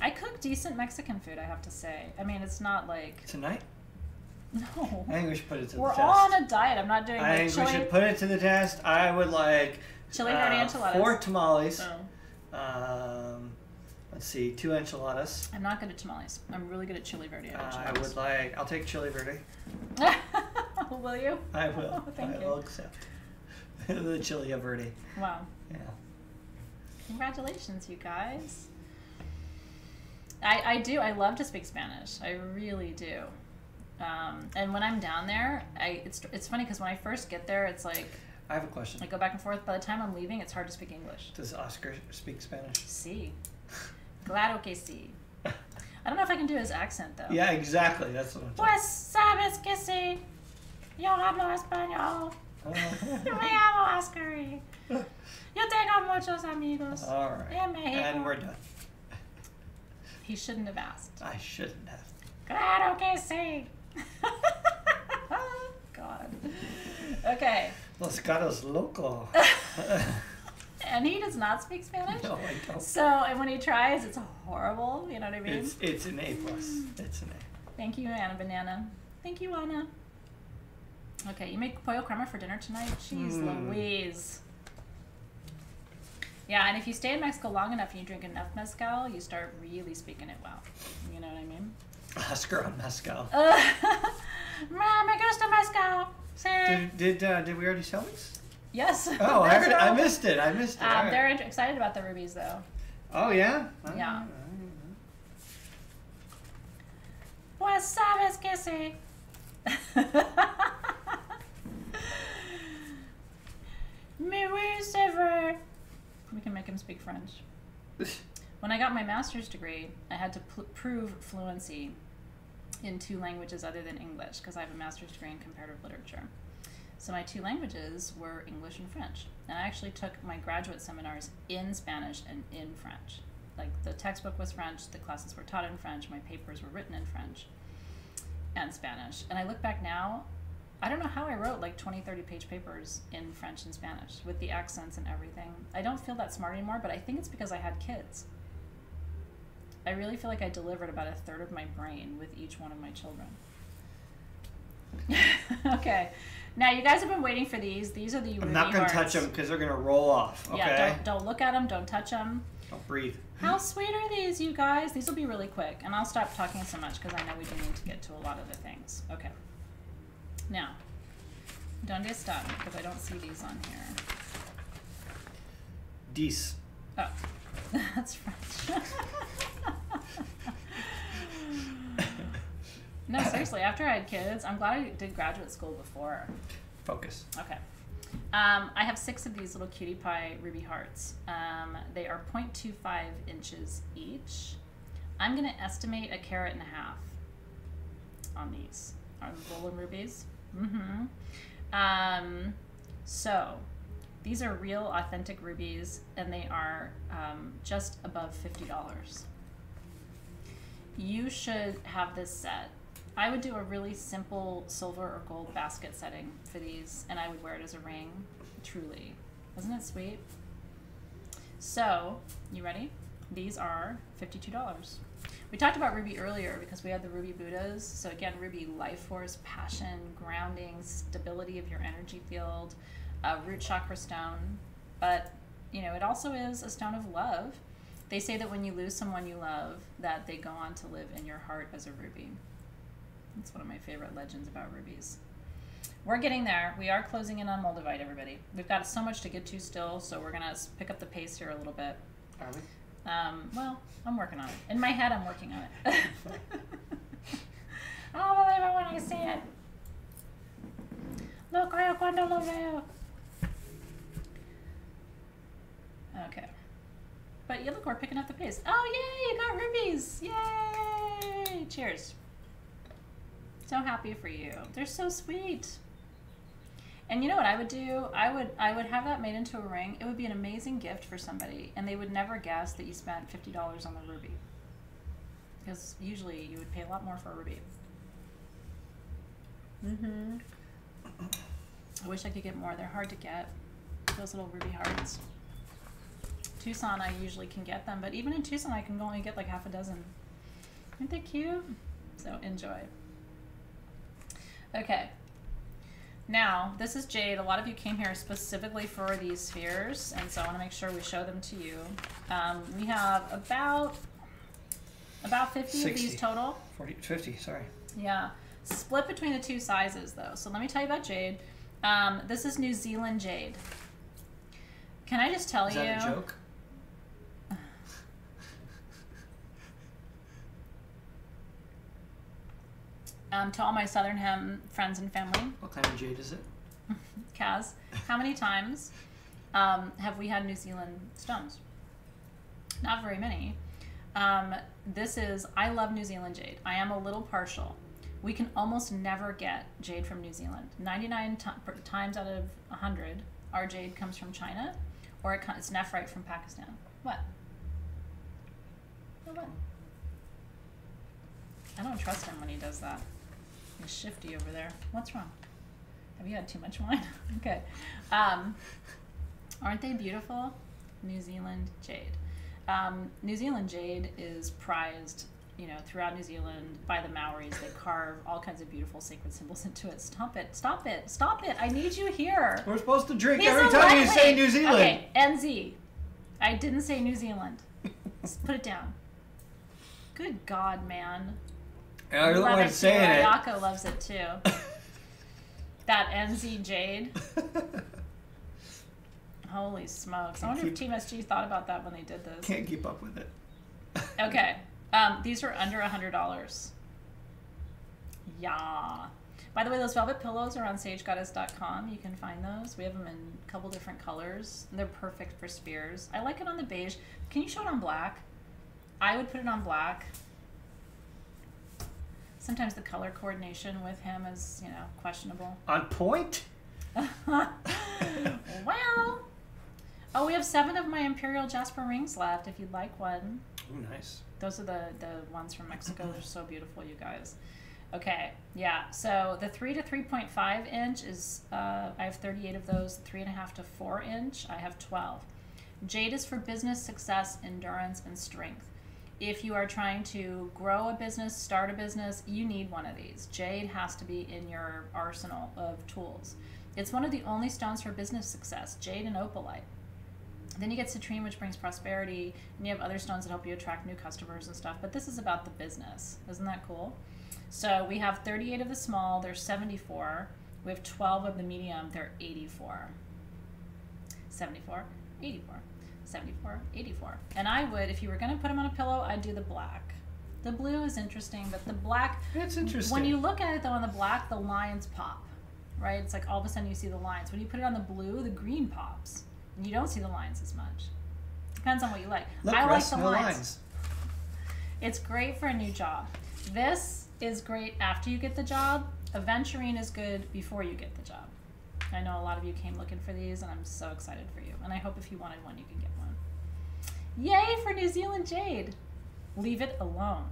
B: I cook decent Mexican food, I have to say. I mean, it's not like.
A: Tonight?
B: No.
A: I think we should put it to the
B: We're
A: test.
B: all on a diet. I'm not doing
A: I
B: like
A: think
B: chili.
A: we should put it to the test. I would like
B: Chili verde enchiladas.
A: 4 tamales.
B: Oh.
A: Let's see, 2 enchiladas.
B: I'm not good at tamales. I'm really good at chili verde enchiladas.
A: I'll take chili verde.
B: Will you?
A: I will.
B: Thank you.
A: I will accept the chili verde.
B: Wow.
A: Yeah.
B: Congratulations, you guys. I do. I love to speak Spanish. I really do. And when I'm down there, it's funny because when I first get there, it's like
A: I have a question.
B: I go back and forth. By the time I'm leaving, it's hard to speak English.
A: Does Oscar speak Spanish?
B: Sí. Claro que sí. I don't know if I can do his accent though.
A: Yeah, exactly. That's what I'm talking.
B: Pues sabes que sí. Yo hablo español. Me llamo Oscar. Yo tengo muchos amigos.
A: All right.
B: En Mexico.
A: And we're done.
B: He shouldn't have asked.
A: I shouldn't have.
B: Claro que sí. God. Okay.
A: Los gatos loco.
B: And he does not speak Spanish?
A: No, I don't.
B: So, and when he tries, it's horrible. You know what I mean?
A: It's an A+. It's an A.
B: Thank you, Anna Banana. Thank you, Anna. Okay, you make pollo crema for dinner tonight? Jeez Louise. Yeah, and if you stay in Mexico long enough and you drink enough mezcal, you start really speaking it well. You know what I mean?
A: Oscar on mezcal.
B: Me gusta mezcal. Sí.
A: Did we already sell these?
B: Yes.
A: Oh, I missed it. Right.
B: They're excited about the rubies, though.
A: Oh, yeah?
B: Yeah. Pues sabes que sí. Mais oui, c'est vrai. We can make him speak French. When I got my master's degree, I had to prove fluency in 2 languages other than English because I have a master's degree in comparative literature. So my 2 languages were English and French. And I actually took my graduate seminars in Spanish and in French. Like the textbook was French, the classes were taught in French, my papers were written in French and Spanish. And I look back now, I don't know how I wrote like 20, 30-page papers in French and Spanish with the accents and everything. I don't feel that smart anymore, but I think it's because I had kids. I really feel like I delivered about 1/3 of my brain with each one of my children. Okay. Now, you guys have been waiting for these. These are the ruby
A: I'm not going to
B: hearts.
A: touch them because they're going to roll off, okay?
B: Yeah, don't look at them. Don't touch them.
A: Don't breathe.
B: How sweet are these, you guys? These will be really quick. And I'll stop talking so much because I know we do need to get to a lot of the things. Okay. Now, ¿dónde están? Because I don't see these on here.
A: 10.
B: Oh, that's French. No, seriously, after I had kids, I'm glad I did graduate school before.
A: Focus.
B: Okay. I have 6 of these little cutie pie ruby hearts. They are 0.25 inches each. I'm going to estimate 1.5 carats on these. Are the golden rubies? Mm-hmm. So, these are real, authentic rubies, and they are just above $50. You should have this set. I would do a really simple silver or gold basket setting for these, and I would wear it as a ring, truly. Isn't it sweet? So, you ready? These are $52. We talked about ruby earlier because we had the ruby Buddhas. So again, ruby life force, passion, grounding, stability of your energy field, root chakra stone. But, you know, it also is a stone of love. They say that when you lose someone you love, that they go on to live in your heart as a ruby. That's one of my favorite legends about rubies. We're getting there. We are closing in on Moldavite, everybody. We've got so much to get to still, so we're going to pick up the pace here a little bit.
A: Are we?
B: Well, I'm working on it. In my head, I'm working on it. I don't believe it when I see it. Lo creo cuando lo veo. Okay. But you look, we're picking up the pace. Oh, yay, you got rubies. Yay. Cheers. So happy for you. They're so sweet. And you know what I would do? I would have that made into a ring. It would be an amazing gift for somebody, and they would never guess that you spent $50 on the ruby. Because usually you would pay a lot more for a ruby. I wish I could get more. They're hard to get, those little ruby hearts. Tucson, I usually can get them, but even in Tucson, I can only get like half a dozen. Aren't they cute? So enjoy. Okay. Now, this is jade. A lot of you came here specifically for these spheres, and so I want to make sure we show them to you. We have about 50
A: 60.
B: of these total.
A: 50, sorry.
B: Yeah. Split between the two sizes, though. So let me tell you about jade. This is New Zealand jade. Can I just tell you?
A: Is that a joke?
B: To all my Southern Hem friends and family.
A: What kind of jade is it?
B: Kaz, how many times have we had New Zealand stones? Not very many. I love New Zealand jade. I am a little partial. We can almost never get jade from New Zealand. 99 times out of 100, our jade comes from China, or it's nephrite from Pakistan. What? What? I don't trust him when he does that. He's shifty over there. What's wrong? Have you had too much wine? Okay. Aren't they beautiful? New Zealand jade. New Zealand jade is prized, you know, throughout New Zealand by the Maoris. They carve all kinds of beautiful sacred symbols into it. Stop it. Stop it. Stop it. I need you here.
A: We're supposed to drink every time you say New Zealand.
B: Okay, NZ. I didn't say New Zealand. Just put it down. Good God, man.
A: I don't want to say it.
B: Ayako loves it too. That NZ jade. Holy smokes. I wonder if Team SG thought about that when they did this.
A: Can't keep up with it.
B: Okay. These are under $100. Yeah. By the way, those velvet pillows are on sagegoddess.com. You can find those. We have them in a couple different colors. They're perfect for spears. I like it on the beige. Can you show it on black? I would put it on black. Sometimes the color coordination with him is, you know, questionable.
A: On point?
B: Well. Oh, we have 7 of my Imperial Jasper rings left if you'd like one.
A: Oh, nice.
B: Those are the ones from Mexico. They're so beautiful, you guys. Okay, yeah. So the 3 to 3.5 inch is, I have 38 of those. 3.5 to 4 inch, I have 12. Jade is for business success, endurance, and strength. If you are trying to grow a business, start a business, you need one of these. Jade has to be in your arsenal of tools. It's one of the only stones for business success, jade and opalite. Then you get citrine, which brings prosperity, and you have other stones that help you attract new customers and stuff, but this is about the business. Isn't that cool? So we have 38 of the small, they're 74. We have 12 of the medium, they're 84. 74, 84. 74, 84. And I would, if you were going to put them on a pillow, I'd do the black. The blue is interesting, but the black...
A: It's interesting.
B: When you look at it, though, on the black, the lines pop, right? It's like all of a sudden you see the lines. When you put it on the blue, the green pops. And you don't see the lines as much. Depends on what you like.
A: Look,
B: I
A: Russ,
B: like the
A: no
B: lines. It's great for a new job. This is great after you get the job. Aventurine is good before you get the job. I know a lot of you came looking for these, and I'm so excited for you. And I hope if you wanted one, you can get one. Yay for New Zealand jade. Leave it alone.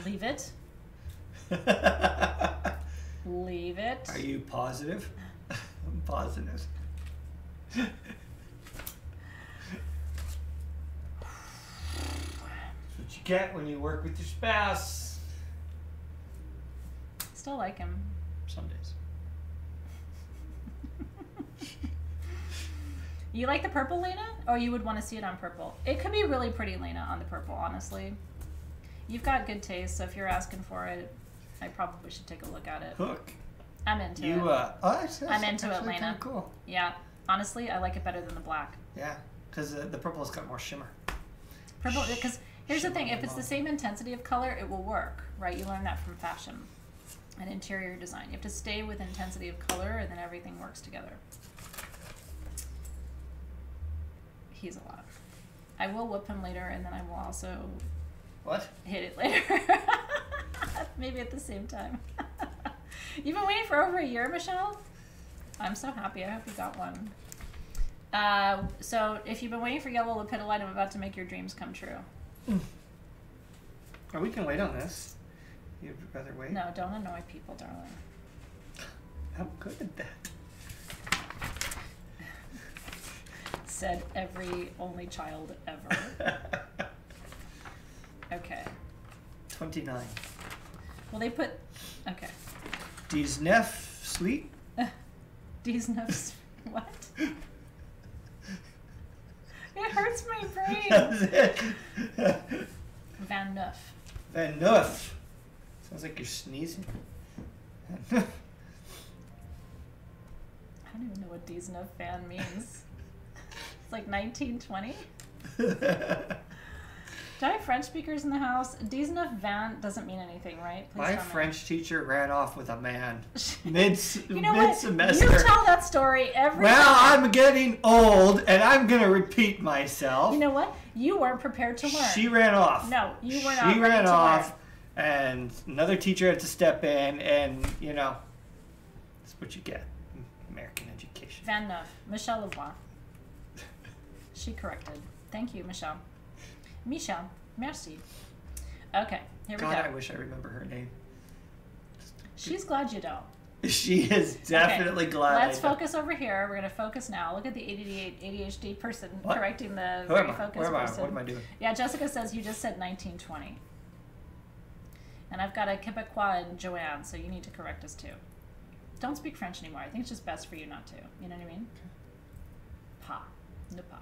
B: Leave it. Leave it.
A: Are you positive? I'm positive. That's what you get when you work with your spouse.
B: Still like him.
A: Some days.
B: You like the purple, Lena? Or you would want to see it on purple? It could be really pretty, Lena, on the purple, honestly. You've got good taste, so if you're asking for it, I probably should take a look at it.
A: Hook.
B: I'm into it.
A: I'm
B: into it, Lena.
A: Cool.
B: Yeah. Honestly, I like it better than the black.
A: Yeah, because the purple has got more shimmer.
B: Purple, because here's the thing. If it's the same intensity of color, it will work, right? You learn that from fashion and interior design. You have to stay with intensity of color, and then everything works together. He's a lot. I will whoop him later, and then I will also hit it later. Maybe at the same time. You've been waiting for over a year, Michelle? I'm so happy. I hope you got one. So if you've been waiting for yellow lepidolite, I'm about to make your dreams come true.
A: Oh, we can wait on this. You'd rather wait?
B: No, don't annoy people, darling.
A: I'm good at that.
B: Said every only child ever. Okay.
A: 29.
B: Well, they put... Okay.
A: 19 sweet?
B: 19... What? It hurts my brain. Van Neuf.
A: Van Neuf. Sounds like you're sneezing.
B: I don't even know what 19 Van means. It's like 1920? Do I have French speakers in the house? 19 Van doesn't mean anything, right? Please
A: My
B: tell me.
A: French teacher ran off with a man
B: You know
A: mid-semester.
B: what? You tell that story every
A: Well,
B: time.
A: I'm getting old, and I'm going to repeat myself.
B: You know what? You weren't prepared to learn.
A: She ran off.
B: No, you were not
A: She
B: ready
A: ran
B: to
A: off,
B: learn.
A: and another teacher had to step in, and, you know, that's what you get. American education.
B: Van Neuf. Michelle Lavoie. She corrected. Thank you, Michelle. Michelle, merci. Okay, here we go.
A: God, I wish I remember her name.
B: She's glad you don't.
A: She is definitely glad.
B: Let's focus over here. We're going to focus now. Look at the ADHD person
A: What?
B: correcting the
A: Who
B: very
A: am I?
B: focused
A: Where am I?
B: person.
A: What am I doing?
B: Yeah, Jessica says you just said 1920. And I've got a Quebecois and Joanne, so you need to correct us too. Don't speak French anymore. I think it's just best for you not to. You know what I mean? Pa. Ne pas.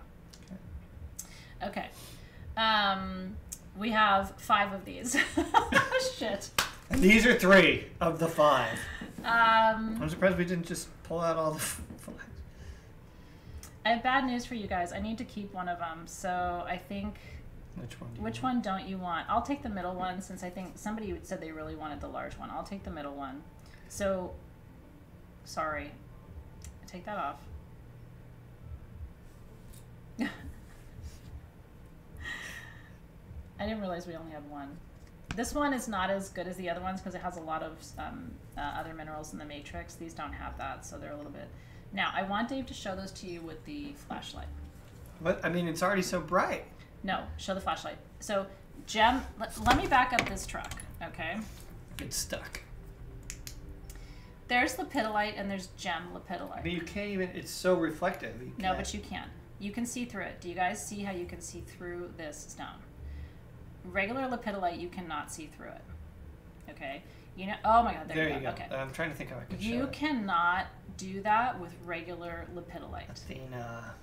B: Okay. We have 5 of these. Shit.
A: And these are 3 of the 5.
B: I'm
A: I'm surprised we didn't just pull out all the flags.
B: I have bad news for you guys. I need to keep one of them, so I think...
A: Which one?
B: Don't you want? I'll take the middle one, since I think somebody said they really wanted the large one. I'll take the middle one. So, sorry. Take that off. I didn't realize we only had one. This one is not as good as the other ones because it has a lot of other minerals in the matrix. These don't have that, so they're a little bit... Now, I want Dave to show those to you with the flashlight.
A: But, I mean, it's already so bright.
B: No, show the flashlight. So, Gem, let me back up this truck, okay?
A: It's stuck.
B: There's lepidolite and there's gem lepidolite.
A: But you can't even... It's so reflective.
B: No, but you can. You can see through it. Do you guys see how you can see through this stone? Regular lepidolite, you cannot see through it. Okay? You know, oh my god, there you go. Okay.
A: I'm trying to think how I can show
B: You
A: it.
B: cannot do that with regular lepidolite.
A: Athena.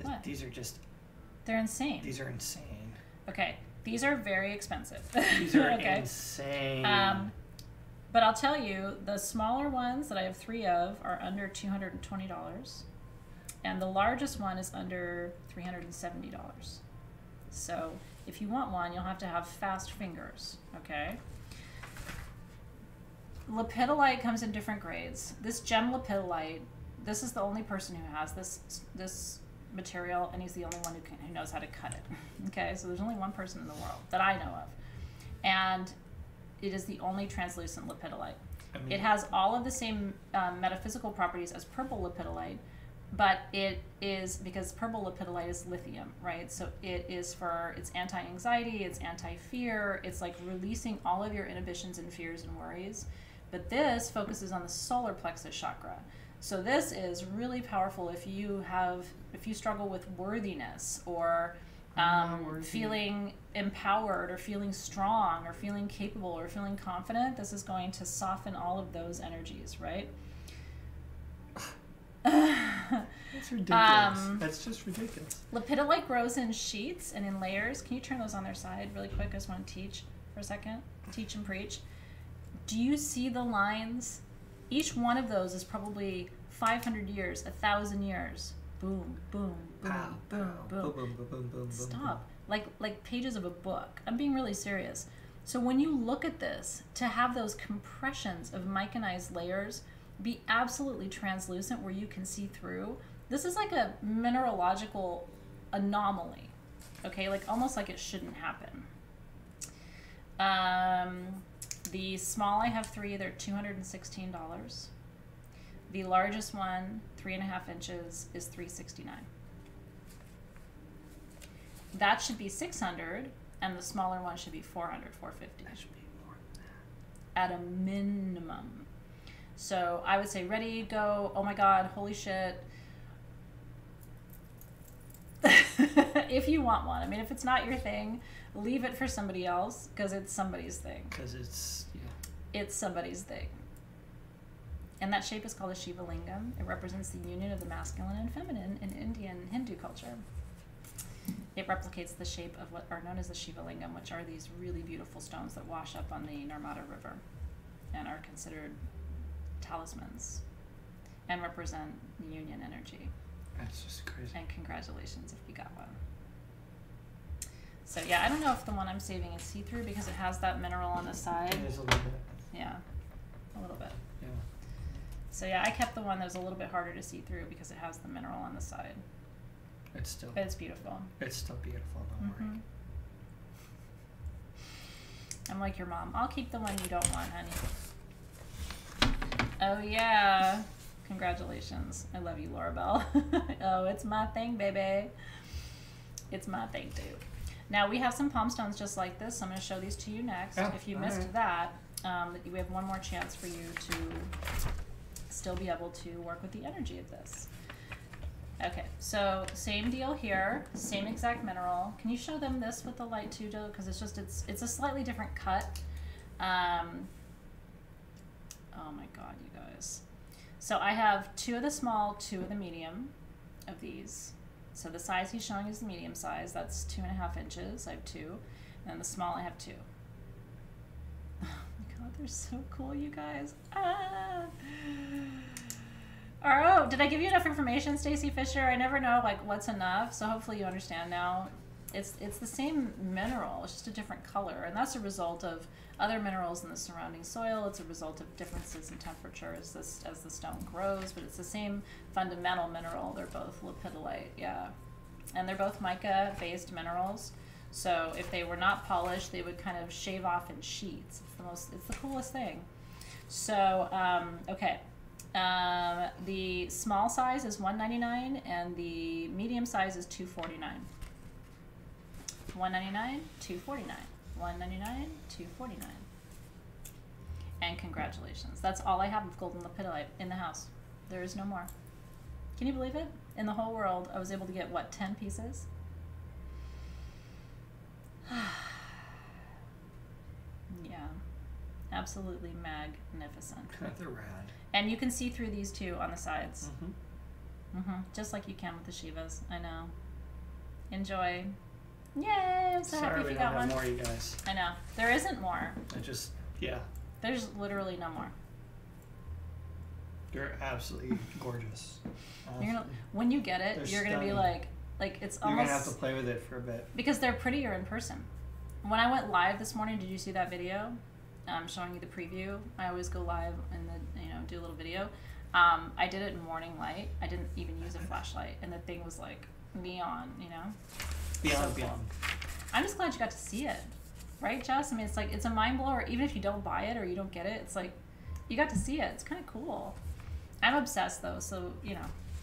B: What?
A: These are just...
B: They're insane.
A: These are insane.
B: Okay. These are very expensive.
A: These are
B: okay.
A: insane.
B: But I'll tell you, the smaller ones that I have 3 of are under $220. And the largest one is under $370. So if you want one, you'll have to have fast fingers, okay? Lepidolite comes in different grades. This gem lepidolite, this is the only person who has this material, and he's the only one who knows how to cut it. Okay, so there's only one person in the world that I know of. And it is the only translucent lepidolite. I mean, it has all of the same metaphysical properties as purple lepidolite, but it is, because purple lepidolite is lithium, right? So it is for, it's anti-anxiety, it's anti-fear, it's like releasing all of your inhibitions and fears and worries. But this focuses on the solar plexus chakra. So this is really powerful if you struggle with worthiness or feeling empowered or feeling strong or feeling capable or feeling confident. This is going to soften all of those energies, right?
A: That's ridiculous. That's just ridiculous.
B: Lepidolite grows in sheets and in layers. Can you turn those on their side really quick? I just want to teach for a second. Teach and preach. Do you see the lines? Each one of those is probably 500 years, 1,000 years. Boom, boom, boom,
A: Pow,
B: boom,
A: pow,
B: boom.
A: boom, boom, boom, boom, boom,
B: Stop. Like pages of a book. I'm being really serious. So when you look at this, to have those compressions of micanized layers be absolutely translucent where you can see through, this is like a mineralogical anomaly. Okay, like almost like it shouldn't happen. The small, I have 3, they're $216. The largest one, 3.5 inches, is $369. That should be $600, and the smaller one should be $400, $450.
A: That should be more than
B: at a minimum. So I would say ready, go, oh my god, holy shit. If you want one. I mean, if it's not your thing, leave it for somebody else, because it's somebody's thing.
A: Because it's, yeah.
B: It's somebody's thing. And that shape is called a Shiva Lingam. It represents the union of the masculine and feminine in Indian Hindu culture. It replicates the shape of what are known as the Shiva Lingam, which are these really beautiful stones that wash up on the Narmada River and are considered talismans and represent the union energy.
A: That's just crazy.
B: And congratulations if you got one. So yeah, I don't know if the one I'm saving is see-through because it has that mineral on the side.
A: It is a little bit.
B: Yeah, a little bit.
A: Yeah.
B: So yeah, I kept the one that was a little bit harder to see through because it has the mineral on the side.
A: It's still.
B: But it's beautiful.
A: It's still beautiful. Don't worry.
B: I'm like your mom. I'll keep the one you don't want, honey. Oh yeah. Congratulations. I love you, Laura Bell. Oh, it's my thing, baby. It's my thing too. Now we have some palm stones just like this. So I'm going to show these to you next.
A: Oh,
B: if you missed that, we have one more chance for you to still be able to work with the energy of this. Okay, so same deal here, same exact mineral. Can you show them this with the light too, Joe? Because it's a slightly different cut. Oh my God, you guys. So I have 2 of the small, 2 of the medium of these. So the size he's showing is the medium size. That's 2.5 inches. I have 2. And then the small, I have 2. Oh my God, they're so cool, you guys. Ah. Oh, did I give you enough information, Stacy Fisher? I never know like what's enough, so hopefully you understand now. It's the same mineral, it's just a different color, and that's a result of other minerals in the surrounding soil. It's a result of differences in temperature as the stone grows, but it's the same fundamental mineral. They're both lepidolite, yeah, and they're both mica-based minerals. So if they were not polished, they would kind of shave off in sheets. It's the coolest thing. So okay. The small size is $199 and the medium size is $249. $199, $249. $199, $249. And congratulations. That's all I have of golden lepidolite in the house. There is no more. Can you believe it? In the whole world, I was able to get, what, 10 pieces? Yeah. Absolutely magnificent.
A: They're rad.
B: And you can see through these too on the sides. Just like you can with the Shivas. I know. Enjoy. Yay! I'm so happy if you got one.
A: Sorry, we don't have more, you guys.
B: I know. There isn't more.
A: Yeah.
B: There's literally no more.
A: They're absolutely gorgeous.
B: When you get it, you're going to be like it's almost... You're
A: going to have to play with it for a bit.
B: Because they're prettier in person. When I went live this morning, did you see that video? Showing you the preview. I always go live and then do a little video. I did it in morning light. I didn't even use a flashlight, and the thing was like neon,
A: Beyond.
B: I'm just glad you got to see it, right, Jess? I mean, it's a mind blower. Even if you don't buy it or you don't get it, it's like you got to see it. It's kind of cool. I'm obsessed though, so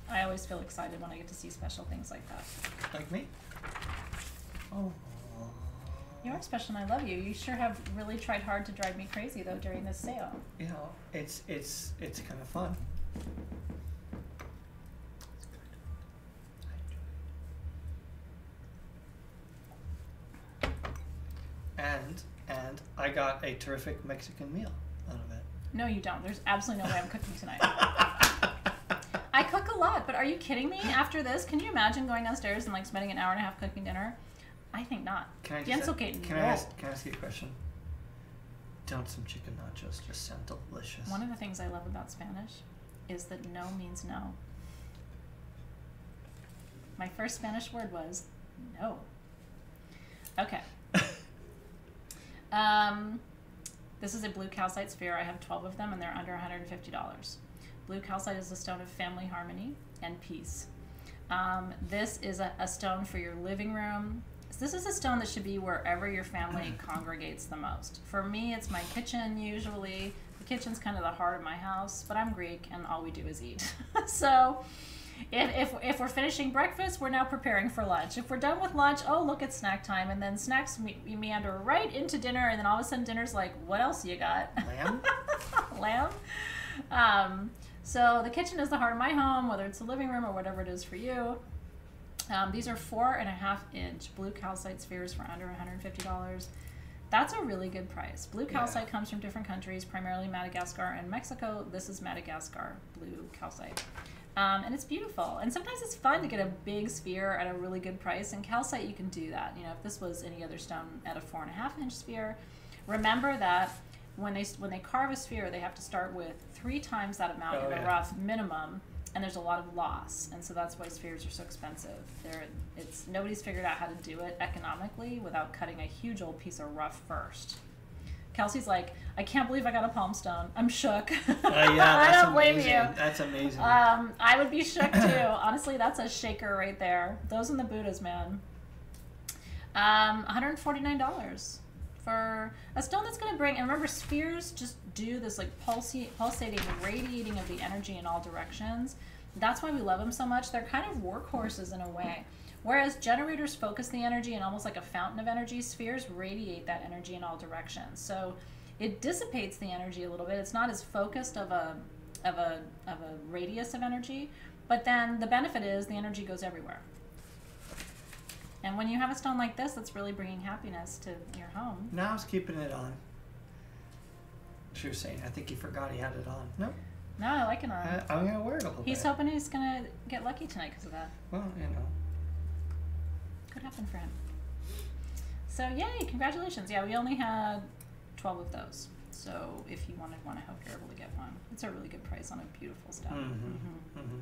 B: I always feel excited when I get to see special things like that.
A: Like me? Oh.
B: You are special and I love you. You sure have really tried hard to drive me crazy though during this sale.
A: It's kind of fun. And I got a terrific Mexican meal out of it.
B: No, you don't. There's absolutely no way I'm cooking tonight. I cook a lot, but are you kidding me? After this, can you imagine going downstairs and spending an hour and a half cooking dinner? I think not.
A: Can I ask you a question? Don't some chicken nachos just sound delicious?
B: One of the things I love about Spanish is that no means no. My first Spanish word was no. Okay. This is a blue calcite sphere. I have 12 of them and they're under $150. Blue calcite is a stone of family harmony and peace. This is a stone for your living room. This is a stone that should be wherever your family congregates the most. For me, it's my kitchen usually. The kitchen's kind of the heart of my house, but I'm Greek and all we do is eat. So if we're finishing breakfast, we're now preparing for lunch. If we're done with lunch, oh, look, it's snack time. And then snacks meander right into dinner, and then all of a sudden dinner's like, what else you got?
A: Lamb?
B: Lamb. So the kitchen is the heart of my home, whether it's the living room or whatever it is for you. These are 4.5-inch blue calcite spheres for under $150. That's a really good price. Blue calcite comes from different countries, primarily Madagascar and Mexico. This is Madagascar blue calcite. And it's beautiful. And sometimes it's fun to get a big sphere at a really good price. And calcite, you can do that. You know, if this was any other stone at a 4.5-inch sphere, remember that when they carve a sphere, they have to start with 3 times that amount in a rough minimum. And there's a lot of loss, and so that's why spheres are so expensive. Nobody's figured out how to do it economically without cutting a huge old piece of rough first. Kelsey's like, I can't believe I got a palm stone. I'm shook.
A: Yeah,
B: I don't blame you.
A: That's amazing.
B: I would be shook too. Honestly, that's a shaker right there. Those and the Buddhas, man. $149 for a stone that's going to bring, and remember, spheres just do this like pulsating, radiating of the energy in all directions. That's why we love them so much. They're kind of workhorses in a way. Whereas generators focus the energy and almost like a fountain of energy, spheres radiate that energy in all directions. So it dissipates the energy a little bit. It's not as focused of a radius of energy, but then the benefit is the energy goes everywhere. And when you have a stone like this, that's really bringing happiness to your home.
A: Now it's keeping it on. She was saying, I think he forgot he had it on. No.
B: No, I like it on.
A: I'm going to wear it a little bit.
B: He's hoping he's going to get lucky tonight because of that.
A: Well, you know.
B: Could happen for him. So, yay, congratulations. Yeah, we only had 12 of those. So, if you wanted one, I hope you're able to get one. It's a really good price on a beautiful stone.
A: Mm-hmm. Mm-hmm.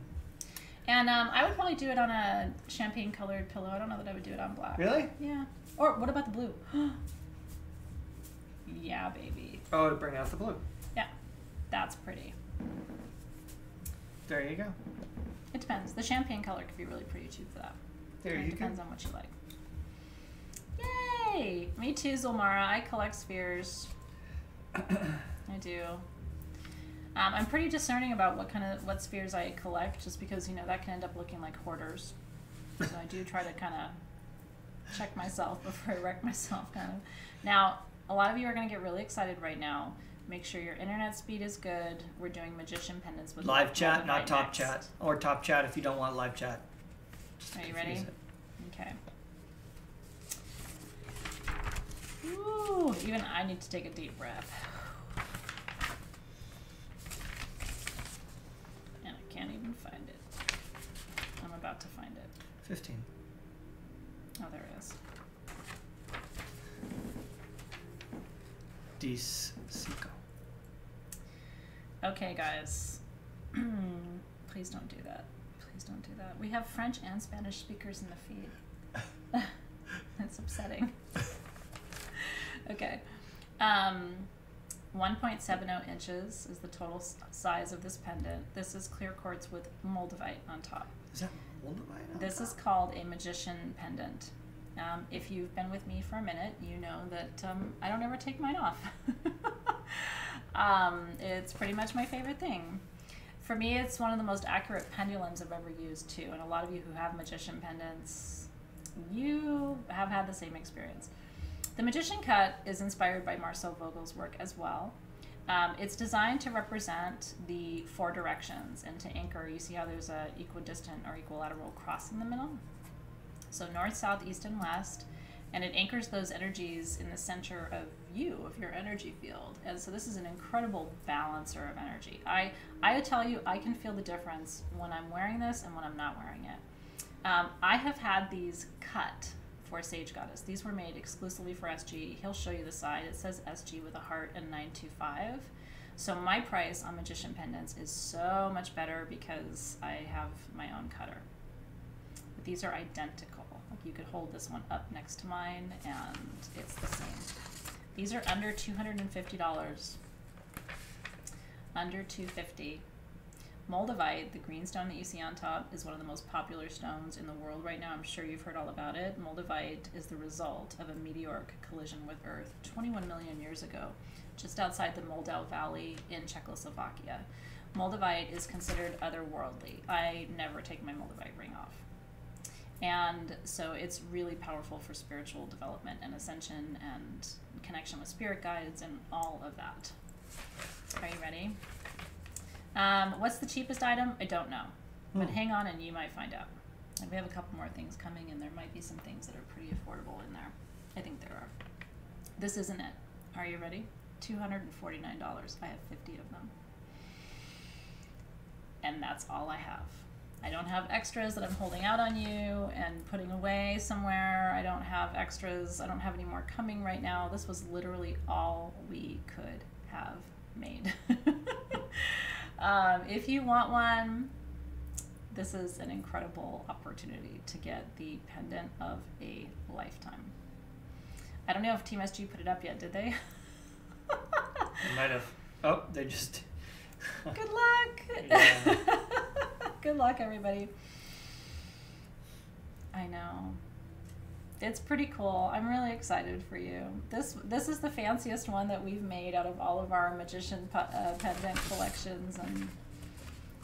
B: And I would probably do it on a champagne-colored pillow. I don't know that I would do it on black.
A: Really?
B: Yeah. Or what about the blue? Yeah, baby.
A: Oh, to bring out the blue.
B: Yeah, that's pretty.
A: There you go.
B: It depends. The champagne color could be really pretty too for that.
A: There you go.
B: It depends on what you like. Yay! Me too, Zulmara. I collect spheres. I do. I'm pretty discerning about what spheres I collect, just because, you know, that can end up looking like hoarders. So I do try to kind of check myself before I wreck myself, kind of. Now, a lot of you are going to get really excited right now. Make sure your internet speed is good. We're doing magician pendants with
A: live chat, not top chat, or top chat if you don't want live chat.
B: Are you ready? Okay. Ooh, even I need to take a deep breath. And I can't even find it. I'm about to find it.
A: 15.
B: Oh, there it is.
A: Dis Cinco.
B: Okay, guys. Please don't do that. Please don't do that. We have French and Spanish speakers in the feed. That's upsetting. Okay. 1.70 inches is the total size of this pendant. This is clear quartz with moldavite on top.
A: Is that moldavite on
B: This
A: top?
B: is called a magician pendant. If you've been with me for a minute, you know that I don't ever take mine off. It's pretty much my favorite thing. For me, it's one of the most accurate pendulums I've ever used too, and a lot of you who have magician pendants, you have had the same experience. The magician cut is inspired by Marcel Vogel's work as well. It's designed to represent the 4 directions, and to anchor, you see how there's a equidistant or equilateral cross in the middle? So north, south, east, and west, and it anchors those energies in the center of you, of your energy field. And so this is an incredible balancer of energy. I tell you, I can feel the difference when I'm wearing this and when I'm not wearing it. I have had these cut for Sage Goddess. These were made exclusively for SG. He'll show you the side. It says SG with a heart and 925. So my price on magician pendants is so much better because I have my own cutter. But these are identical. Like, you could hold this one up next to mine and it's the same. These are under $250. Under $250. Moldavite, the green stone that you see on top, is one of the most popular stones in the world right now. I'm sure you've heard all about it. Moldavite is the result of a meteoric collision with Earth 21 million years ago. just outside the Moldau Valley in Czechoslovakia. Moldavite is considered otherworldly. I never take my Moldavite ring off. And so it's really powerful for spiritual development and ascension and connection with spirit guides and all of that. Are you ready? What's the cheapest item? I don't know. But hang on and you might find out. And we have a couple more things coming, and there might be some things that are pretty affordable in there. I think there are. This isn't it. Are you ready? $249. I have 50 of them. And that's all I have. I don't have extras that I'm holding out on you and putting away somewhere. I don't have extras. I don't have any more coming right now. This was literally all we could have made. If you want one, this is an incredible opportunity to get the pendant of a lifetime. I don't know if Team SG put it up yet, did they?
A: They might have. Oh, they just...
B: Good luck!
A: Yeah.
B: Good luck, everybody. I know. It's pretty cool. I'm really excited for you. This is the fanciest one that we've made out of all of our magician pendant collections, and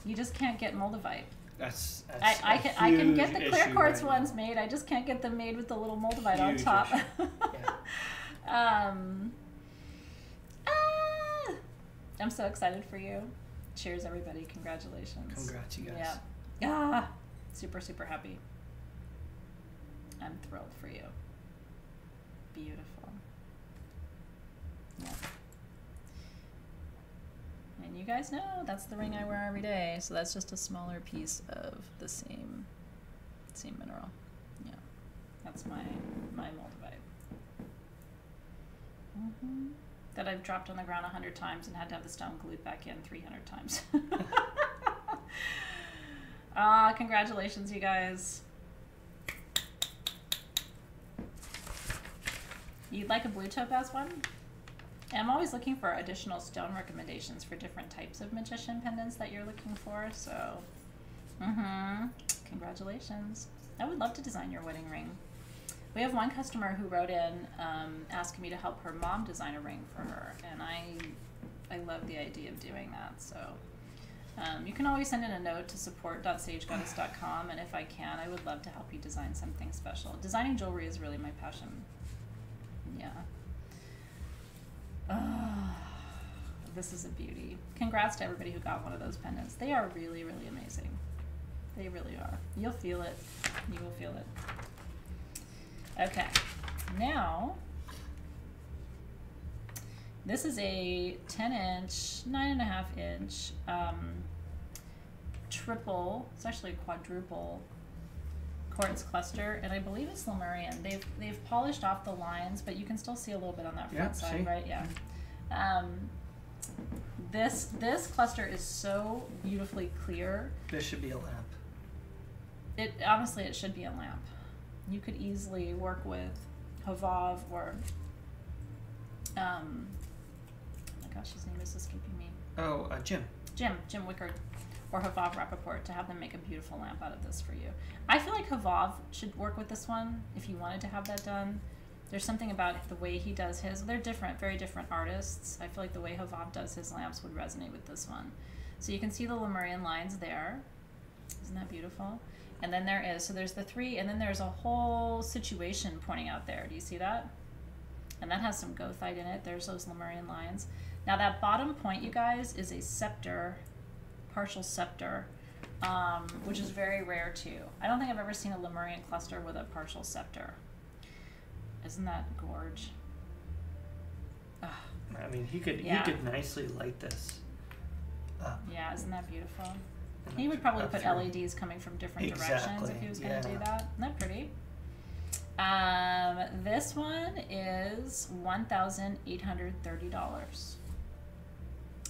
B: you just can't get Moldavite.
A: That's
B: I can get the clear quartz
A: right
B: ones made. I just can't get them made with the little Moldavite on
A: Huge
B: top.
A: Yeah.
B: I'm so excited for you. Cheers, everybody. Congratulations.
A: Congrats, you guys.
B: Yeah. Super, super happy. I'm thrilled for you. Beautiful. Yeah. And you guys know that's the ring I wear every day, so that's just a smaller piece of the same mineral. Yeah. That's my Moldavite. That I've dropped on the ground 100 times and had to have the stone glued back in 300 times. Congratulations, you guys. You'd like a blue topaz one? And I'm always looking for additional stone recommendations for different types of magician pendants that you're looking for, so congratulations. I would love to design your wedding ring. We have one customer who wrote in asking me to help her mom design a ring for her, and I love the idea of doing that. So you can always send in a note to support.sagegoddess.com, and if I can, I would love to help you design something special. Designing jewelry is really my passion. Yeah. This is a beauty. Congrats to everybody who got one of those pendants. They are really, really amazing. They really are. You'll feel it. You will feel it. Okay, now this is a 10-inch, 9.5-inch triple. It's actually a quadruple quartz cluster, and I believe it's Lemurian. They've polished off the lines, but you can still see a little bit on that front side, right? Yeah. This cluster is so beautifully clear.
A: This should be a lamp.
B: Honestly, it should be a lamp. You could easily work with Havav or oh my gosh, his name is escaping me.
A: Oh, Jim
B: Wickard or Havav Rappaport to have them make a beautiful lamp out of this for you. I feel like Havav should work with this one if you wanted to have that done. There's something about the way he does his. They're different, very different artists. I feel like the way Havav does his lamps would resonate with this one. So you can see the Lemurian lines there. Isn't that beautiful? And then there's the three, and then there's a whole situation pointing out there. Do you see that? And that has some goethite in it. There's those Lemurian lines. Now that bottom point, you guys, is a scepter, partial scepter, which is very rare too. I don't think I've ever seen a Lemurian cluster with a partial scepter. Isn't that gorge? Ugh.
A: I mean, he could nicely light this up.
B: Yeah, isn't that beautiful? He would probably put LEDs coming from different directions if he was going to do that. Isn't that pretty? This one is $1,830.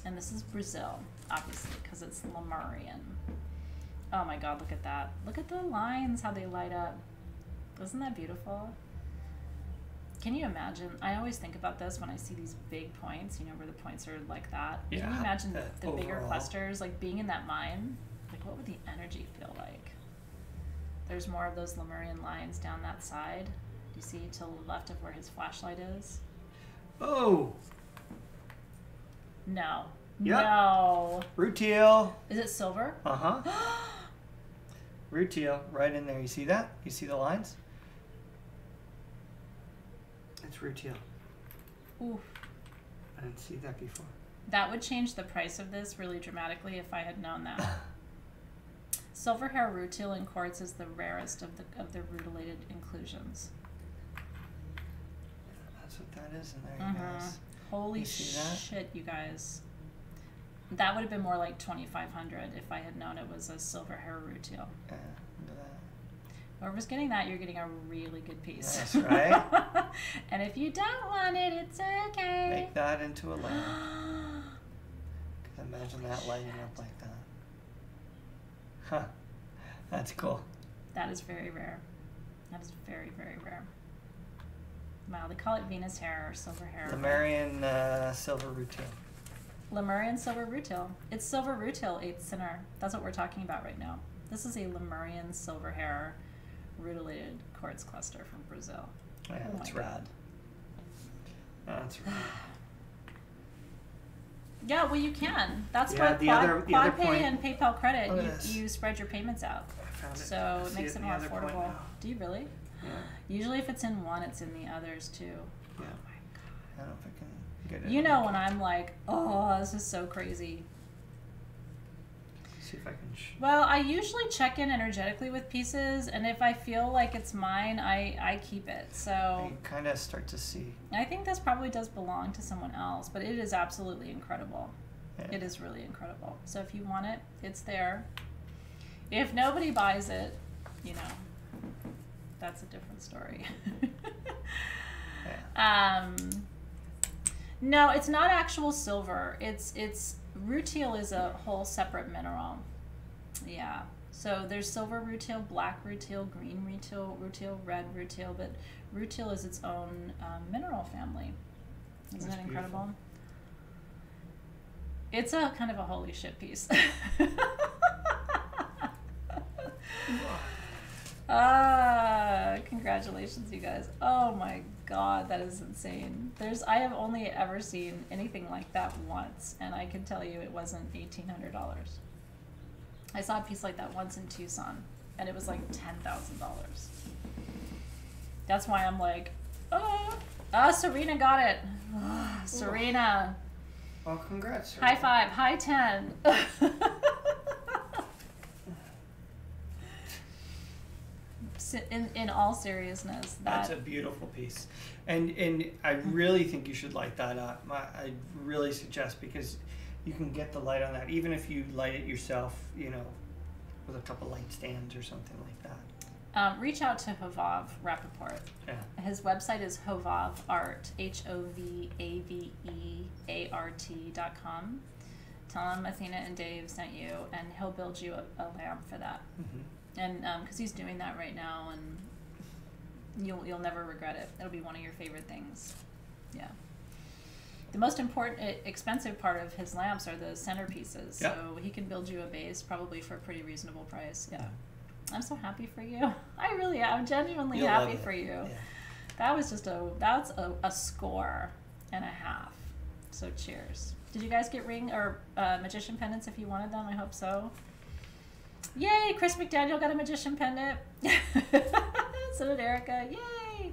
B: And this is Brazil, obviously, because it's Lemurian. Oh my God, look at that. Look at the lines, how they light up. Isn't that beautiful? Can you imagine? I always think about this when I see these big points, you know, where the points are like that. Yeah, can you imagine the bigger clusters, like being in that mine? Like, what would the energy feel like? There's more of those Lemurian lines down that side. Do you see to the left of where his flashlight is?
A: Oh!
B: No.
A: Yep.
B: No.
A: Rutile.
B: Is it silver?
A: Uh-huh. Rutile, right in there. You see that? You see the lines? It's rutile.
B: Ooh.
A: I didn't see that before.
B: That would change the price of this really dramatically if I had known that. Silver hair rutile and quartz is the rarest of the rutilated inclusions.
A: That's what that is in there, you guys.
B: Holy
A: you see that?
B: shit, you guys. That would have been more like $2,500 if I had known it was a silver hair rutile.
A: Yeah, look at that.
B: Whoever's getting that, you're getting a really good piece.
A: That's right.
B: And if you don't want it, it's okay.
A: Make that into a lamp. Imagine that lighting up like that. Huh. That's cool.
B: That is very rare. That is very, very rare. Wow, they call it Venus hair or silver hair.
A: Lemurian silver rutile.
B: Lemurian silver rutile. It's silver rutile 8th center. That's what we're talking about right now. This is a Lemurian silver hair rutilated quartz cluster from Brazil.
A: Yeah,
B: oh
A: that's
B: my
A: rad.
B: God.
A: That's rad.
B: Yeah, well, you can. That's
A: Yeah,
B: what
A: the other
B: QuadPay
A: point-
B: and PayPal credit,
A: Look at this.
B: you spread your payments out.
A: I found it.
B: So
A: I
B: it
A: see
B: makes
A: in
B: it
A: the
B: more
A: other point
B: affordable.
A: now.
B: Do you really?
A: Yeah.
B: Usually if it's in one, it's in the others too.
A: Yeah.
B: Oh my God.
A: I don't know if I can get it.
B: You know when I'm like, oh, this is so crazy.
A: See if I can.
B: Well, I usually check in energetically with pieces, and if I feel like it's mine, I keep it. So
A: You kind of start to see.
B: I think this probably does belong to someone else, but it is absolutely incredible.
A: Yeah.
B: It is really incredible. So if you want it, it's there. If nobody buys it, you know, that's a different story.
A: Yeah.
B: No, it's not actual silver. It's rutile is a whole separate mineral. Yeah. So there's silver rutile, black rutile, green rutile, red rutile, but rutile is its own mineral family. Isn't
A: That's
B: that incredible?
A: beautiful.
B: It's a kind of a holy shit piece. Congratulations, you guys. Oh my God, that is insane. I have only ever seen anything like that once, and I can tell you it wasn't $1,800. I saw a piece like that once in Tucson, and it was like $10,000. That's why I'm like, Serena got it. Serena.
A: Well, congrats. Sir.
B: High five, high 10. In all seriousness,
A: that's a beautiful piece, and I really think you should light that up. I really suggest, because you can get the light on that, even if you light it yourself, you know, with a couple light stands or something like that.
B: Reach out to Hovav Rappaport.
A: Yeah.
B: His website is hovavart, HOVAVEART.com. Tell him Athena and Dave sent you, and he'll build you a lamp for that.
A: Mm-hmm.
B: And because he's doing that right now, and you'll never regret it. It'll be one of your favorite things. Yeah. The most important, expensive part of his lamps are the centerpieces.
A: Yep.
B: So he can build you a base probably for a pretty reasonable price. Yeah. I'm so happy for you. I'm genuinely happy for you.
A: Yeah.
B: That was just that's a score and a half. So cheers. Did you guys get ring or magician pendants if you wanted them? I hope so. Yay, Chris McDaniel got a magician pendant. So did Erica. Yay.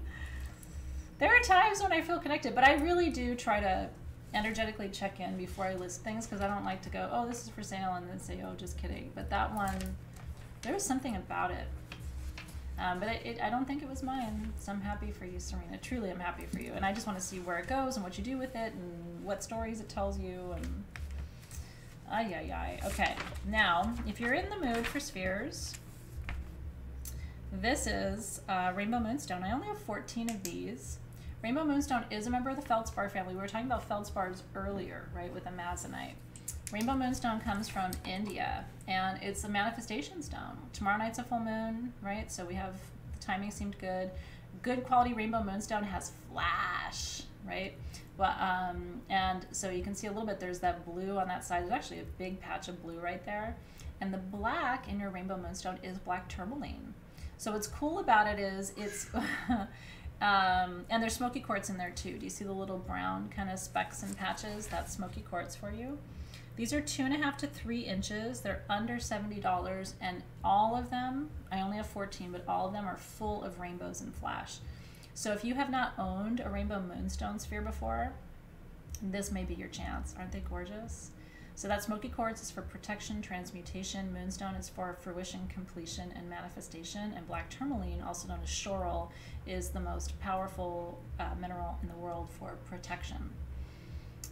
B: There are times when I feel connected, but I really do try to energetically check in before I list things, because I don't like to go, oh, this is for sale, and then say, oh, just kidding. But that one, there was something about it. But I don't think it was mine. So I'm happy for you, Serena. Truly, I'm happy for you. And I just want to see where it goes and what you do with it and what stories it tells you. And Okay, now, if you're in the mood for spheres, this is Rainbow Moonstone. I only have 14 of these. Rainbow Moonstone is a member of the feldspar family. We were talking about feldspars earlier, right, with amazonite. Rainbow Moonstone comes from India, and it's a manifestation stone. Tomorrow night's a full moon, right? So we have, the timing seemed good. Good quality Rainbow Moonstone has flash, right? But, and so you can see a little bit, there's that blue on that side. There's actually a big patch of blue right there. And the black in your Rainbow Moonstone is black tourmaline. So what's cool about it is And there's smoky quartz in there too. Do you see the little brown kind of specks and patches? That's smoky quartz for you. These are 2.5 to 3 inches. They're under $70, and all of them, I only have 14, but all of them are full of rainbows and flash. So if you have not owned a rainbow moonstone sphere before, this may be your chance. Aren't they gorgeous? So that smoky quartz is for protection, transmutation. Moonstone is for fruition, completion, and manifestation. And black tourmaline, also known as schorl, is the most powerful mineral in the world for protection.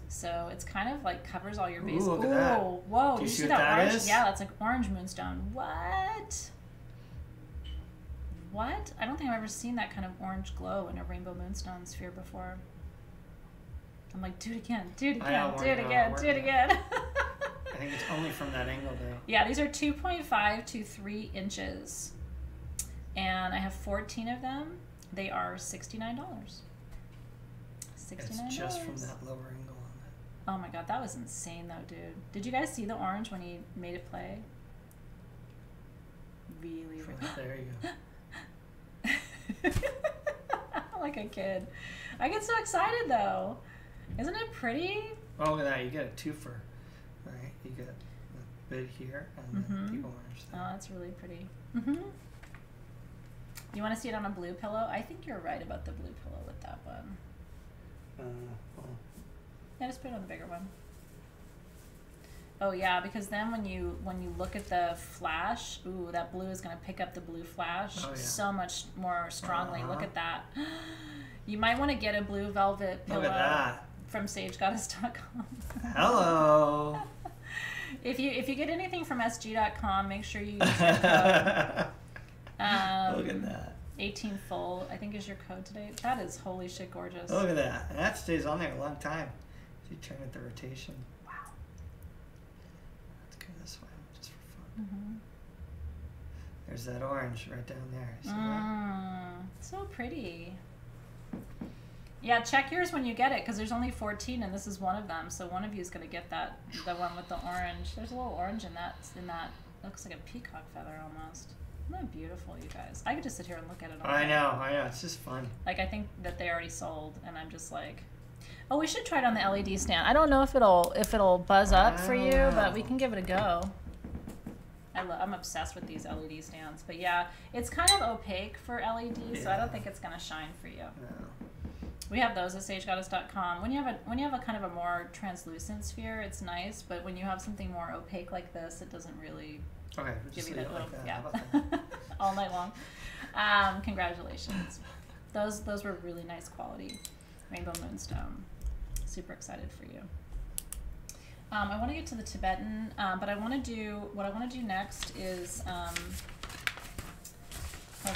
B: So it's kind of like covers all your bases.
A: Ooh, look at that.
B: Whoa, do you see that orange? Is? Yeah, that's like orange moonstone. What? What? I don't think I've ever seen that kind of orange glow in a rainbow moonstone sphere before. I'm like, do it again, do it again, do it again, do it again.
A: I think it's only from that angle though.
B: Yeah, these are 2.5 to 3 inches. And I have 14 of them. They are $69. $69.
A: It's just from that lower angle on that.
B: Oh my god, that was insane though, dude. Did you guys see the orange when he made it play? Really?
A: There you go.
B: Like a kid. I get so excited though. Isn't it pretty?
A: Oh, look at that. You get a twofer, right? You get the bit here and then the orange there.
B: Oh, that's really pretty. You want to see it on a blue pillow? I think you're right about the blue pillow with that one.
A: Well.
B: Yeah, just put it on the bigger one. Oh yeah, because then when you look at the flash, ooh, that blue is going to pick up the blue flash so much more strongly. Look at that. You might want to get a blue velvet pillow.
A: Look at that.
B: From SageGoddess.com.
A: Hello.
B: If you get anything from SG.com, make sure you use your code.
A: Look at that.
B: 18 full, I think is your code today. That is holy shit gorgeous.
A: Look at that. And that stays on there a long time. You turn it the rotation.
B: Wow.
A: Let's go this way, just for fun. There's that orange right down there. See that?
B: So pretty. Yeah, check yours when you get it, because there's only 14 and this is one of them. So one of you is going to get that, the one with the orange. There's a little orange in that. Looks like a peacock feather almost. Isn't that beautiful, you guys? I could just sit here and look at it all
A: I know. It's just fun.
B: Like, I think that they already sold, and I'm just like, oh, we should try it on the LED stand. I don't know if it'll buzz up for you, but we can give it a go. I'm obsessed with these LED stands. But yeah, it's kind of opaque for LED, so I don't think it's going to shine for you.
A: No.
B: We have those at SageGoddess.com. When you have a kind of a more translucent sphere, it's nice, but when you have something more opaque like this, it doesn't really give you that little, all night long. Congratulations. Those were really nice quality rainbow moonstone. Super excited for you. I want to get to the Tibetan, but what I want to do next is hold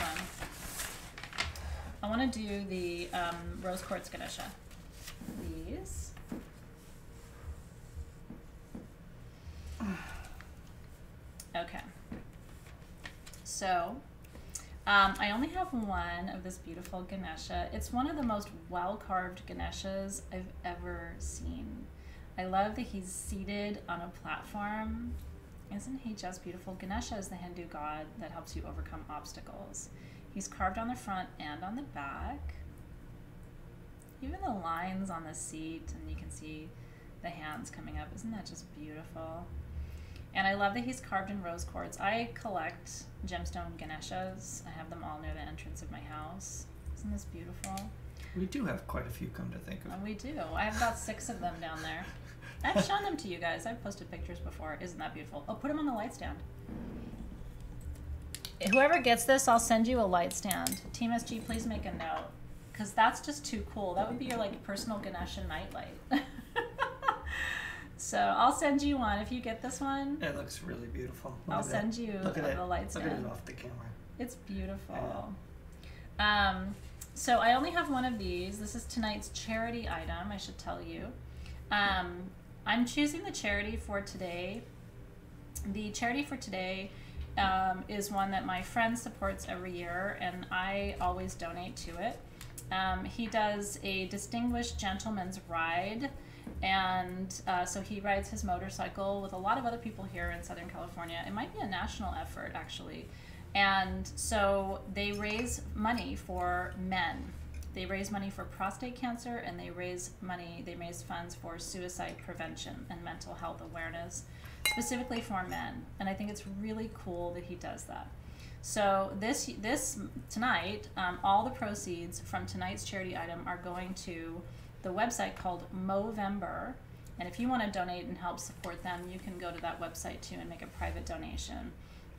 B: on. I want to do the rose quartz Ganesha. These. Okay. So, I only have one of this beautiful Ganesha. It's one of the most well-carved Ganeshas I've ever seen. I love that he's seated on a platform. Isn't he just beautiful? Ganesha is the Hindu god that helps you overcome obstacles. He's carved on the front and on the back. Even the lines on the seat, and you can see the hands coming up. Isn't that just beautiful? And I love that he's carved in rose quartz. I collect gemstone Ganeshas. I have them all near the entrance of my house. Isn't this beautiful?
A: We do have quite a few, come to think of it.
B: We do. I have about 6 of them down there. I've shown them to you guys. I've posted pictures before. Isn't that beautiful? Oh, put them on the light stand. Whoever gets this, I'll send you a light stand. Team SG, please make a note, because that's just too cool. That would be your like personal Ganesha nightlight. So I'll send you one if you get this one.
A: It looks really beautiful.
B: I'll send you the light stand.
A: Look at it off the camera.
B: It's beautiful. So I only have one of these. This is tonight's charity item, I should tell you. I'm choosing the charity for today. The charity for today is one that my friend supports every year, and I always donate to it. He does a distinguished gentleman's ride, and so he rides his motorcycle with a lot of other people here in Southern California. It might be a national effort, actually. And so they raise money for men. They raise money for prostate cancer, and they raise funds for suicide prevention and mental health awareness, specifically for men. And I think it's really cool that he does that. So this tonight, all the proceeds from tonight's charity item are going to the website called Movember. And if you want to donate and help support them, you can go to that website too and make a private donation.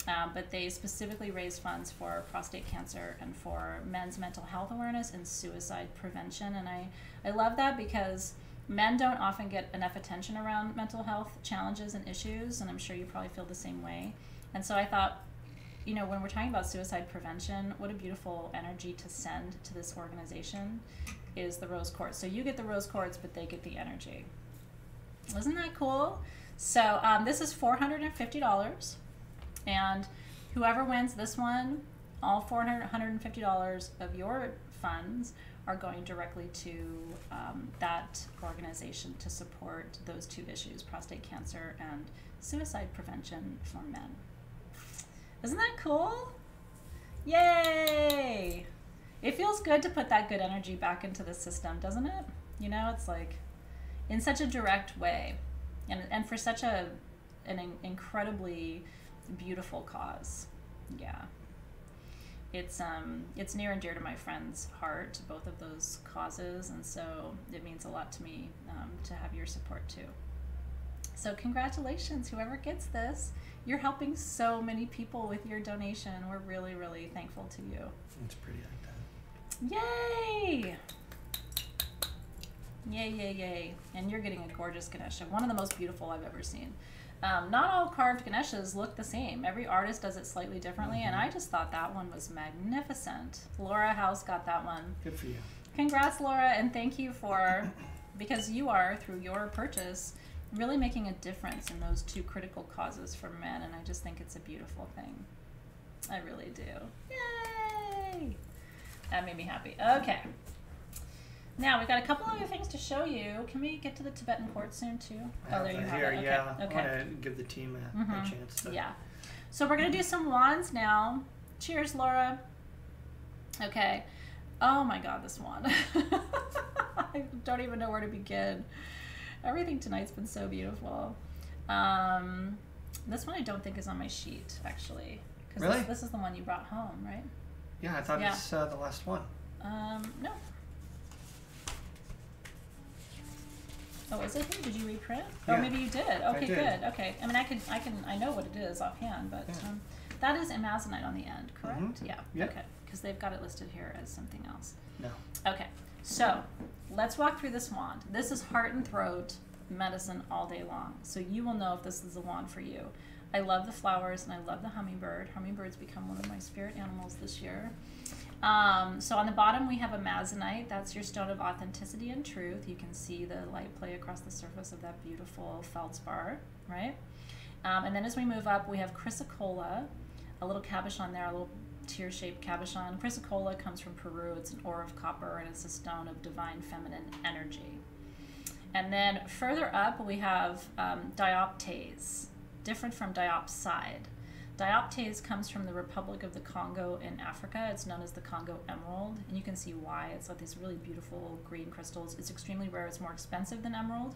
B: But they specifically raise funds for prostate cancer and for men's mental health awareness and suicide prevention. And I love that because men don't often get enough attention around mental health challenges and issues, and I'm sure you probably feel the same way. And so I thought, you know, when we're talking about suicide prevention, what a beautiful energy to send to this organization is the rose quartz. So you get the rose quartz, but they get the energy. Isn't that cool? So this is $450. And whoever wins this one, all $450 of your funds are going directly to that organization to support those two issues, prostate cancer and suicide prevention for men. Isn't that cool? Yay! It feels good to put that good energy back into the system, doesn't it? You know, it's like in such a direct way and for such an incredibly beautiful cause. Yeah, it's near and dear to my friend's heart, both of those causes, and so it means a lot to me to have your support too. So congratulations, whoever gets this. You're helping so many people with your donation. We're really, really thankful to you.
A: It's pretty like that.
B: Yay! Yay, yay, yay. And you're getting a gorgeous Ganesha, one of the most beautiful I've ever seen. Not all carved Ganeshas look the same. Every artist does it slightly differently, and I just thought that one was magnificent. Laura House got that one.
A: Good for you.
B: Congrats, Laura, and thank you for, because you are, through your purchase, really making a difference in those two critical causes for men, and I just think it's a beautiful thing. I really do. Yay! That made me happy. Okay. Now, we've got a couple other things to show you. Can we get to the Tibetan quartz soon, too?
A: Oh, there you have it. Okay. Yeah.
B: Okay.
A: I want to give the team a chance. To...
B: Yeah. So we're going to do some wands now. Cheers, Laura. Okay. Oh, my God, this wand. I don't even know where to begin. Everything tonight's been so beautiful. This one I don't think is on my sheet, actually.
A: Really?
B: This is the one you brought home, right?
A: Yeah, I thought it's the last one.
B: No. Oh, is it? Did you reprint?
A: Yeah.
B: Oh, maybe you did. Okay,
A: did.
B: Good. Okay. I mean, I know what it is offhand, but that is amazonite on the end, correct?
A: Mm-hmm.
B: Yeah.
A: Yep.
B: Okay. Because they've got it listed here as something else.
A: No.
B: Okay. So let's walk through this wand. This is heart and throat medicine all day long. So you will know if this is the wand for you. I love the flowers and I love the hummingbird. Hummingbirds become one of my spirit animals this year. So on the bottom we have amazonite. That's your stone of authenticity and truth. You can see the light play across the surface of that beautiful feldspar, right? And then as we move up, we have chrysocolla, a little cabochon there, a little tear-shaped cabochon. Chrysocolla comes from Peru. It's an ore of copper, and it's a stone of divine feminine energy. And then further up, we have dioptase, different from diopside. Dioptase comes from the Republic of the Congo in Africa. It's known as the Congo emerald, and you can see why. It's got these really beautiful green crystals. It's extremely rare. It's more expensive than emerald,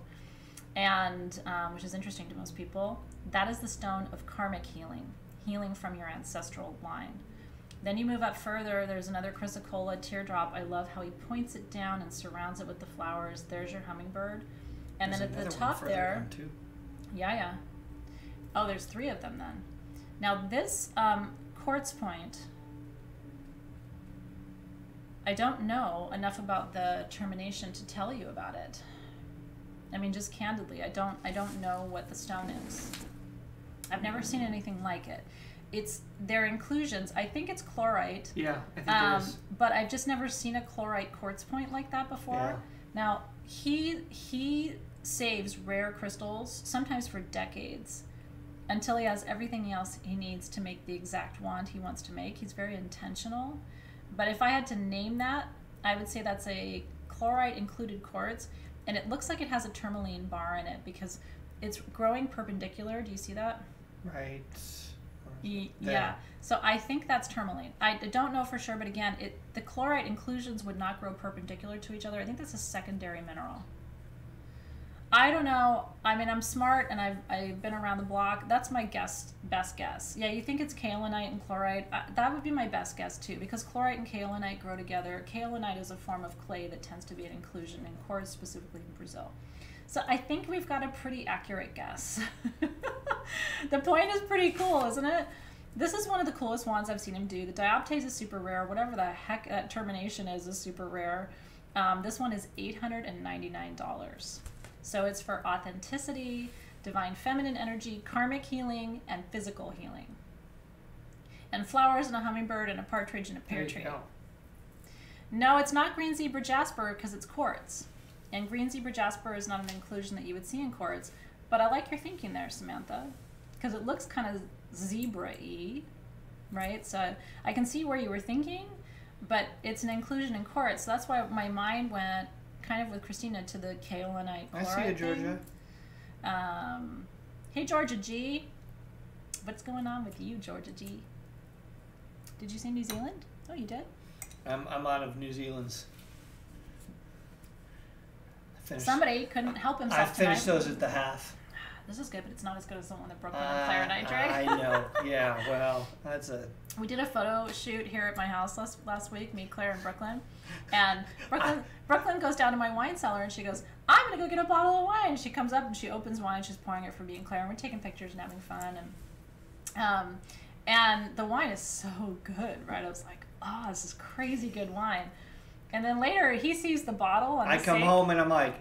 B: and which is interesting to most people. That is the stone of karmic healing, healing from your ancestral line. Then you move up further, there's another chrysocolla teardrop. I love how he points it down and surrounds it with the flowers. There's your hummingbird. And then at the top there, yeah. Oh, there's 3 of them then. Now this quartz point, I don't know enough about the termination to tell you about it. I mean, just candidly, I don't know what the stone is. I've never seen anything like it. It's their inclusions. I think it's chlorite.
A: Yeah, I think it is.
B: But I've just never seen a chlorite quartz point like that before.
A: Yeah.
B: Now he saves rare crystals, sometimes for decades, until he has everything else he needs to make the exact wand he wants to make. He's very intentional. But if I had to name that, I would say that's a chlorite included quartz, and it looks like it has a tourmaline bar in it because it's growing perpendicular. Do you see that?
A: Right
B: Yeah. So I think that's tourmaline. I don't know for sure, but again, the chlorite inclusions would not grow perpendicular to each other. I think that's a secondary mineral. I don't know. I mean, I'm smart and I've been around the block. That's my best guess. Yeah, you think it's kaolinite and chlorite. That would be my best guess too, because chlorite and kaolinite grow together. Kaolinite is a form of clay that tends to be an inclusion in quartz, specifically in Brazil. So I think we've got a pretty accurate guess. The point is pretty cool, isn't it? This is one of the coolest wands I've seen him do. The Dioptase is super rare. Whatever the heck that termination is super rare. This one is $899. So it's for authenticity, divine feminine energy, karmic healing, and physical healing. And flowers and a hummingbird and a partridge and a pear tree. No, it's not green zebra jasper because it's quartz. And green zebra jasper is not an inclusion that you would see in quartz. But I like your thinking there, Samantha, because it looks kind of zebra-y, right? So I can see where you were thinking, but it's an inclusion in quartz. So that's why my mind went kind of with Christina to the kaolinite chloride.
A: I see you, Georgia.
B: Hey, Georgia G. What's going on with you, Georgia G? Did you say New Zealand? Oh, you did?
A: I'm out of New Zealand's.
B: Somebody couldn't help himself
A: I finished those at the half.
B: This is good, but it's not as good as the one that Brooklyn and Claire and I drank.
A: I know. Yeah, well, that's a...
B: We did a photo shoot here at my house last week, me, Claire, and Brooklyn. And Brooklyn goes down to my wine cellar and she goes, I'm going to go get a bottle of wine. She comes up and she opens wine. She's pouring it for me and Claire. And we're taking pictures and having fun. And the wine is so good, right? I was like, oh, this is crazy good wine. And then later he sees the bottle on the
A: I come
B: sink.
A: home and I'm like,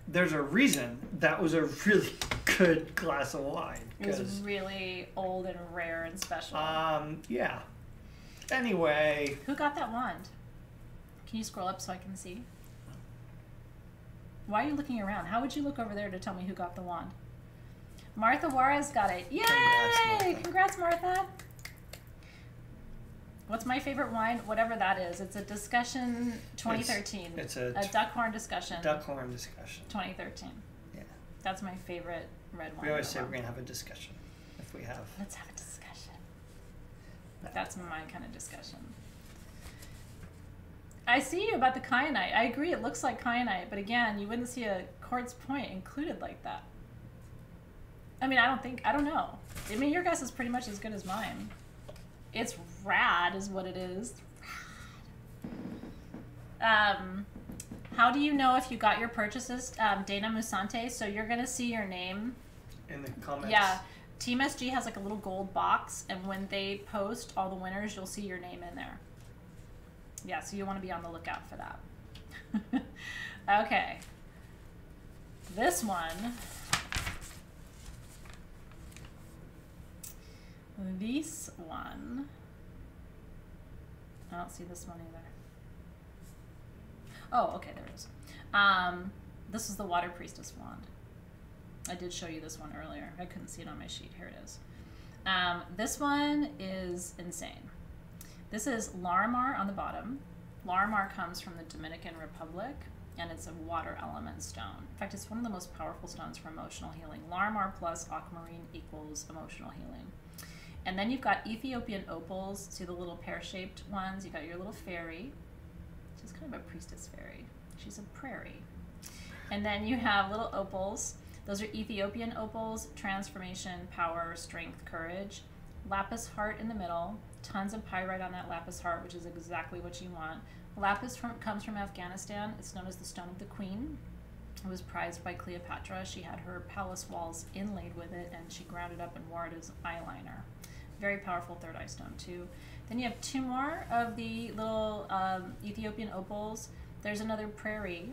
A: there's a reason that was a really good glass of wine.
B: It was really old and rare and special.
A: Yeah. Anyway.
B: Who got that wand? Can you scroll up so I can see? Why are you looking around? How would you look over there to tell me who got the wand? Martha Juarez got it. Yay! Congrats, Martha. What's my favorite wine? Whatever that is. It's a discussion 2013.
A: It's a
B: Duckhorn discussion.
A: Duckhorn discussion.
B: 2013.
A: Yeah.
B: That's my favorite red wine.
A: We always say we're going to have a discussion if we have.
B: Let's have a discussion. That's my kind of discussion. I see you about the kyanite. I agree, it looks like kyanite, but again, you wouldn't see a quartz point included like that. I mean, I don't know. I mean, your guess is pretty much as good as mine. It's rad is what it is. How do you know if you got your purchases, Dana Musante? So you're going to see your name.
A: In the comments.
B: Yeah. Team SG has like a little gold box, and when they post all the winners, you'll see your name in there. Yeah, so you want to be on the lookout for that. Okay. This one. This one. I don't see this one either. Oh, okay, there it is. This is the Water Priestess wand. I did show you this one earlier. I couldn't see it on my sheet. Here it is. This one is insane. This is Larimar on the bottom. Larimar comes from the Dominican Republic, and it's a water element stone. In fact, it's one of the most powerful stones for emotional healing. Larimar plus aquamarine equals emotional healing. And then you've got Ethiopian opals. See the little pear-shaped ones? You've got your little fairy. She's kind of a priestess fairy. She's a prairie. And then you have little opals. Those are Ethiopian opals, transformation, power, strength, courage. Lapis heart in the middle. Tons of pyrite on that lapis heart, which is exactly what you want. Lapis comes from Afghanistan. It's known as the Stone of the Queen. It was prized by Cleopatra. She had her palace walls inlaid with it, and she ground it up and wore it as eyeliner. Very powerful third eye stone, too. Then you have two more of the little Ethiopian opals. There's another prairie,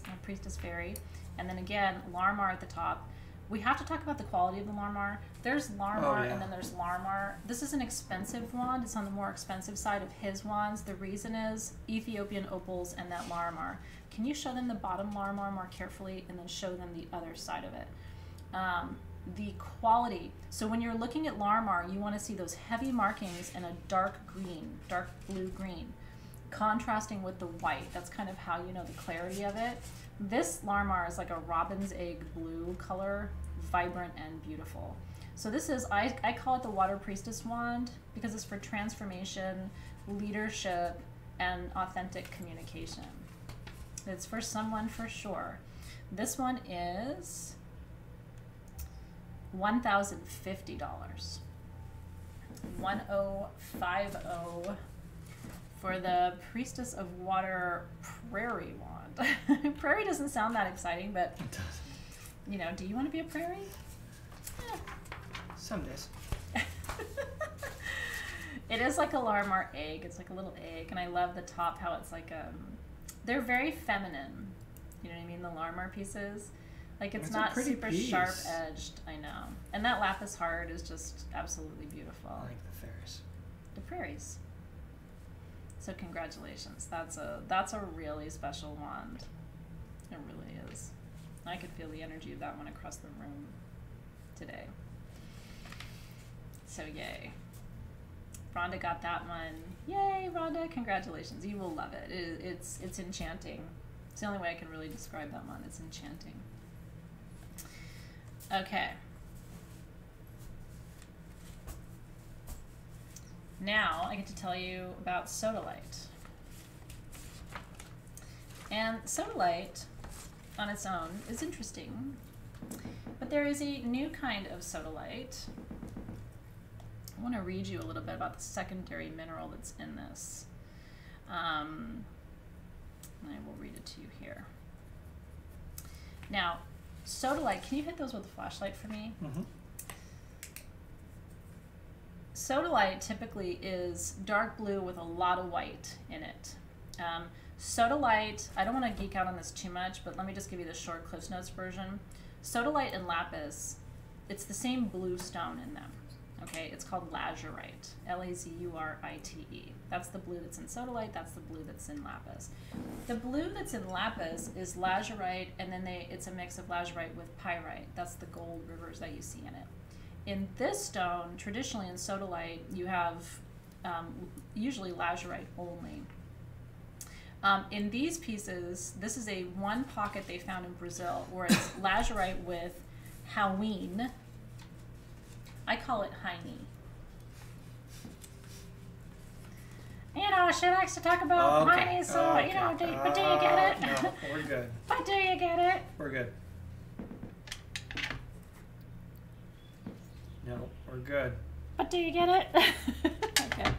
B: a priestess fairy. And then again, Larimar at the top. We have to talk about the quality of the Larimar. There's Larimar, and then there's Larimar. This is an expensive wand. It's on the more expensive side of his wands. The reason is Ethiopian opals and that Larimar. Can you show them the bottom Larimar more carefully and then show them the other side of it? The quality. So when you're looking at Larimar, you want to see those heavy markings in a dark green, dark blue-green, contrasting with the white. That's kind of how you know the clarity of it. This Larimar is like a robin's egg blue color, vibrant and beautiful. So this is, I call it the Water Priestess wand because it's for transformation, leadership, and authentic communication. It's for someone for sure. This one is $1,050. 1050 for the Priestess of Water Prairie wand. Prairie doesn't sound that exciting, but
A: It does.
B: you know, do you want to be a prairie?
A: Some days.
B: It is like a Larmar egg. It's like a little egg, and I love the top, how it's like they're very feminine. You know what I mean? The Larmar pieces. Like it's not super
A: piece.
B: sharp edged. I know. And that lapis heart is just absolutely beautiful.
A: I like the Ferris.
B: The prairies. So congratulations. That's a really special wand. It really is. I could feel the energy of that one across the room today. So yay. Rhonda got that one. Yay, Rhonda, congratulations. You will love it. It's enchanting. It's the only way I can really describe that one. It's enchanting. Okay. Now I get to tell you about sodalite. And sodalite on its own is interesting, but there is a new kind of sodalite. I want to read you a little bit about the secondary mineral that's in this. And I will read it to you here. Now, sodalite, can you hit those with a flashlight for me?
A: Mm-hmm.
B: Sodalite typically is dark blue with a lot of white in it. Sodalite, I don't want to geek out on this too much, but let me just give you the short Cliff's Notes version. Sodalite and lapis, it's the same blue stone in them. Okay, it's called lazurite, Lazurite. That's the blue that's in sodalite, that's the blue that's in lapis. The blue that's in lapis is lazurite, and then it's a mix of lazurite with pyrite. That's the gold rivers that you see in it. In this stone, traditionally in sodalite, you have usually lazurite only. In these pieces, this is a one pocket they found in Brazil where it's lazurite with hoween. I call it hiney. You know, she likes to talk about hiney, so, you know, but do you get it?
A: No, we're good.
B: But do you get it?
A: We're good. No, we're good.
B: But do you get it? Okay.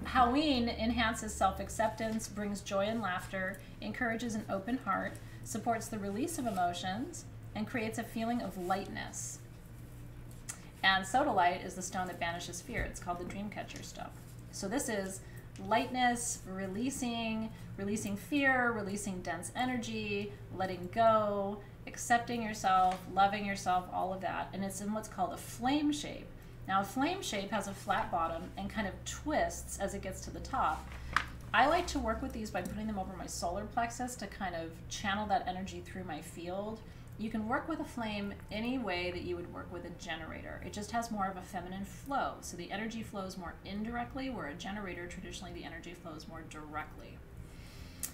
B: Hoween enhances self-acceptance, brings joy and laughter, encourages an open heart, supports the release of emotions, and creates a feeling of lightness. And sodalite is the stone that banishes fear. It's called the Dreamcatcher stone. So this is lightness, releasing fear, releasing dense energy, letting go, accepting yourself, loving yourself, all of that. And it's in what's called a flame shape. Now, a flame shape has a flat bottom and kind of twists as it gets to the top. I like to work with these by putting them over my solar plexus to kind of channel that energy through my field. You can work with a flame any way that you would work with a generator. It just has more of a feminine flow. So the energy flows more indirectly, where a generator, traditionally the energy flows more directly.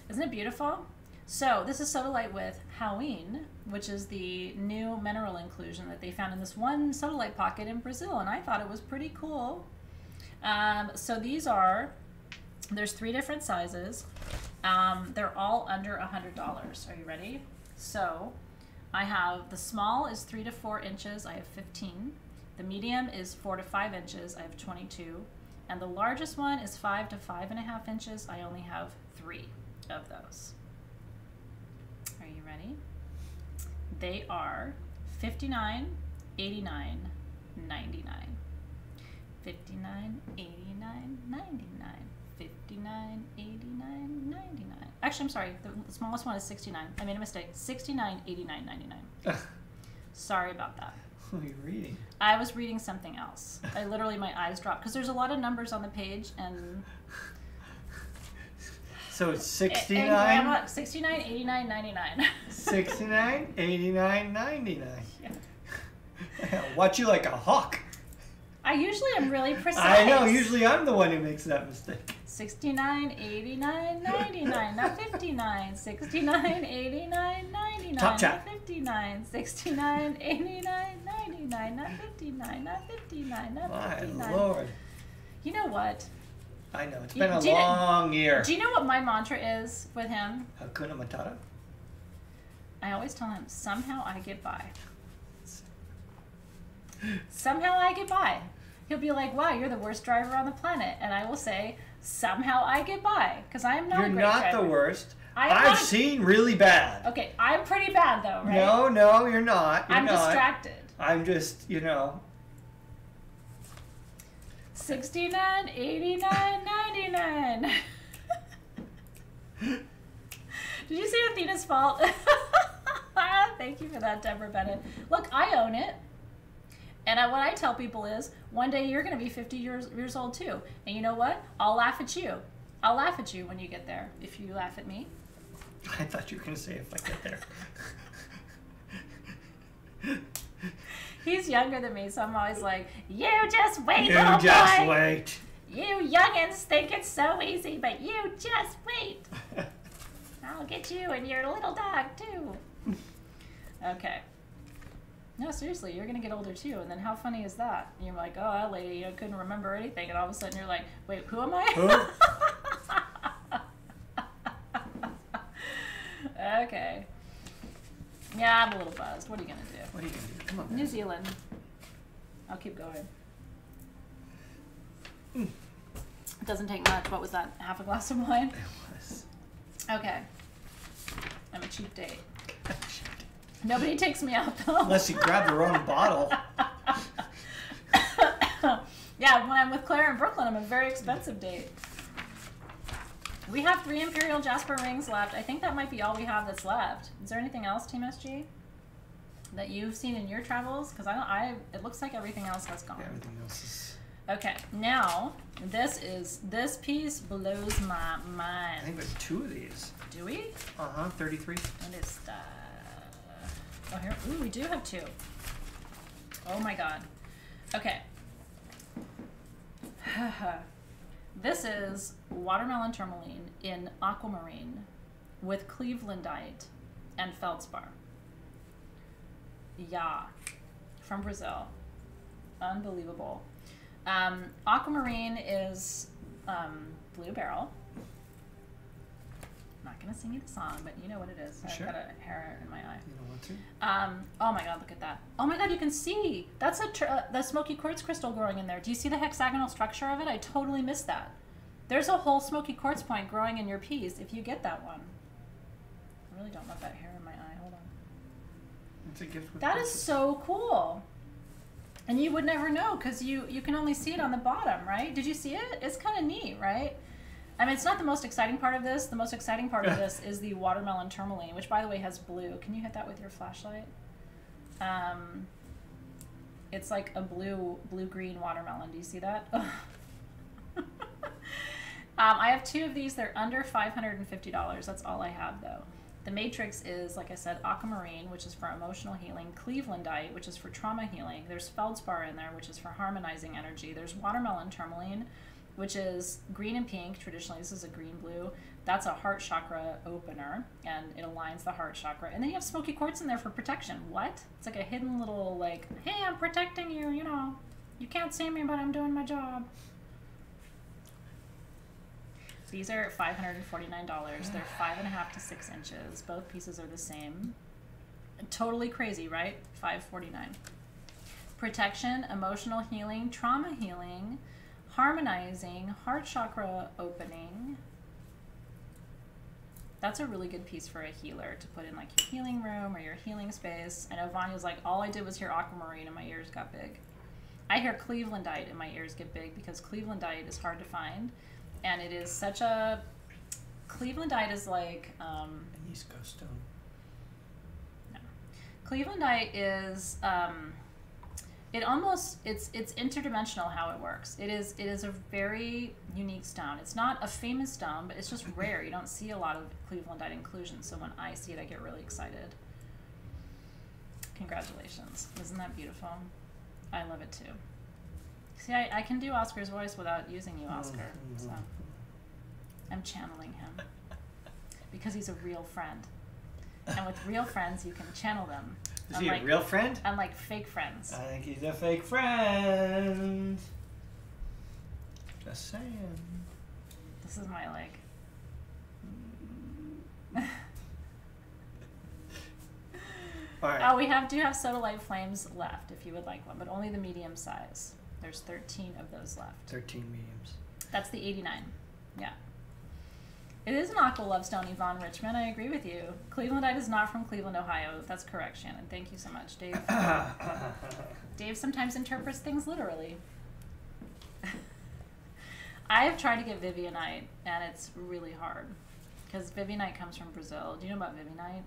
B: Isn't it beautiful? So this is sodalite with hoween, which is the new mineral inclusion that they found in this one sodalite pocket in Brazil, and I thought it was pretty cool. So these there's 3 different sizes. They're all under $100. Are you ready? So I have the small is 3 to 4 inches. I have 15. The medium is 4 to 5 inches. I have 22. And the largest one is 5 to 5.5 inches. I only have 3 of those. Are you ready? They are $59, $89, $99. $59, $89, $99. $59, $89, $99. Actually, I'm sorry. The smallest one is 69. I made a mistake. $69, $89, $99. Sorry about that.
A: What are you reading?
B: I was reading something else. I literally, my eyes dropped because there's a lot of numbers on the page, and
A: so it's 69?
B: 69, 89, 99.
A: 69, 89, 99.
B: Yeah.
A: Watch you like a hawk.
B: I usually am really precise.
A: I know, usually I'm the one who makes that mistake.
B: 69, 89, 99, not 59. 69, 89, 99,
A: Top chat.
B: not 59. 69, 89, 99, not 59, not 59, not 59.
A: My Lord.
B: You know what?
A: I know. It's been a long year.
B: Do you know what my mantra is with him?
A: Hakuna Matata?
B: I always tell him, somehow I get by. Somehow I get by. He'll be like, wow, you're the worst driver on the planet. And I will say, somehow I get by. Because I am not a great driver.
A: You're not the worst. I've seen really bad.
B: Okay, I'm pretty bad though, right?
A: No, you're not.
B: I'm distracted.
A: I'm just,
B: 69, 89, 99. Did you see Athena's fault? Thank you for that, Deborah Bennett. Look, I own it. And what I tell people is, one day you're going to be 50 years old too. And you know what? I'll laugh at you. I'll laugh at you when you get there, if you laugh at me.
A: I thought you were going to say if I get there.
B: He's younger than me, so I'm always like, you just wait,
A: you
B: little
A: just
B: boy.
A: wait.
B: You youngins think it's so easy, but you just wait. I'll get you and your little dog, too. Okay. No, seriously, you're going to get older, too. And then how funny is that? You're like, oh, that lady couldn't remember anything. And all of a sudden you're like, wait, who am I?
A: Who?
B: Okay. Yeah, I'm a little buzzed. What are you going to do?
A: What are you going to do? Come on.
B: New Zealand. I'll keep going. It doesn't take much. What was that? Half a glass of wine?
A: It was.
B: Okay. I'm a cheap date. Nobody takes me out though.
A: Unless you grab your own bottle.
B: Yeah, when I'm with Claire in Brooklyn, I'm a very expensive date. We have 3 Imperial Jasper rings left. I think that might be all we have that's left. Is there anything else, Team SG, that you've seen in your travels? Because it looks like everything else has gone.
A: Yeah, everything else is...
B: Okay, now this piece blows my mind.
A: I think we have 2 of these.
B: Do we?
A: 33.
B: What is that? Oh, here. Ooh, we do have 2. Oh my god. Okay. This is watermelon tourmaline in aquamarine with Clevelandite and feldspar. Yeah, from Brazil. Unbelievable. Aquamarine is blue beryl. I'm not going to sing you the song, but you know what it is.
A: Sure.
B: I've got a hair in my eye.
A: You don't want to?
B: Oh my god, look at that. Oh my god, you can see. That's the smoky quartz crystal growing in there. Do you see the hexagonal structure of it? I totally missed that. There's a whole smoky quartz point growing in your piece if you get that one. I really don't want that hair in my eye. Hold on.
A: It's a gift with
B: That is so cool. And you would never know because you can only see it on the bottom, right? Did you see it? It's kind of neat, right? I mean, it's not the most exciting part of this. The most exciting part of this is the watermelon tourmaline, which, by the way, has blue. Can you hit that with your flashlight? It's like a blue-green watermelon. Do you see that? I have 2 of these. They're under $550. That's all I have, though. The matrix is, like I said, aquamarine, which is for emotional healing, Clevelandite, which is for trauma healing. There's feldspar in there, which is for harmonizing energy. There's watermelon tourmaline, which is green and pink. Traditionally, this is a green-blue. That's a heart chakra opener, and it aligns the heart chakra. And then you have smoky quartz in there for protection. What? It's like a hidden little, like, hey, I'm protecting you, you know. You can't see me, but I'm doing my job. These are $549. They're 5.5 to 6 inches. Both pieces are the same. Totally crazy, right? $549. Protection, emotional healing, trauma healing, harmonizing, heart chakra opening. That's a really good piece for a healer to put in like your healing room or your healing space. I know Vanya's like, all I did was hear aquamarine and my ears got big. I hear Clevelandite and my ears get big because Clevelandite is hard to find. And it is such a... Clevelandite is like...
A: An East Coast stone.
B: No. Clevelandite is... It's interdimensional how it works. It is a very unique stone. It's not a famous stone, but it's just rare. You don't see a lot of Clevelandite inclusion, so when I see it, I get really excited. Congratulations. Isn't that beautiful? I love it too. See, I can do Oscar's voice without using you, Oscar. So I'm channeling him because he's a real friend. And with real friends, you can channel them
A: Is he a real friend?
B: Unlike fake friends.
A: I think he's a fake friend. Just saying.
B: This is my leg.
A: All right.
B: Oh, we do have sodalite flames left if you would like one, but only the medium size. There's 13 of those left.
A: 13 mediums.
B: That's the 89. Yeah. It is an aqua lovestone, Yvonne Richmond. I agree with you. Clevelandite is not from Cleveland, Ohio. That's correct, Shannon. Thank you so much, Dave. Dave sometimes interprets things literally. I have tried to get Vivianite, and it's really hard because Vivianite comes from Brazil. Do you know about Vivianite?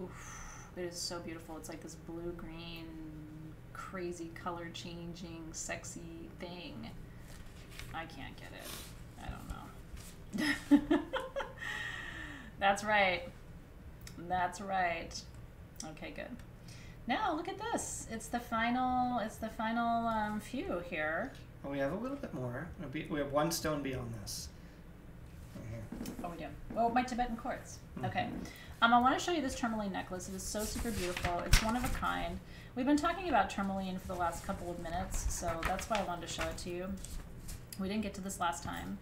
B: Oof, it is so beautiful. It's like this blue-green, crazy color-changing, sexy thing. I can't get it. I don't know. That's right. That's right. Okay, good. Now look at this. It's the final. It's the final few here.
A: Well, we have a little bit more. We have one stone beyond this. Right here.
B: Oh, we do. Oh, my Tibetan quartz. Okay. I want to show you this tourmaline necklace. It is so super beautiful. It's one of a kind. We've been talking about tourmaline for the last couple of minutes, so that's why I wanted to show it to you. We didn't get to this last time.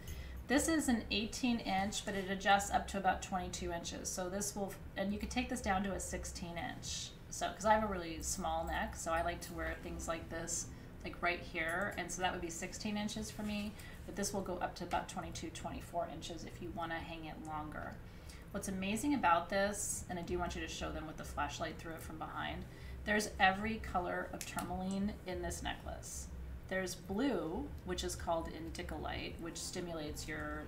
B: This is an 18-inch, but it adjusts up to about 22 inches. So this will, and you could take this down to a 16-inch. So, because I have a really small neck, so I like to wear things like this, like right here, and so that would be 16 inches for me. But this will go up to about 22, 24 inches if you want to hang it longer. What's amazing about this, and I do want you to show them with the flashlight through it from behind, there's every color of tourmaline in this necklace. There's blue, which is called Indicolite, which stimulates your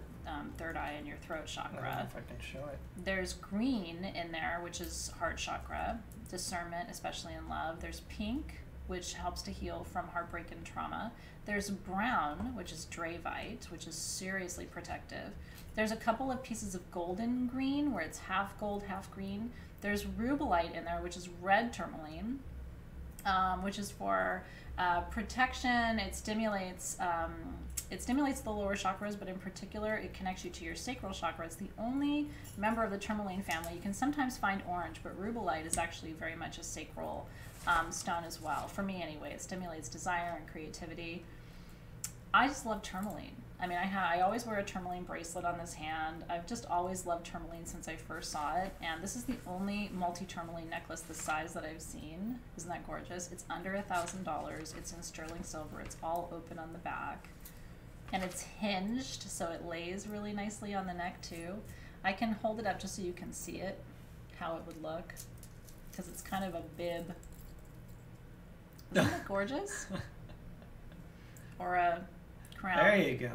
B: third eye and your throat chakra.
A: I don't know if I can show it.
B: There's green in there, which is heart chakra, discernment, especially in love. There's pink, which helps to heal from heartbreak and trauma. There's brown, which is Dravite, which is seriously protective. There's a couple of pieces of golden green, where it's half gold, half green. There's Rubelite in there, which is red tourmaline, which is for protection. It stimulates the lower chakras, but in particular, it connects you to your sacral chakra. It's the only member of the tourmaline family. You can sometimes find orange, but Rubelite is actually very much a sacral stone as well. For me, anyway, it stimulates desire and creativity. I just love tourmaline. I mean, I always wear a tourmaline bracelet on this hand. I've just always loved tourmaline since I first saw it, and this is the only multi-tourmaline necklace the size that I've seen. Isn't that gorgeous? It's under $1,000. It's in sterling silver. It's all open on the back, and it's hinged, so it lays really nicely on the neck too. I can hold it up just so you can see it, how it would look, because it's kind of a bib. Isn't that gorgeous? Or a crown.
A: There you go.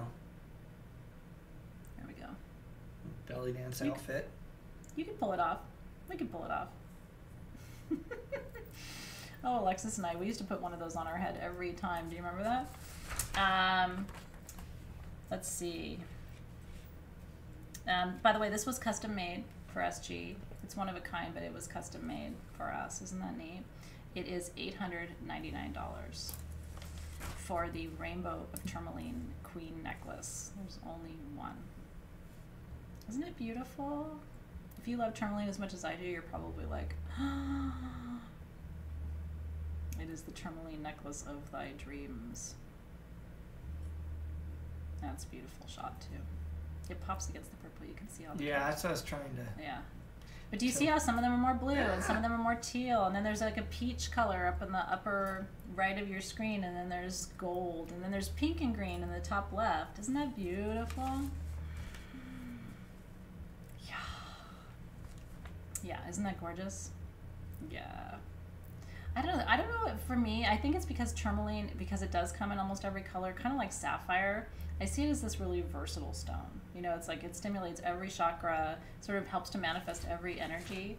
B: There we go.
A: Belly dance outfit.
B: You can pull it off. We can pull it off. Oh, Alexis and I, we used to put one of those on our head every time. Do you remember that? Let's see. By the way, this was custom made for SG. It's one of a kind, but it was custom made for us. Isn't that neat? It is $899 for the Rainbow of Tourmaline Queen necklace. There's only one. Isn't it beautiful? If you love tourmaline as much as I do, you're probably like, it is the tourmaline necklace of thy dreams. That's a beautiful shot too. It pops against the purple. You can see all the
A: Yeah, that's what I was trying to.
B: Yeah. But do you see how some of them are more blue and some of them are more teal, and then there's like a peach color up in the upper right of your screen, and then there's gold, and then there's pink and green in the top left. Isn't that beautiful? Yeah. Yeah, isn't that gorgeous? Yeah. I don't know, for me, I think it's because tourmaline, because it does come in almost every color, kind of like sapphire. I see it as this really versatile stone. You know, it's like it stimulates every chakra, sort of helps to manifest every energy.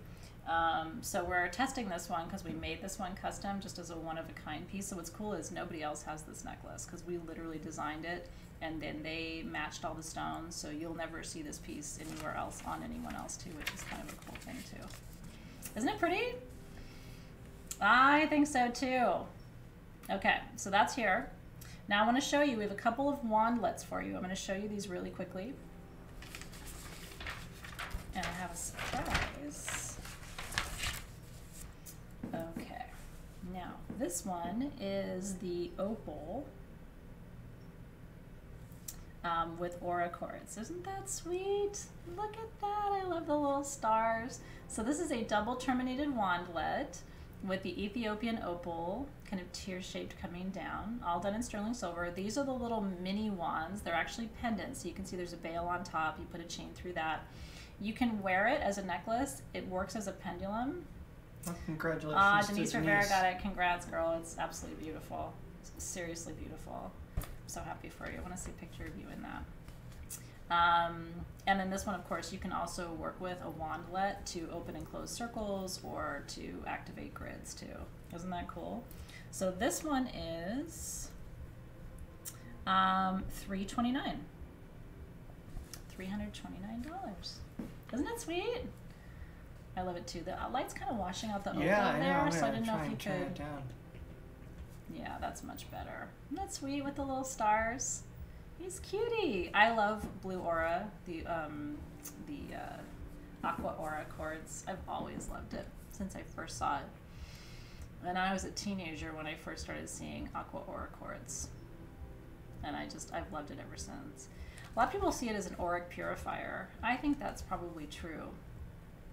B: So we're testing this one because we made this one custom just as a one-of-a-kind piece. So what's cool is nobody else has this necklace because we literally designed it, and then they matched all the stones. So you'll never see this piece anywhere else on anyone else too, which is kind of a cool thing too. Isn't it pretty? I think so too. Okay, so that's here. Now I want to show you, we have a couple of wandlets for you. I'm going to show you these really quickly. And I have a surprise. Now, this one is the opal with aura quartz. Isn't that sweet? Look at that. I love the little stars. So this is a double terminated wandlet with the Ethiopian opal, kind of tear-shaped coming down, all done in sterling silver. These are the little mini wands. They're actually pendants, so you can see there's a bail on top. You put a chain through that. You can wear it as a necklace. It works as a pendulum.
A: Well, congratulations to
B: Denise Rivera got it. Congrats, girl. It's absolutely beautiful. It's seriously beautiful. I'm so happy for you. I want to see a picture of you in that. And then this one, of course, you can also work with a wandlet to open and close circles or to activate grids too. Isn't that cool? So this one is $329. $329. Isn't that sweet? I love it too. The light's kind of washing out the opal there, so I didn't know if you could. Yeah, that's much better. Isn't that sweet with the little stars? He's cutie. I love blue aura, the aqua aura quartz. I've always loved it since I first saw it. And I was a teenager when I first started seeing aqua aura quartz, and I've loved it ever since. A lot of people see it as an auric purifier. I think that's probably true.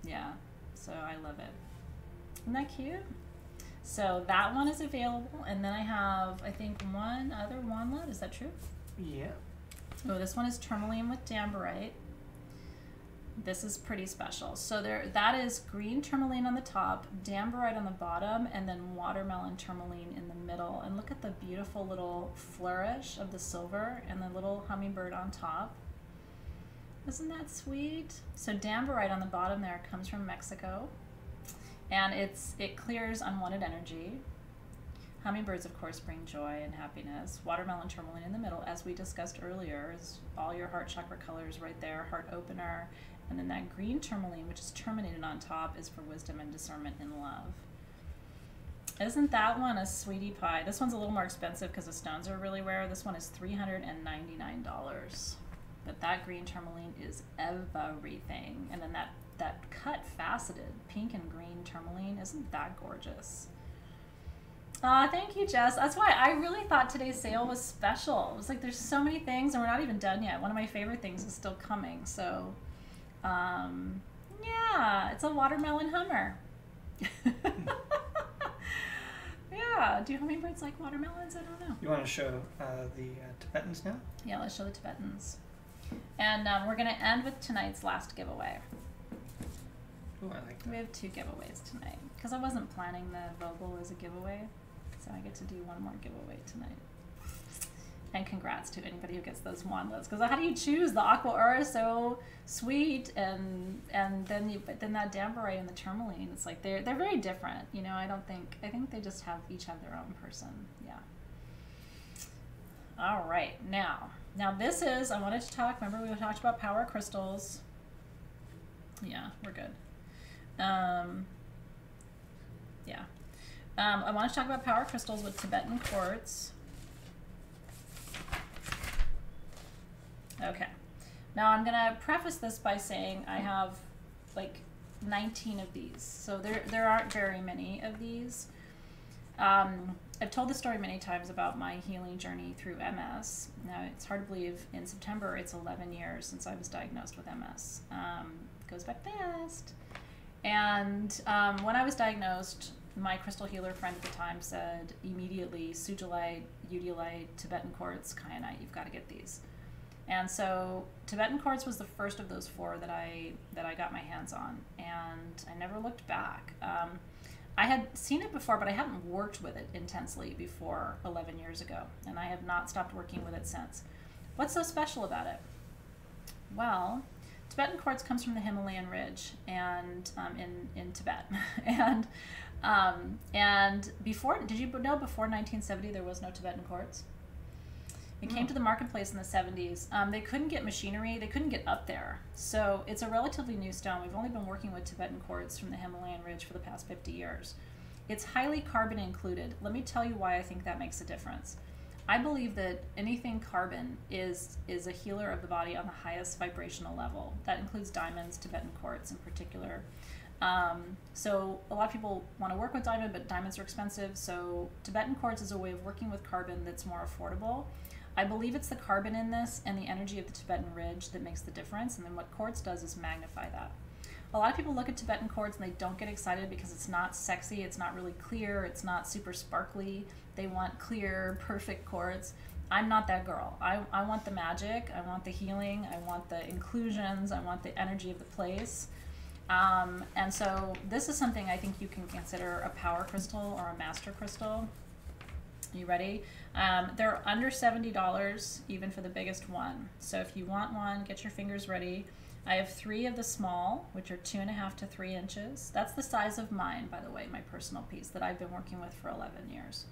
B: Yeah, so I love it. Isn't that cute? So that one is available, and then I have, I think, one other wandlet. Is that true?
A: Yeah.
B: Oh, this one is tourmaline with dambarite. This is pretty special. So that is green tourmaline on the top, dambarite on the bottom, and then watermelon tourmaline in the middle. And look at the beautiful little flourish of the silver and the little hummingbird on top. Isn't that sweet? So dambarite on the bottom there comes from Mexico, and it clears unwanted energy. Hummingbirds, of course, bring joy and happiness. Watermelon tourmaline in the middle, as we discussed earlier, is all your heart chakra colors right there, heart opener. And then that green tourmaline, which is terminated on top, is for wisdom and discernment in love. Isn't that one a sweetie pie? This one's a little more expensive because the stones are really rare. This one is $399. But that green tourmaline is everything. And then that cut faceted pink and green tourmaline, isn't that gorgeous? Thank you, Jess. That's why I really thought today's sale was special. It was like there's so many things and we're not even done yet. One of my favorite things is still coming. So, yeah, it's a watermelon hummer. Yeah, do hummingbirds like watermelons? I don't know.
A: You want to show the Tibetans now?
B: Yeah, let's show the Tibetans. And we're going to end with tonight's last giveaway.
A: Oh, I like that.
B: We have 2 giveaways tonight because I wasn't planning the Vogel as a giveaway. So I get to do one more giveaway tonight. And congrats to anybody who gets those wandlets. Because how do you choose? The aqua aura is so sweet, and then that dambarite and the tourmaline. It's like they're very different. You know, I think they just each have their own person. Yeah. All right, now this is, I wanted to talk. Remember we talked about power crystals. Yeah, we're good. Yeah. I want to talk about power crystals with Tibetan quartz. Okay. Now I'm going to preface this by saying I have like 19 of these. So there aren't very many of these. I've told the story many times about my healing journey through MS. Now it's hard to believe in September it's 11 years since I was diagnosed with MS. It goes back fast. And when I was diagnosed, my crystal healer friend at the time said immediately, sugilite, udilite, Tibetan quartz, kyanite, you've got to get these. And so Tibetan quartz was the first of those 4 that I got my hands on, and I never looked back. I had seen it before, but I hadn't worked with it intensely before 11 years ago, and I have not stopped working with it since. What's so special about it? Well, Tibetan quartz comes from the Himalayan ridge and in Tibet, and before, did you know before 1970 there was no Tibetan quartz? It came to the marketplace in the 70s. They couldn't get machinery. They couldn't get up there. So it's a relatively new stone. We've only been working with Tibetan quartz from the Himalayan ridge for the past 50 years. It's highly carbon included. Let me tell you why I think that makes a difference. I believe that anything carbon is a healer of the body on the highest vibrational level. That includes diamonds, Tibetan quartz in particular. So a lot of people want to work with diamond, but diamonds are expensive. So Tibetan quartz is a way of working with carbon that's more affordable. I believe it's the carbon in this and the energy of the Tibetan ridge that makes the difference. And then what quartz does is magnify that. A lot of people look at Tibetan quartz and they don't get excited because it's not sexy, it's not really clear, it's not super sparkly. They want clear, perfect quartz. I'm not that girl. I want the magic, I want the healing, I want the inclusions, I want the energy of the place. And so this is something I think you can consider a power crystal or a master crystal. You ready? They're under $70 even for the biggest one. So if you want one, get your fingers ready. I have 3 of the small, which are 2.5 to 3 inches. That's the size of mine, by the way, my personal piece that I've been working with for 11 years.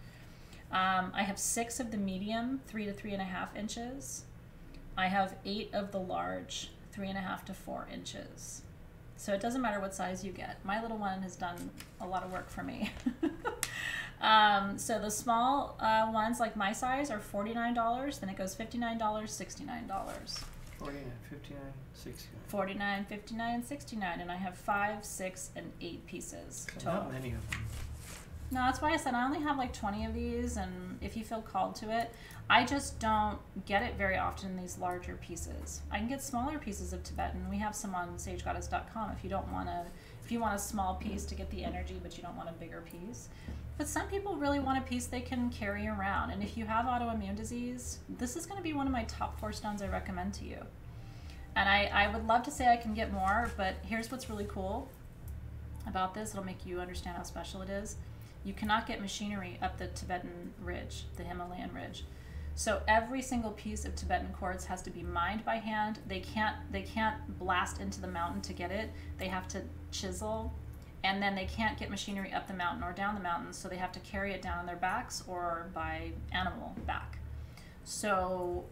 B: I have 6 of the medium, 3 to 3.5 inches. I have 8 of the large, 3.5 to 4 inches. So it doesn't matter what size you get. My little one has done a lot of work for me. So the small ones, like my size, are $49. Then it goes $59, $69.
A: 49, 59, 69.
B: 49, 59, 69, and I have 5, 6, and 8 pieces
A: So
B: total.
A: not many of them.
B: No, that's why I said I only have like 20 of these, and if you feel called to it, I just don't get it very often in these larger pieces. I can get smaller pieces of Tibetan. We have some on sagegoddess.com if you don't want to, if you want a small piece to get the energy, but you don't want a bigger piece. But some people really want a piece they can carry around, and if you have autoimmune disease, this is going to be one of my top 4 stones I recommend to you. And I would love to say I can get more, but here's what's really cool about this. It'll make you understand how special it is. You cannot get machinery up the Tibetan ridge, the Himalayan ridge. So every single piece of Tibetan quartz has to be mined by hand. They can't blast into the mountain to get it. They have to chisel, and then they can't get machinery up the mountain or down the mountain, so they have to carry it down on their backs or by animal back. So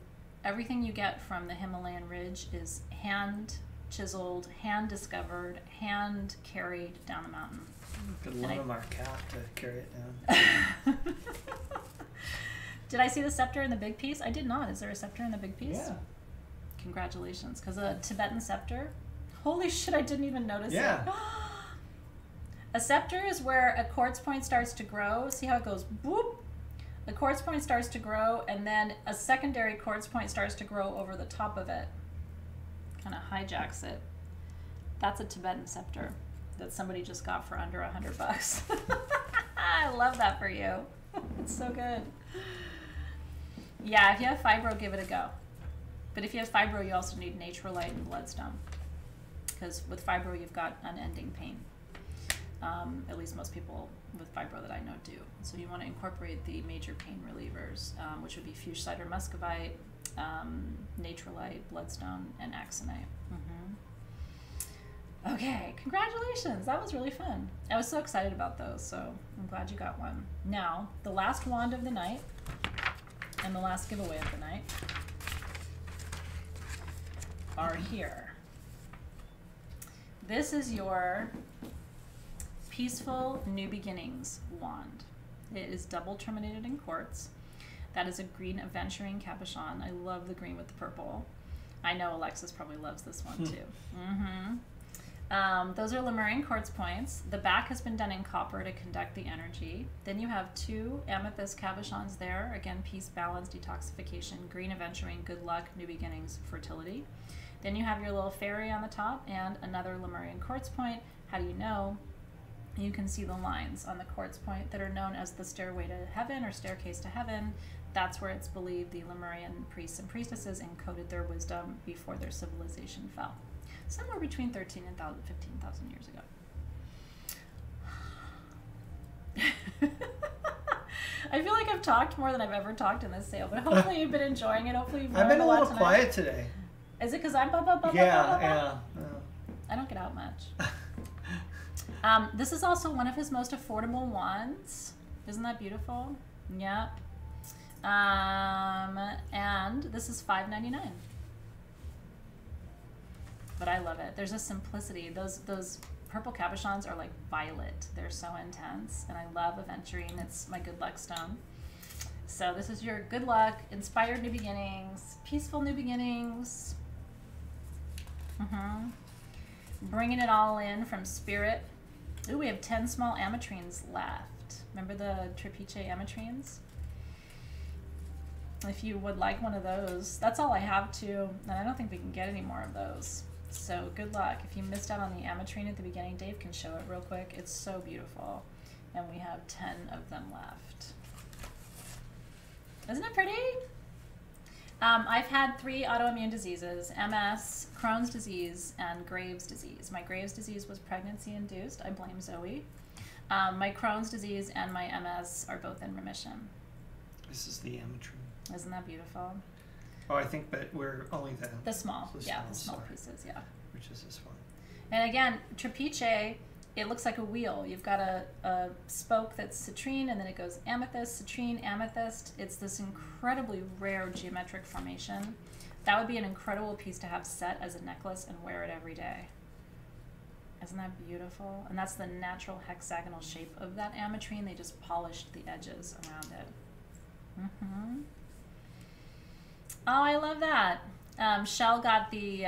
B: everything you get from the Himalayan ridge is hand chiseled, hand discovered, hand carried down the mountain.
A: Could loan our cat to carry it down.
B: Did I see the scepter in the big piece? I did not. Is there a scepter in the big piece?
A: Yeah.
B: Congratulations. Because a Tibetan scepter, holy shit, I didn't even notice it.
A: Yeah.
B: A scepter is where a quartz point starts to grow. See how it goes boop? The quartz point starts to grow, and then a secondary quartz point starts to grow over the top of it. Kind of hijacks it. That's a Tibetan scepter that somebody just got for under $100. I love that for you. It's so good. Yeah, if you have fibro, give it a go. But if you have fibro, you also need Naturalite and bloodstone. Because with fibro, you've got unending pain. At least most people with fibro that I know do. So you want to incorporate the major pain relievers, which would be Fuchsite or Muscovite, Naturalite, bloodstone, and Axonite. Okay, congratulations. That was really fun. I was so excited about those, so I'm glad you got one. Now, the last wand of the night and the last giveaway of the night are here. This is your Peaceful New Beginnings wand. It is double terminated in quartz. That is a green aventurine cabochon. I love the green with the purple. I know Alexis probably loves this one too. Those are Lemurian quartz points. The back has been done in copper to conduct the energy. Then you have 2 amethyst cabochons there. Again, peace, balance, detoxification, green aventurine, good luck, new beginnings, fertility. Then you have your little fairy on the top and another Lemurian quartz point. How do you know? You can see the lines on the quartz point that are known as the stairway to heaven or staircase to heaven. That's where it's believed the Lemurian priests and priestesses encoded their wisdom before their civilization fell. Somewhere between 13,000 and 15,000 years ago. I feel like I've talked more than I've ever talked in this sale, but hopefully you've been enjoying it. Hopefully you've learned
A: I've been a little
B: tonight.
A: quiet today.
B: Is it because I'm blah, blah, blah,
A: Yeah,
B: blah, blah, blah,
A: yeah.
B: blah? I don't get out much. This is also one of his most affordable wands. Isn't that beautiful? Yeah. And this is $5.99. But I love it. There's a simplicity. Those purple cabochons are like violet. They're so intense, and I love aventurine. It's my good luck stone. So this is your good luck, inspired new beginnings, peaceful new beginnings. Bringing it all in from Spirit. Ooh, we have 10 small ametrines left. Remember the Trapeze Ametrines? If you would like one of those, that's all I have too, and I don't think we can get any more of those. So good luck. If you missed out on the ametrine at the beginning, Dave can show it real quick. It's so beautiful. And we have 10 of them left. Isn't it pretty? I've had 3 autoimmune diseases: MS, Crohn's disease, and Graves' disease. My Graves' disease was pregnancy-induced. I blame Zoe. My Crohn's disease and my MS are both in remission.
A: This is the ametrine.
B: Isn't that beautiful?
A: Oh, I think, but we're only
B: the small,
A: the
B: small pieces, yeah.
A: Which is this one.
B: And again, Trapeze, it looks like a wheel. You've got a spoke that's citrine, and then it goes amethyst, citrine, amethyst. It's this incredibly rare geometric formation. That would be an incredible piece to have set as a necklace and wear it every day. Isn't that beautiful? And that's the natural hexagonal shape of that ametrine. They just polished the edges around it. Mm-hmm. Oh, I love that. Shell got the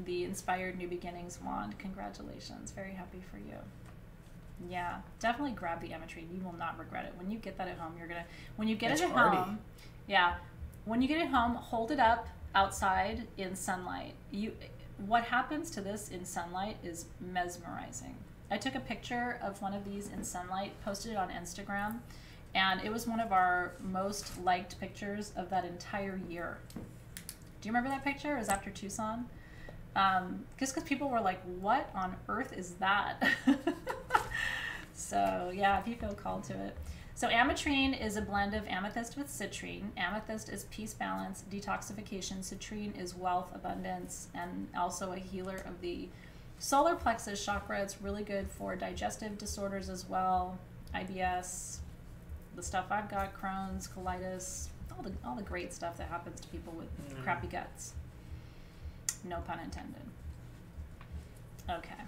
B: Inspired New Beginnings wand. Congratulations. Very happy for you. Yeah, definitely grab the ametrine. You will not regret it. When you get that at home, you're going to... When you get it at home... Yeah. When you get it home, hold it up outside in sunlight. What happens to this in sunlight is mesmerizing. I took a picture of one of these in sunlight, posted it on Instagram, and it was one of our most liked pictures of that entire year. Do you remember that picture? It was after Tucson. Just because people were like, what on earth is that? So yeah, if you feel called to it. So ametrine is a blend of amethyst with citrine. Amethyst is peace, balance, detoxification. Citrine is wealth, abundance, and also a healer of the solar plexus chakra. It's really good for digestive disorders as well. IBS, the stuff I've got, Crohn's, colitis, all the great stuff that happens to people with crappy guts. No pun intended. Okay.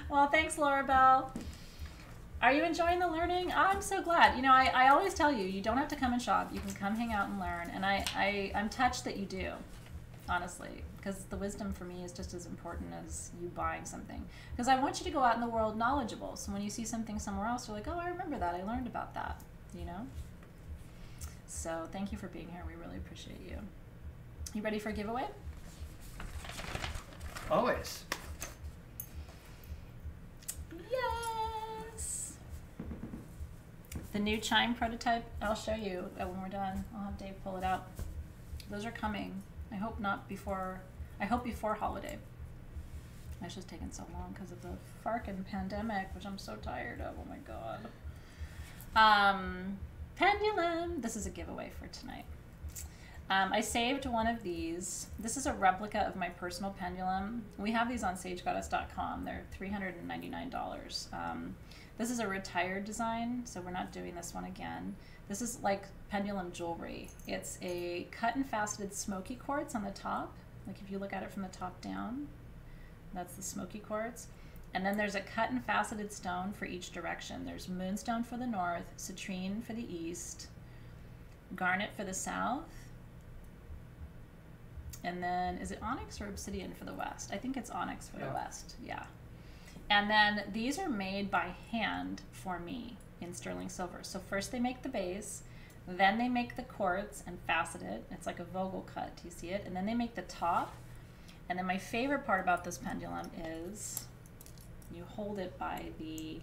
B: Well, thanks, Laura Bell. Are you enjoying the learning? I'm so glad. You know, I always tell you, you don't have to come and shop. You can come hang out and learn. And I'm touched that you do, honestly, because the wisdom for me is just as important as you buying something. Because I want you to go out in the world knowledgeable. So when you see something somewhere else, you're like, oh, I remember that. I learned about that, you know? So thank you for being here. We really appreciate you. You ready for a giveaway?
A: Always.
B: Yes. The new chime prototype, I'll show you when we're done. I'll have Dave pull it out. Those are coming. I hope not before, I hope before holiday. It's just taken so long because of the farkin pandemic, which I'm so tired of. Oh my God. Pendulum. This is a giveaway for tonight. I saved one of these. This is a replica of my personal pendulum. We have these on sagegoddess.com. They're $399. This is a retired design, so we're not doing this one again. This is like pendulum jewelry. It's a cut and faceted smoky quartz on the top. Like if you look at it from the top down, that's the smoky quartz. And then there's a cut and faceted stone for each direction. There's moonstone for the north, citrine for the east, garnet for the south, and then, is it onyx or obsidian for the west? I think it's onyx for the west, yeah. And then these are made by hand for me in sterling silver. So first they make the base, then they make the quartz and facet it. It's like a Vogel cut, do you see it? And then they make the top. And then my favorite part about this pendulum is you hold it by the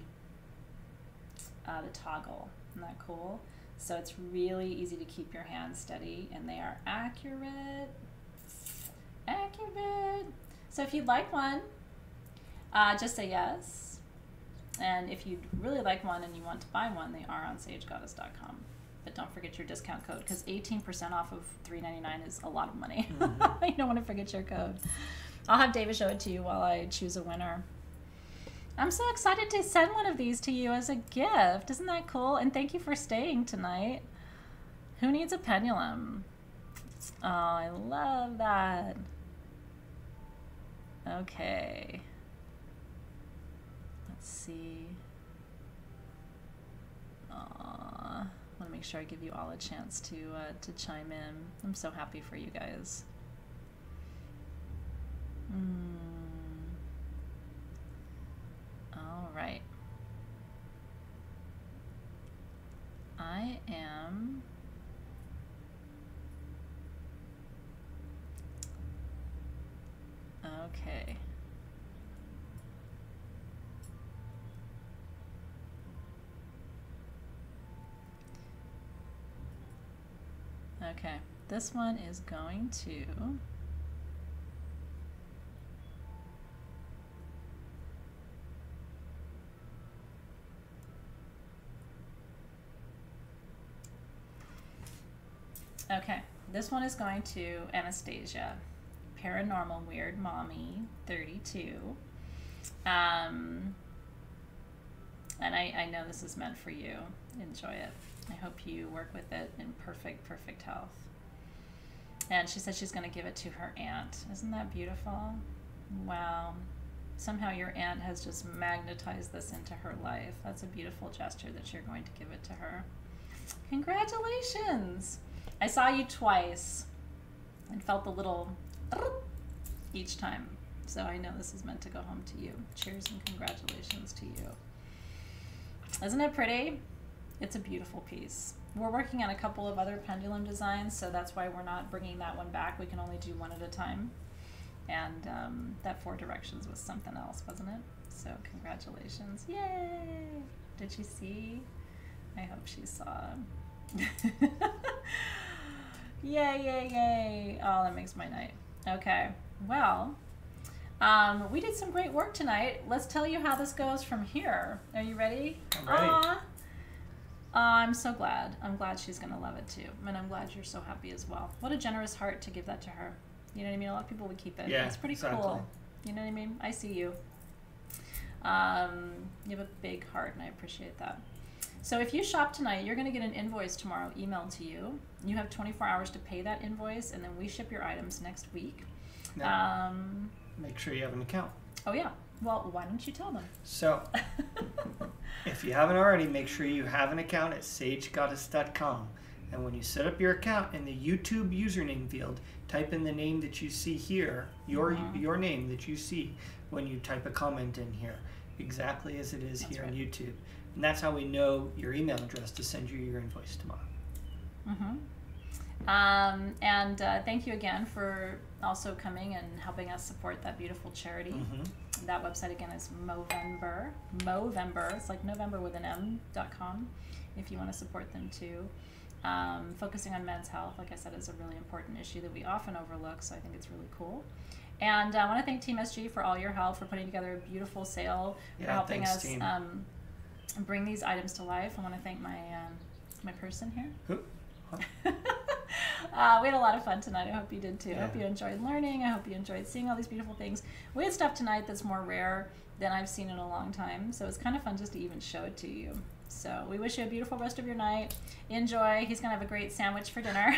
B: toggle. Isn't that cool? So it's really easy to keep your hands steady, and they are accurate. Accurate. So if you'd like one, just say yes. And if you'd really like one and you want to buy one, they are on sagegoddess.com. But don't forget your discount code, because 18% off of $3.99 is a lot of money. Mm-hmm. You don't want to forget your code. I'll have David show it to you while I choose a winner. I'm so excited to send one of these to you as a gift. Isn't that cool? And thank you for staying tonight. Who needs a pendulum? Oh, I love that. Okay. Let's see. I want to make sure I give you all a chance to chime in. I'm so happy for you guys. All right. I am okay. Okay, this one is going to okay, this one is going to Anastasia, Paranormal Weird Mommy 32. And I know this is meant for you. Enjoy it. I hope you work with it in perfect health. And she said she's going to give it to her aunt. Isn't that beautiful? Wow. Somehow your aunt has just magnetized this into her life. That's a beautiful gesture that you're going to give it to her. Congratulations. I saw you twice and felt the little each time. So I know this is meant to go home to you. Cheers and congratulations to you. Isn't it pretty? It's a beautiful piece. We're working on a couple of other pendulum designs, so that's why we're not bringing that one back. We can only do one at a time. And that 4 directions was something else, wasn't it? So congratulations. Yay! Did she see? I hope she saw. Yay, yay, yay. Oh, that makes my night. Okay, well, we did some great work tonight. Let's tell you how this goes from here. Are you ready?
A: I'm ready.
B: I'm so glad. I'm glad she's going to love it too. And I'm glad you're so happy as well. What a generous heart to give that to her. You know what I mean? A lot of people would keep it.
A: Yeah,
B: it's pretty
A: exactly.
B: cool. You know what I mean? I see you. You have a big heart, and I appreciate that. So if you shop tonight, you're going to get an invoice tomorrow emailed to you. You have 24 hours to pay that invoice, and then we ship your items next week.
A: Now, make sure you have an account.
B: Oh, yeah. Well, why don't you tell them?
A: So, if you haven't already, make sure you have an account at sagegoddess.com. And when you set up your account in the YouTube username field, type in the name that you see here, your name that you see when you type a comment in here, exactly as it is here on YouTube. And that's how we know your email address to send you your invoice tomorrow.
B: And thank you again for also coming and helping us support that beautiful charity. That website again is Movember. It's like November with an M.com if you want to support them too. Focusing on men's health, like I said, is a really important issue that we often overlook, so I think it's really cool. And I want to thank Team SG for all your help, for putting together a beautiful sale, for helping us bring these items to life. I want to thank my my person here. We had a lot of fun tonight. I hope you did too. I hope you enjoyed learning. I hope you enjoyed seeing all these beautiful things. We had stuff tonight that's more rare than I've seen in a long time, so it's kind of fun just to even show it to you. So we wish you a beautiful rest of your night. Enjoy. He's going to have a great sandwich for dinner.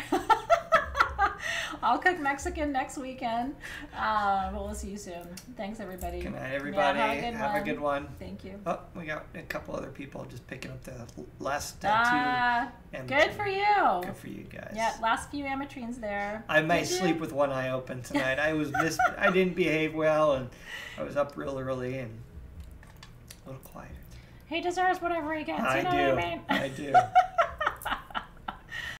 B: I'll cook Mexican next weekend. But we'll see you soon. Thanks, everybody.
A: Good night, everybody.
B: Yeah,
A: have a good one.
B: Thank you.
A: Oh, we got a couple other people just picking up the last 2
B: good for you.
A: Good for you guys.
B: Yeah, last few Ametrines there.
A: I might sleep with one eye open tonight. I didn't behave well, and I was up real early and a little quieter.
B: He deserves whatever he gets. You know what I mean?
A: I do.